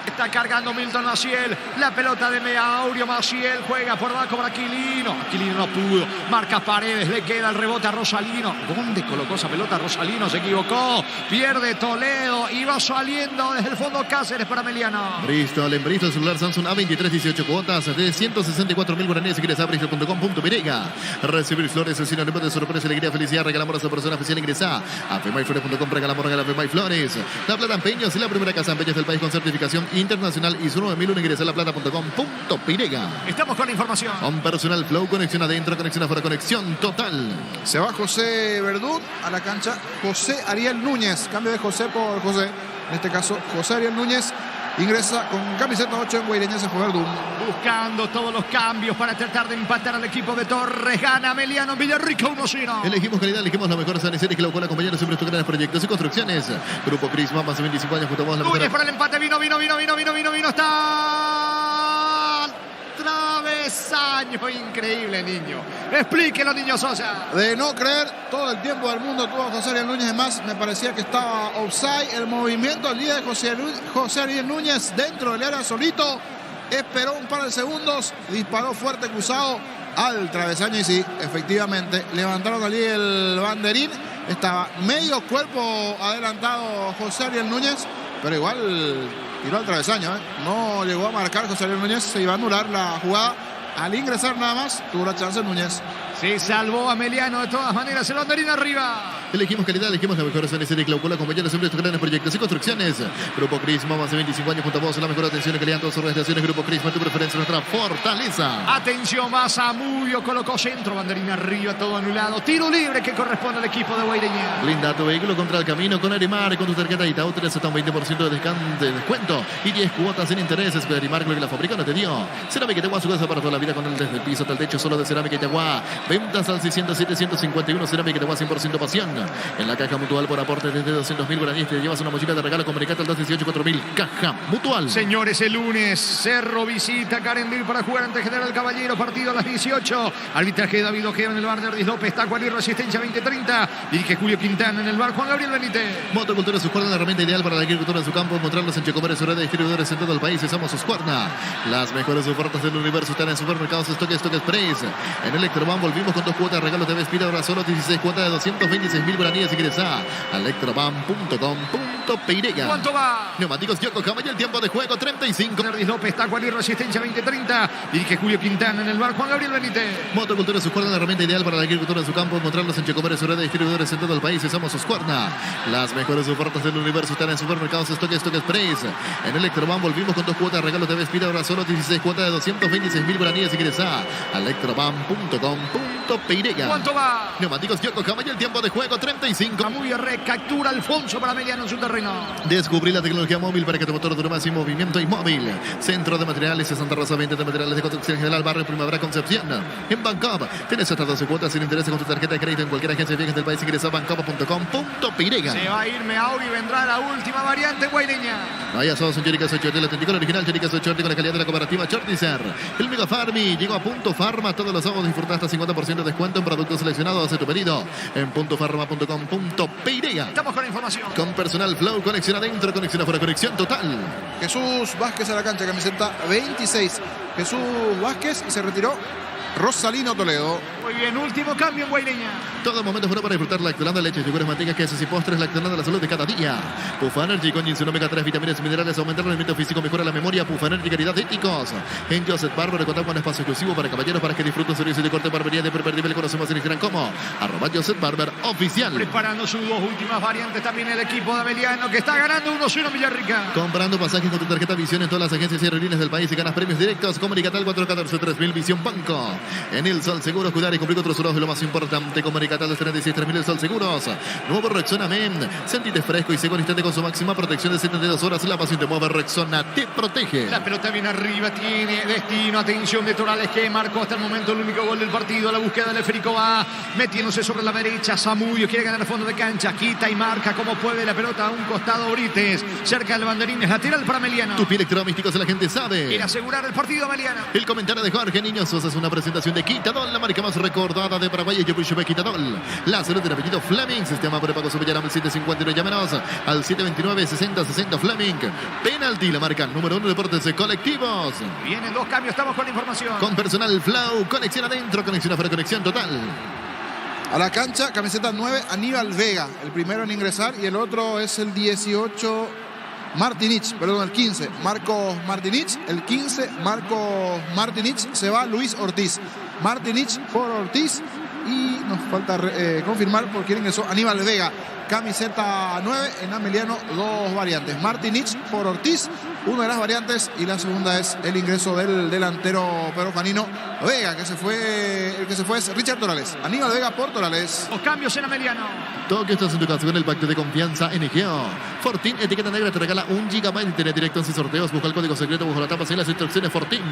Está cargando Milton Maciel. La pelota de Meaurio. Maciel juega por abajo para Aquilino. Aquilino no pudo. Marca Paredes. Le queda el rebote a Rosalino. ¿Dónde colocó esa pelota Rosalino? Se equivocó. Pierde Toledo. Y va saliendo desde el fondo Cáceres para Meliano. Bristol, en Bristol, celular Samsung A23, 18 cuotas de 164.000 guaraníes. Si quieres a bristol.com.pirega. Recibir flores es sinónimo de sorpresa, alegría, felicidad. Regalamos a su persona oficial. Ingresa a FEMAYFlores.com. Regalamos FEMAYFlores. La Plata Empeños y la primera casa empeños del país con certificación internacional ISO 9001. Ingresa a laplata.com.pirega. Estamos con la información. Con Personal Flow, conexión adentro, conexión afuera, conexión total. Se va José Verdún a la cancha. José Ariel Núñez. Cambio de José por José. En este caso, José Ariel Núñez ingresa con camiseta 8 en Guaireña. Se fue Verdún. Buscando todos los cambios para tratar de empatar al equipo de Torres. Gana Meliano en Villarrica 1-0. Elegimos calidad, elegimos la mejor serie que lo cual acompañaron siempre estos grandes proyectos y construcciones. Grupo Crisma, más de 25 años junto a vos. Núñez para el empate. Vino. Está travesaño. Increíble, niño. Explíquelo, niño Sosa. De no creer, todo el tiempo del mundo tuvo a José Ariel Núñez. Además, me parecía que estaba offside. El movimiento al día de José Ariel Núñez dentro del área solito. Esperó un par de segundos, disparó fuerte cruzado al travesaño y sí, efectivamente, levantaron allí el banderín. Estaba medio cuerpo adelantado José Ariel Núñez, pero igual tiró al travesaño. No llegó a marcar José Ariel Núñez, se iba a anular la jugada. Al ingresar nada más, tuvo la chance Núñez. Se salvó a Meliano de todas maneras, el banderín arriba. Elegimos calidad, elegimos la mejor serie que lo cual acompañaron siempre estos grandes proyectos y construcciones. Grupo Crisma, más de 25 años junto a vos, la mejor atención y calidad en todas sus organizaciones. Grupo Crisma, tu preferencia, nuestra fortaleza. Atención, Mazamudio colocó centro, banderín arriba, todo anulado. Tiro libre que corresponde al equipo de Guaireña. Blinda tu vehículo contra el camino con Arimar. Con tu tarjeta Itaú 3 hasta un 20% de descuento y 10 cuotas sin intereses. Arimar, lo que la fábrica no te dio. Cerámica Itagua, su casa para toda la vida con el desde el piso hasta el techo, solo de Cerámica Itagua. Ventas al 607-151. Cerámica Itagua, 100% pasión. En la caja mutual por aporte desde 200.000 guaraníes te llevas una mochila de regalo. Comunicate al 218-4000. Caja mutual. Señores, el lunes Cerro visita Carendí para jugar ante General Caballero. Partido a las 18. Arbitraje de David Ojeda en el bar de Ardis López. Tacuarí, Resistencia 2030. Dirige Julio Quintana en el bar. Juan Gabriel Benítez. Motocultura Suscuerna, la herramienta ideal para la agricultura en su campo. Encontrarlos en Checomer, su red de distribuidores en todo el país. Somos Suscuerna. Las mejores ofertas del universo están en supermercados Stock Express. En Electroban volvimos con 2 cuotas de regalo. Te ves pida ahora solo 16 cuotas de 226.000 guaraníes. Ingresa a electroban.com.pirega. ¿Cuánto va? Neumáticos Yokohama y el tiempo de juego 35. Ardis López, Tacuarí, Resistencia 2030. Dirige Julio Quintana en el bar. Juan Gabriel Benítez. Motocultura Suscuerna, la herramienta ideal para la agricultura en su campo. Encontrarlos en Checomer, su red de distribuidores en todo el país. Somos Suscuerna. Las mejores ofertas del universo están en supermercados Stock Express. En Electroban volvimos con 2 cuotas de regalo. Te ves pida ahora solo 16 cuotas de 226.000 guaraníes. Ingresa a electroban.com.pirega. ¿Cuánto va? Neumáticos Yokohama y el tiempo de juego 35. Muy recaptura Alfonso para Meliano en su terreno. Descubrí la tecnología móvil para que tu motor dure más sin movimiento y móvil. Centro de Materiales de Santa Rosa, 20 de materiales de construcción general, barrio Primavera, Concepción. En Bancop tienes hasta 12 cuotas sin interés con tu tarjeta de crédito en cualquier agencia de viajes del país. Ingresa a bancop.com.pirega. Se va a ir Meauri y vendrá la última variante Guaireña. Vaya, somos un Chéricas 8, el auténtico, el original Chéricas 8 con la calidad de la cooperativa Chortizer. El Mega Farmi llegó a Punto Farma. Todos los sábados disfruta hasta 50% de descuento en productos seleccionados. Hace tu pedido en puntofarma.com.pirega. Estamos con la información. Con Personal Flow, conexión adentro, conexión afuera, conexión total. Jesús Vázquez a la cancha, camiseta 26. Jesús Vázquez y se retiró Rosalino Toledo. Muy bien, último cambio en Guaireña. Todo momento bueno para disfrutar Lactolanda, leches, yogures, manteca, quesos y postres. Lactolanda, la salud de cada día. Puff Energy con ginseng, omega 3, vitaminas y minerales, aumenta el rendimiento físico, mejora la memoria. Puff Energy, calidad de éticos. En Joseph Barber contamos con espacio exclusivo para caballeros para que disfruten servicios de corte, barbería de primer nivel. Conocemos en Instagram como @Joseph Barber oficial. Preparando sus 2 últimas variantes también el equipo de Meliano que está ganando 1-0 en Villarrica. Comprando pasajes con tu tarjeta Visión en todas las agencias y aerolíneas del país y ganas premios directos. Comunicate al 414-3000 Visión Banco. En el Sol Seguros, cuidar y cumplir otros seguros de lo más importante. Comunicate al 363000 El Sol Seguros. Nuevo Rexona Men. Sentite fresco y seguro instante con su máxima protección de 72 horas. La pasión te mueve, Rexona te protege. La pelota viene arriba, tiene destino. Atención de Torales, que marcó hasta el momento el único gol del partido. La búsqueda del esférico va metiéndose sobre la derecha. Zamudio quiere ganar a fondo de cancha. Quita y marca como puede la pelota a un costado. Brites cerca del banderín. Es lateral para Ameliano. Tu piel electromísticos, la gente sabe. Quiere asegurar el partido Ameliano. El comentario de Jorge Niño Sosa es una presentación de Quitadol, la marca más recordada de Paraguay. Yo soy Quitadol. La salud del apellido Fleming. Sistema prepago superior al 759. Llámenos al 729-6060 Fleming. Penalti, la marca número 1 Deportes Colectivos. Vienen dos cambios, estamos con la información. Con personal Flow, conexión adentro, conexión afuera, conexión total. A la cancha, camiseta 9, Aníbal Vega. El primero en ingresar y el otro es el 18, Martinich, perdón, el 15, Marcos Martinich. El 15, Marcos Martinich. Se va Luis Ortiz. Martinich por Ortiz. Y nos falta confirmar por quién ingresó Aníbal Vega. Camiseta 9 en Ameliano, dos variantes. Martinich por Ortiz, una de las variantes, y la segunda es el ingreso del delantero peruanino Vega, el que se fue es Richard Torales. Aníbal Vega por Torales. Los cambios en Ameliano. Todo que estás en tu casa con el pacto de confianza NGO. Fortin, etiqueta negra, te regala 1 GB de internet directo en sus sorteos. Busca el código secreto bajo la tapa y las instrucciones Fortin.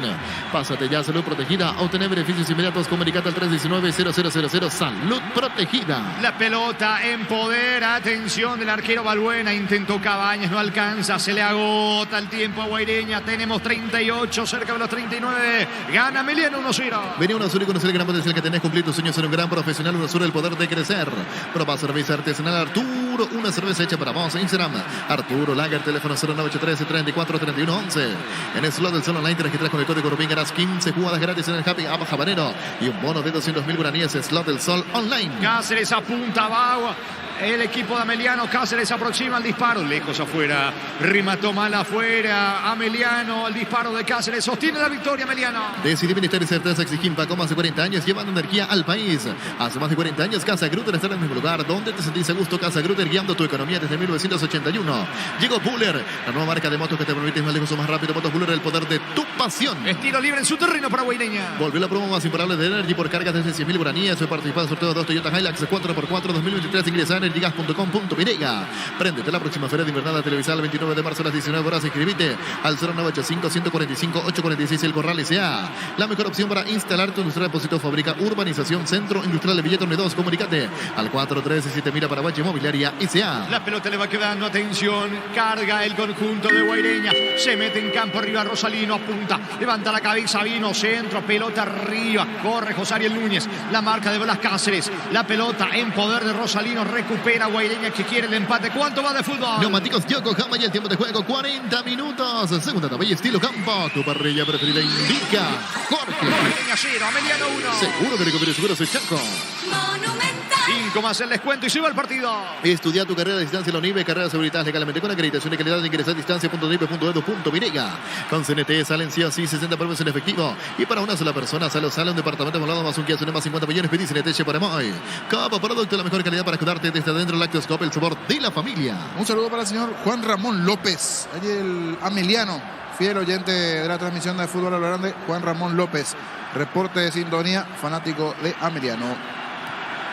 Pásate ya, salud protegida. Obtener beneficios inmediatos. Comunicate al 319-0000. Salud protegida. La pelota en poder. Atención del arquero Balbuena. Intentó Cabañas, no alcanza. Se le agota el tiempo a Guaireña. Tenemos 38, cerca de los 39. Gana Ameliano 1-0. Vení a UNASUR y conocer el gran potencial que tenés. Cumplir tus sueños, ser un gran profesional. UNASUR, el poder de crecer. Proba cerveza artesanal Arturo. Una cerveza hecha para vos. Instagram, Arturo Lager. Teléfono 0983-343111. En el slot del Sol Online te registras con el código Rubín. Garás 15 jugadas gratis en el Happy App Habanero. Y un bono de 200.000 guaraníes. Slot del Sol Online. Cáceres apunta abajo. El equipo de Ameliano. Cáceres aproxima al disparo. Lejos afuera. Remató mal afuera. Ameliano. El disparo de Cáceres. Sostiene la victoria Ameliano. Decidí Ministerio de Certeza Exigimpa con más de 40 años llevando energía al país. Hace más de 40 años Casa Grutter está en el mismo lugar donde te sentís a gusto. Casa Grutter guiando tu economía desde 1981. Llegó Buller, la nueva marca de motos que te permite ir más lejos o más rápido. Motos Buller, el poder de tu pasión. Estilo libre en su terreno para Guaireña. Volvió la promo más imparable de Energy por cargas desde 100.000 guaraníes. Soy participado en sorteo de 2 Toyota Hilux 4x4 2023. Ingresa a energygas.com.pirega. Préndete la próxima feria de invernada televisada el 29 de marzo a las 19 horas. Inscribite al 0985-145-846 El Corral S.A. La mejor opción para instalar tu industria depósito, fábrica, urbanización, centro industrial de Villeta 2. Comunicate al 437 Mira Paraguay Mobiliaria S.A. La pelota le va quedando, atención, carga el conjunto de Guaireña, se mete en campo arriba Rosalino, apunta, levanta la cabeza, vino centro, pelota arriba, corre Josariel Núñez, la marca de Blas Cáceres, la pelota en poder de Rosalino, recupera Guaireña que quiere el empate. ¿Cuánto va de fútbol? Neumáticos Yokohama y el tiempo de juego 40 minutos, segunda etapa y estilo campo, tu parrilla preferida indica Jorge. Guaireña 0, Ameliano 1. Seguro que recupere seguro soy Chaco. Monumental. 5 más el descuento y se va el partido. Estudia tu carrera de distancia en la UNIBE, carreras seguridad legalmente con acreditación de calidad de ingresar a distancia.unibe.edu.virega. Con CNT salen sí o sí 60 premios en efectivo. Y para una sola persona sale un departamento molado más un Kia Sonet más 50 millones. Pedí CNT para Moy. Copa Producto de la mejor calidad para cuidarte desde adentro. Lácteos Copa, el sabor de la familia. Un saludo para el señor Juan Ramón López, allí el Ameliano, fiel oyente de la transmisión de Fútbol a lo Grande. Juan Ramón López, reporte de sintonía, fanático de Ameliano.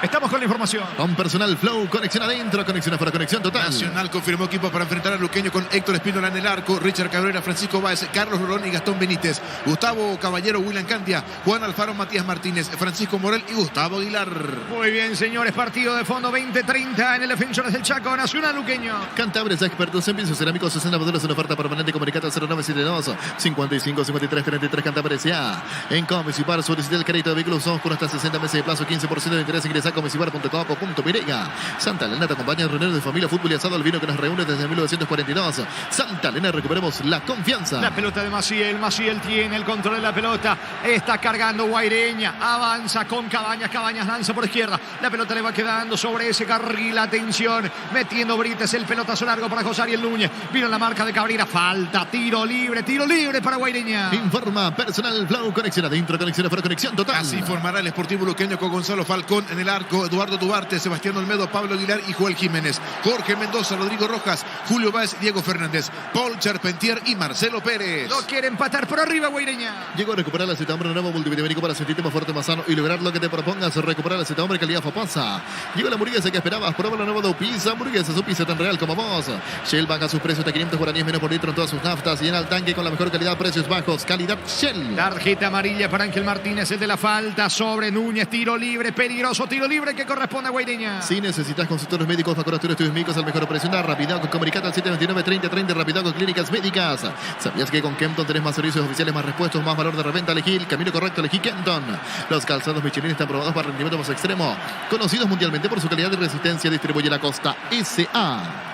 Estamos con la información. Con personal Flow, conexión adentro, conexión afuera, conexión total. Nacional confirmó equipo para enfrentar al luqueño con Héctor Espínola en el arco, Richard Cabrera, Francisco Báez, Carlos Rolón y Gastón Benítez, Gustavo Caballero, William Cantia, Juan Alfaro, Matías Martínez, Francisco Morel y Gustavo Aguilar. Muy bien, señores, partido de fondo 20-30 en el Defensores del Chaco, Nacional Luqueño. Cantabres expertos en pisos cerámicos, 60 modelos en oferta permanente. Comunicate al 0972 55 53 33 Cantabres S.A. En Comisipar, solicita el crédito de vehículos con hasta 60 meses de plazo, 15% de interés. Ingresa a comisipar.com.pirega. Santa Elena te acompaña en reuniones de familia, fútbol y asado, el vino que nos reúne desde 1942. Santa Elena, recuperemos la confianza. La pelota de Maciel tiene el control de la pelota, está cargando Guaireña, avanza con Cabañas lanza por izquierda, la pelota le va quedando sobre ese carril, atención, metiendo Brites, el pelotazo largo para Josariel Núñez, vino la marca de Cabrera, falta, tiro libre para Guaireña. Informa personal Flow, conexión adentro, conexión afuera, conexión total. Así formará el Sportivo Luqueño con Gonzalo Falcón en el arco. arco Eduardo Duarte, Sebastián Olmedo, Pablo Aguilar y Joel Jiménez. Jorge Mendoza, Rodrigo Rojas, Julio Báez, Diego Fernández, Paul Charpentier y Marcelo Pérez. Lo quiere empatar por arriba, Guaireña. Llegó a recuperar el acetambre nuevo multivitamínico para sentirte más fuerte, más sano y lograr lo que te propongas. Recuperar el acetambre calidad Fopasa. Llegó la hamburguesa que esperabas. Prueba la nueva Pizza. Hamburguesa, su pizza tan real como vos. Shell baja sus precios de 500 guaraníes menos por litro en todas sus naftas. Llena el tanque con la mejor calidad, precios bajos. Calidad Shell. Tarjeta amarilla para Ángel Martínez, el de la falta sobre Núñez. Tiro libre, peligroso tiro libre que corresponde a Guaireña. Si necesitas consultores médicos, laboratorios, estudios médicos al mejor precio, Rapidaco, comunicate al 729-3030, Rapidaco Clínicas Médicas. ¿Sabías que con Kempton tenés más servicios oficiales, más repuestos, más valor de reventa? Elegí el camino correcto, elegí Kempton. Los calzados Michelin están probados para rendimiento más extremo, conocidos mundialmente por su calidad y resistencia. Distribuye la Costa SA.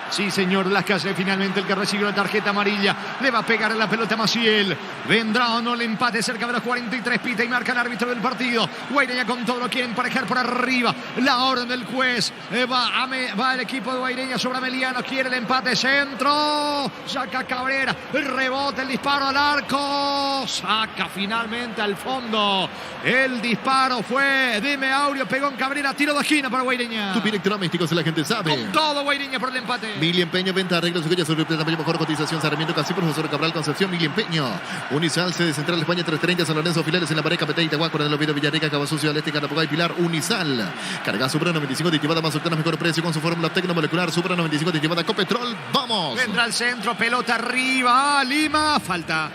Sí, señor Lascalle, finalmente el que recibió la tarjeta amarilla. Le va a pegar la pelota a Maciel. ¿Vendrá o no el empate cerca de los 43? Pita y marca el árbitro del partido. Guaireña con todo lo quiere emparejar por arriba. La orden del juez. Va el equipo de Guaireña sobre Ameliano. Quiere el empate. Centro. Saca Cabrera. El rebote, el disparo al arco. Saca finalmente al fondo. El disparo fue de Meaurio. Pegó en Cabrera. Tiro de esquina para Guaireña. Tu electrodomésticos, la gente sabe. Con todo Guaireña por el empate. Mili Empeño, venta, arreglos, joyas, sobre tamaño, mejor cotización, Sarmiento, Casi, Profesor Cabral, Concepción, Mili Empeño. Unisal, sede Central España, 330, San Lorenzo, Filares en la pared, Capetá, Itaguá, Coronel Oviedo, Villarrica, Cabo Sucio, Aleste, Catapogá y Pilar. Unisal. Carga Supra 95, aditivada más octanos, mejor precio con su fórmula tecnomolecular. Supra 95, aditivada Copetrol. ¡Vamos! Vendrá al centro, pelota arriba. Lima, Falta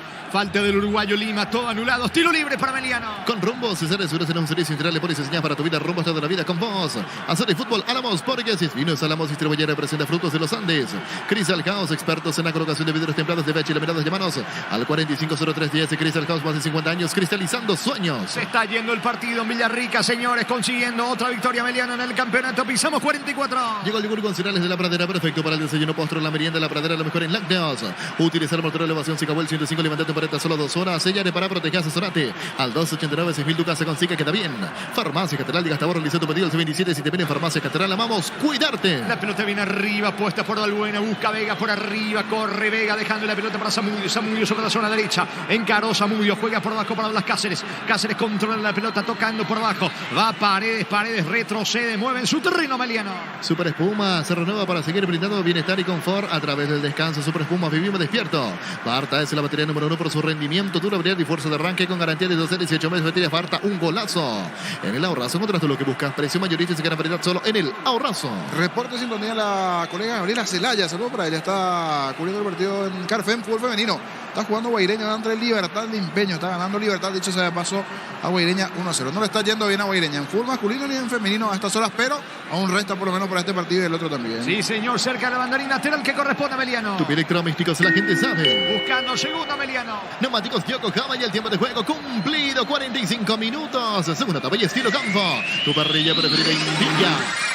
del uruguayo Lima, todo anulado. Tiro libre para Ameliano. Con Rumbo, César Seguros en un servicio integral le pones señal para tu vida. Rumbo toda la vida con vos. Hacer el fútbol Álamos, porque si es vinos Álamos, distribuyera presenta frutos de los Andes. Crystal House, expertos en la colocación de vidrios templados de BH y laminados. Llámanos al 450310. Crystal House, más de 50 años, cristalizando sueños. Se está yendo el partido en Villarrica, señores, consiguiendo otra victoria Ameliano en el campeonato. Pisamos 44. Llegó el yogur González de la Pradera, perfecto para el desayuno, postre, la merienda, la Pradera, lo mejor en lácteos. Utilizar motor de elevación Sicabuel 105, levantante para solo 2 horas. Sellaré para proteger, asesorate al 289-6000. Tu casa consigue, queda bien. Farmacia Catedral, diga hasta ahora, realiza tu pedido al 27. Si te ven en Farmacia Catedral, amamos cuidarte. La pelota viene arriba, puesta por Balbuena, busca Vega por arriba, corre Vega, dejando la pelota para Zamudio. Zamudio sobre la zona derecha, encaró Zamudio, juega por abajo para Blas Cáceres. Cáceres controla la pelota, tocando por abajo. Va Paredes, retrocede, mueve en su terreno Ameliano. Super Espuma se renueva para seguir brindando bienestar y confort a través del descanso. Super Espuma, vivimos despierto. Barta es la batería número 1 por su rendimiento, durabilidad y fuerza de arranque con garantía de 12 a 18 meses. Batería Barta, un golazo. En el Ahorrazo encontrás todo lo que buscas. Precio mayorista y se gana variedad solo en el Ahorrazo. Reporte sintonía la colega Gabriela Celaya. Saludos para ella. Está cubriendo el partido en Carfem, fútbol femenino. Está jugando Guaireña entre Libertad de Empeño. Está ganando Libertad. Dicho sea de paso a Guaireña 1-0. No le está yendo bien a Guaireña en fútbol masculino ni en femenino a estas horas, pero aún resta por lo menos para este partido y el otro también. Sí, señor, cerca de la banderina lateral que corresponde a Ameliano. Tu electrodomésticos, la gente sabe. Buscando el segundo Ameliano. Neumáticos Yokohama y el tiempo de juego cumplido. 45 minutos. Segunda etapa y estilo campo. Tu parrilla preferida indica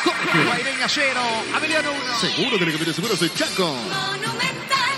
Jorge. Guaireña 0, Ameliano 1. Seguro que el que viene seguro soy Chaco.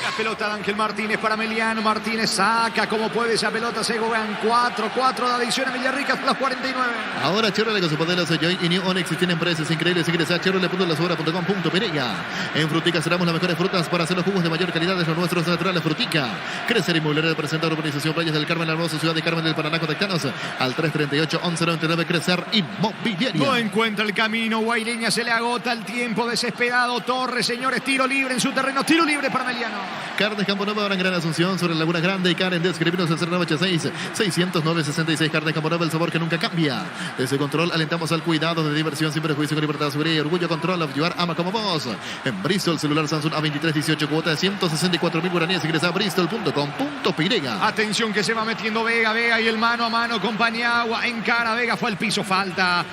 La pelota de Ángel Martínez para Ameliano. Martínez saca como puede esa pelota. Se juegan 4 de adición a Villarrica hasta las 49. Ahora Chevrolet con su poderoso Joy y New Onix tienen precios increíbles. Ingresa a chevrolet.lasubra.com.pereya. En Frutica seramos las mejores frutas para hacer los jugos de mayor calidad de los nuestros naturales. Frutica. Crecer Inmobiliaria presenta la urbanización Playas del Carmen, la hermosa ciudad de Carmen del Paraná. Contactanos al 338-1199. Crecer Inmobiliaria. No encuentra el camino. Guaireña se le agota el tiempo. Desesperado. Torres, señores. Tiro libre en su terreno. Tiro libre para Ameliano. Carnes Campo Nuevo, ahora en Gran Asunción, sobre Laguna Grande y Karen. Describirnos al 0986-609-66. Carnes Campo Nuevo, el sabor que nunca cambia. Desde Control alentamos al cuidado de diversión sin prejuicio, con libertad, seguridad y orgullo. Control, ayudar, ama como vos. En Bristol, celular Samsung A2318, cuota de 164.000 guaraníes. Ingresa a bristol.com.pirega. Atención que se va metiendo Vega y el mano a mano con Paniagua. Encara Vega, fue al piso. Falta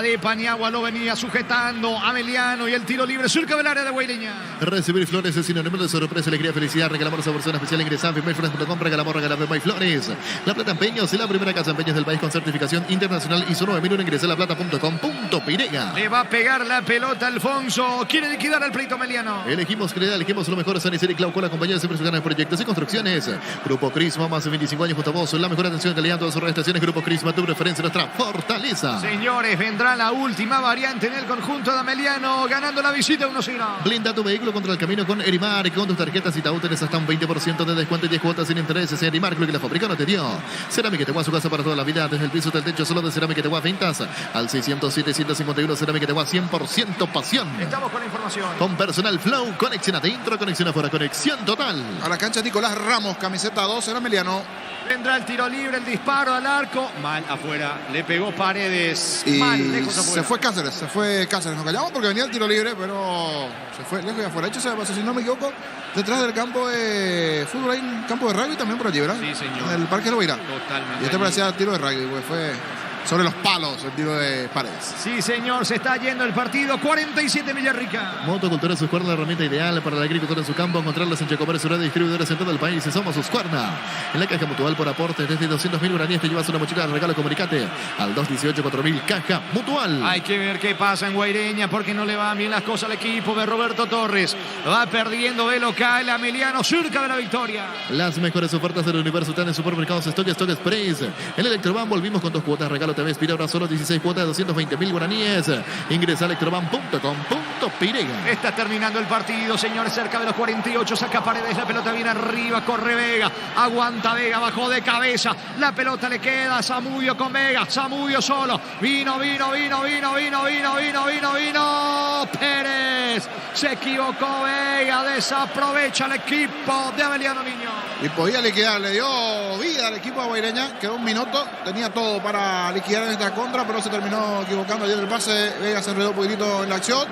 de Paniagua, lo venía sujetando Ameliano y el tiro libre cerca del área de Guaireña. Recibir flores es sinónimo de sorpresa, alegría, felicidad. Regalamos esa versión especial. Ingresa a FemmayFlores.com. Regalamos Flores. La Plata Empeños es la primera casa de empeños del país con certificación internacional ISO 9001. Ingresa a laplata.com.pirega. Le va a pegar la pelota Alfonso. Quiere liquidar al pleito Ameliano. Elegimos creer, elegimos lo mejor. San Isidro y Clau, con la compañía siempre se ganan proyectos y construcciones. Grupo Crisma, más de 25 años junto a vos. La mejor atención y calidad en todas sus estaciones. Grupo Crisma, tu preferencia, nuestra fortaleza. Señores, vendrá la última variante en el conjunto de Ameliano, ganando la visita 1-0. Blinda tu vehículo contra el camino con Erimar y con tus tarjetas tarjetas Itaú tenés hasta un 20% de descuento y 10 cuotas sin intereses. Ceramar, lo que la fábrica no te dio. Cerámica Teguá, su casa para toda la vida. Desde el piso hasta el techo, solo de Cerámica Teguá. Ventas al 607-151. Cerámica Teguá, 100% pasión. Estamos con la información. Con personal flow, conexión adentro, conexión afuera, conexión total. A la cancha Nicolás Ramos, camiseta 12, el Ameliano. Vendrá el tiro libre, el disparo al arco. Mal afuera, le pegó Paredes. Y Mal, lejos afuera. se fue Cáceres. Nos callamos porque venía el tiro libre, pero se fue lejos y afuera. De hecho, se pasó, si no me equivoco, detrás del campo de fútbol, hay un campo de rugby también por allí, ¿verdad? Sí, señor. En el Parque del Guairá. Totalmente. Y este parecía tiro de rugby, pues fue sobre los palos el tiro de Paredes. Sí, señor, se está yendo el partido. 47 Villarrica. Motocultura Suscuerna, la herramienta ideal para el agricultor en su campo. Encontrarlos en Checomercio, red de distribuidores en todo el país. Y somos Suscuerna. En la caja mutual por aportes desde 200.000 guaraníes te llevas una mochila de regalo. Comunicate al 218-4000. Caja mutual. Hay que ver qué pasa en Guaireña porque no le van bien las cosas al equipo de Roberto Torres. Va perdiendo de local Ameliano, cerca de la victoria. Las mejores ofertas del universo están en supermercados Stock Express. En Electroban volvimos con 2 cuotas regalo. Te ves Pira ahora solo 16 cuotas de 220.000 guaraníes. Ingresa a electroban.com.pirega. Está terminando el partido, señores, cerca de los 48. Saca Paredes, la pelota viene arriba, corre Vega. Aguanta Vega, bajó de cabeza. La pelota le queda a Zamudio con Vega. Zamudio solo. Vino. Pérez. Se equivocó Vega. Desaprovecha el equipo de Ameliano Niño. Y podía liquidar, le dio vida al equipo de Guaireña. Quedó un minuto, tenía todo para liquidar en esta contra, pero se terminó equivocando ayer el pase. Vega se enredó un poquitito en la acción.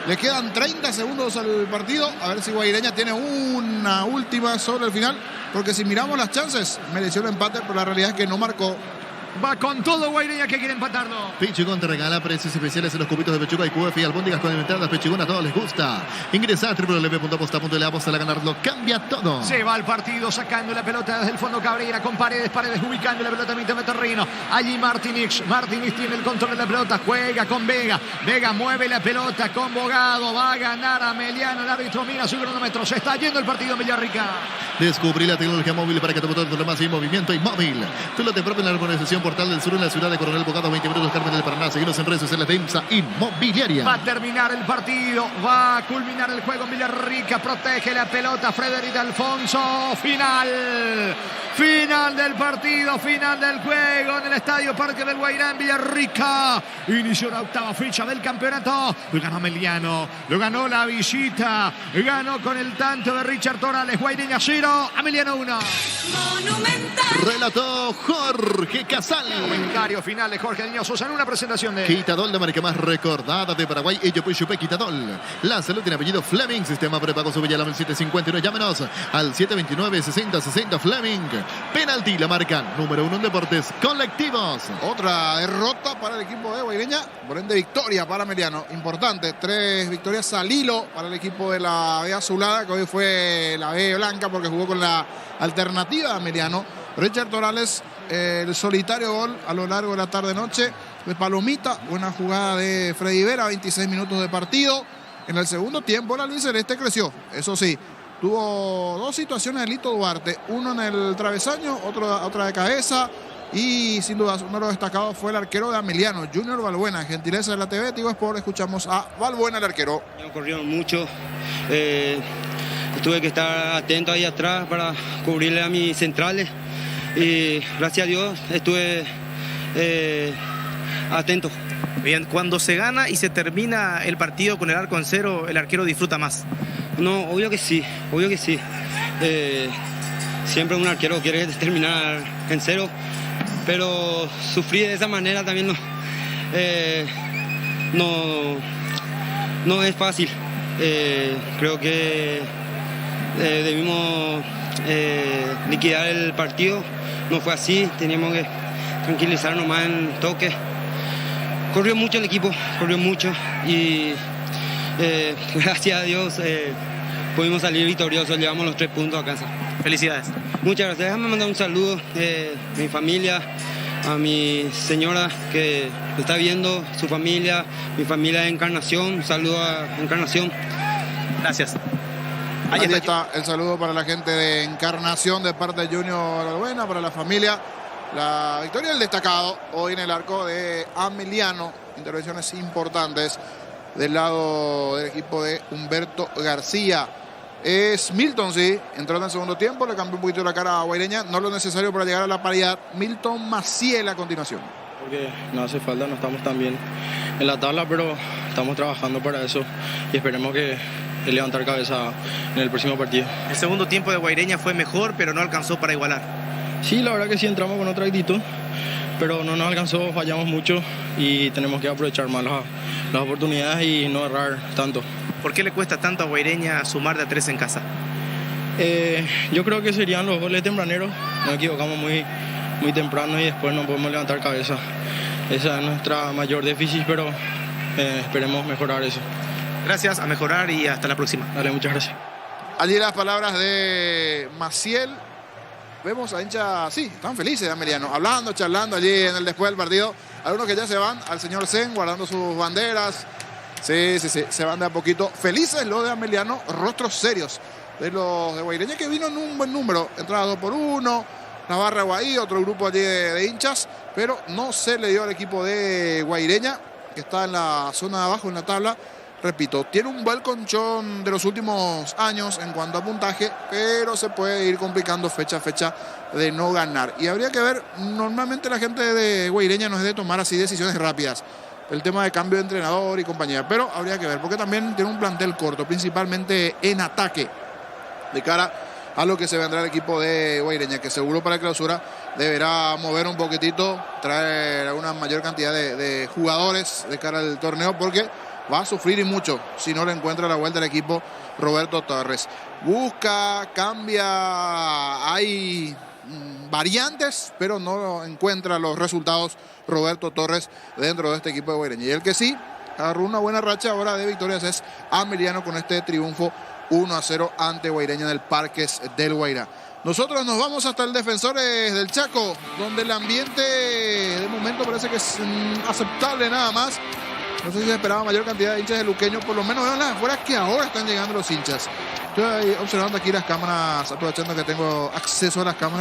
Le quedan 30 segundos al partido. A ver si Guaireña tiene una última sobre el final. Porque si miramos las chances, mereció el empate, pero la realidad es que no marcó. Va con todo Guaireña que quiere empatarlo. Pichigón te regala precios especiales en los cubitos de pechuga y QF y albóndigas con inventadas. Pichigón a todos les gusta. Ingresa a www.aposta.la. Aposta a ganarlo. Cambia todo. Se va al partido sacando la pelota desde el fondo Cabrera con Paredes ubicando la pelota a mitad de terreno. Allí Martínez tiene el control de la pelota. Juega con Vega. Vega mueve la pelota con Bogado. Va a ganar Ameliano. El árbitro mira su cronómetro. Se está yendo el partido Villarrica. Descubrí la tecnología móvil para que tu motor más en movimiento y móvil. Tú lo te propio en la organización Portal del Sur en la ciudad de Coronel Bogado, 20 minutos, Carmen del Paraná. Seguimos en redes sociales de IMSA Inmobiliaria. Va a terminar el partido, va a culminar el juego en Villarrica. Protege la pelota Frederic Alfonso. Final del partido, final del juego en el Estadio Parque del Guairá en Villarrica. Inició la octava fecha del campeonato. Lo ganó Ameliano, lo ganó la visita, ganó con el tanto de Richard Torales. Guaireña 0, Ameliano 1. Monumental. Relató Jorge Casal. Comentario final de Jorge Niño Sosa en una presentación de Quitadol, la marca más recordada de Paraguay. Ello pues Chupé Quitadol. La salud tiene apellido Fleming. Sistema prepago su Villalam 759. Llámenos al 729-6060 Fleming. Penalti, la marca número 1 en deportes colectivos. Otra derrota para el equipo de Guaireña. Por ende, victoria para Ameliano. Importante. 3 victorias al hilo para el equipo de la B azulada, que hoy fue la B blanca porque jugó con la alternativa de Ameliano. Richard Torales, el solitario gol a lo largo de la tarde-noche de Palomita. Buena jugada de Freddy Vera, 26 minutos de partido. En el segundo tiempo la albiceleste creció, eso sí. Tuvo 2 situaciones de Lito Duarte, uno en el travesaño, otra de cabeza. Y sin duda uno de los destacados fue el arquero de Ameliano, Junior Balbuena. Gentileza de la TV Tigo Sport, escuchamos a Balbuena, el arquero. Corrieron mucho, tuve que estar atento ahí atrás para cubrirle a mis centrales. Y gracias a Dios estuve atento. Bien, cuando se gana y se termina el partido con el arco en cero, el arquero disfruta más. No, obvio que sí. Siempre un arquero quiere terminar en cero, pero sufrir de esa manera también no es fácil. Creo que debimos liquidar el partido. No fue así, teníamos que tranquilizarnos más en toque. Corrió mucho el equipo, y gracias a Dios pudimos salir victoriosos, llevamos los 3 puntos a casa. Felicidades. Muchas gracias. Déjame mandar un saludo a mi familia, a mi señora que está viendo, su familia, mi familia de Encarnación. Un saludo a Encarnación. Gracias. Ahí está el saludo para la gente de Encarnación de parte de Junior Balbuena, para la familia. La victoria del destacado hoy en el arco de Ameliano. Intervenciones importantes del lado del equipo de Humberto García. es Milton, sí. Entró en el segundo tiempo, le cambió un poquito la cara a Guaireña. No lo necesario para llegar a la paridad. Milton Maciel a continuación. Porque no hace falta, no estamos tan bien en la tabla, pero estamos trabajando para eso y esperemos que levantar cabeza en el próximo partido. El segundo tiempo de Guaireña fue mejor, pero no alcanzó para igualar. Sí, la verdad que sí entramos con otra actitud, pero no nos alcanzó, fallamos mucho y tenemos que aprovechar más las oportunidades y no errar tanto. ¿Por qué le cuesta tanto a Guaireña sumar de a 3 en casa? Yo creo que serían los goles tempraneros, nos equivocamos muy temprano y después no podemos levantar cabeza. Esa es nuestra mayor déficit, pero esperemos mejorar eso. Gracias, a mejorar y hasta la próxima. Dale, muchas gracias. Allí las palabras de Maciel. Vemos a hinchas, sí, están felices de Ameliano, hablando, charlando allí en el después del partido. Algunos que ya se van al señor Zen, guardando sus banderas. Sí, se van de a poquito. Felices los de Ameliano, rostros serios de los de Guaireña, que vino en un buen número. Entrada 2 por 1, la barra Guaí, otro grupo allí de hinchas, pero no se le dio al equipo de Guaireña, que está en la zona de abajo en la tabla. Repito, tiene un buen colchón de los últimos años en cuanto a puntaje, pero se puede ir complicando fecha a fecha de no ganar. Y habría que ver, normalmente la gente de Guaireña no es de tomar así decisiones rápidas, el tema de cambio de entrenador y compañía, pero habría que ver, porque también tiene un plantel corto, principalmente en ataque, de cara a lo que se vendrá el equipo de Guaireña, que seguro para la clausura deberá mover un poquitito, traer una mayor cantidad de jugadores de cara al torneo, porque va a sufrir y mucho si no le encuentra la vuelta al equipo Roberto Torres. Busca, cambia, hay variantes, pero no encuentra los resultados Roberto Torres dentro de este equipo de Guaireña. Y el que sí agarró una buena racha ahora de victorias es Ameliano, con este triunfo 1-0 ante Guaireña en el Parques del Guairá. Nosotros nos vamos hasta el Defensores del Chaco, donde el ambiente de momento parece que es aceptable nada más. No sé si se esperaba mayor cantidad de hinchas de Luqueño, por lo menos vean las afueras que ahora están llegando los hinchas. Estoy observando aquí las cámaras, aprovechando que tengo acceso a las cámaras.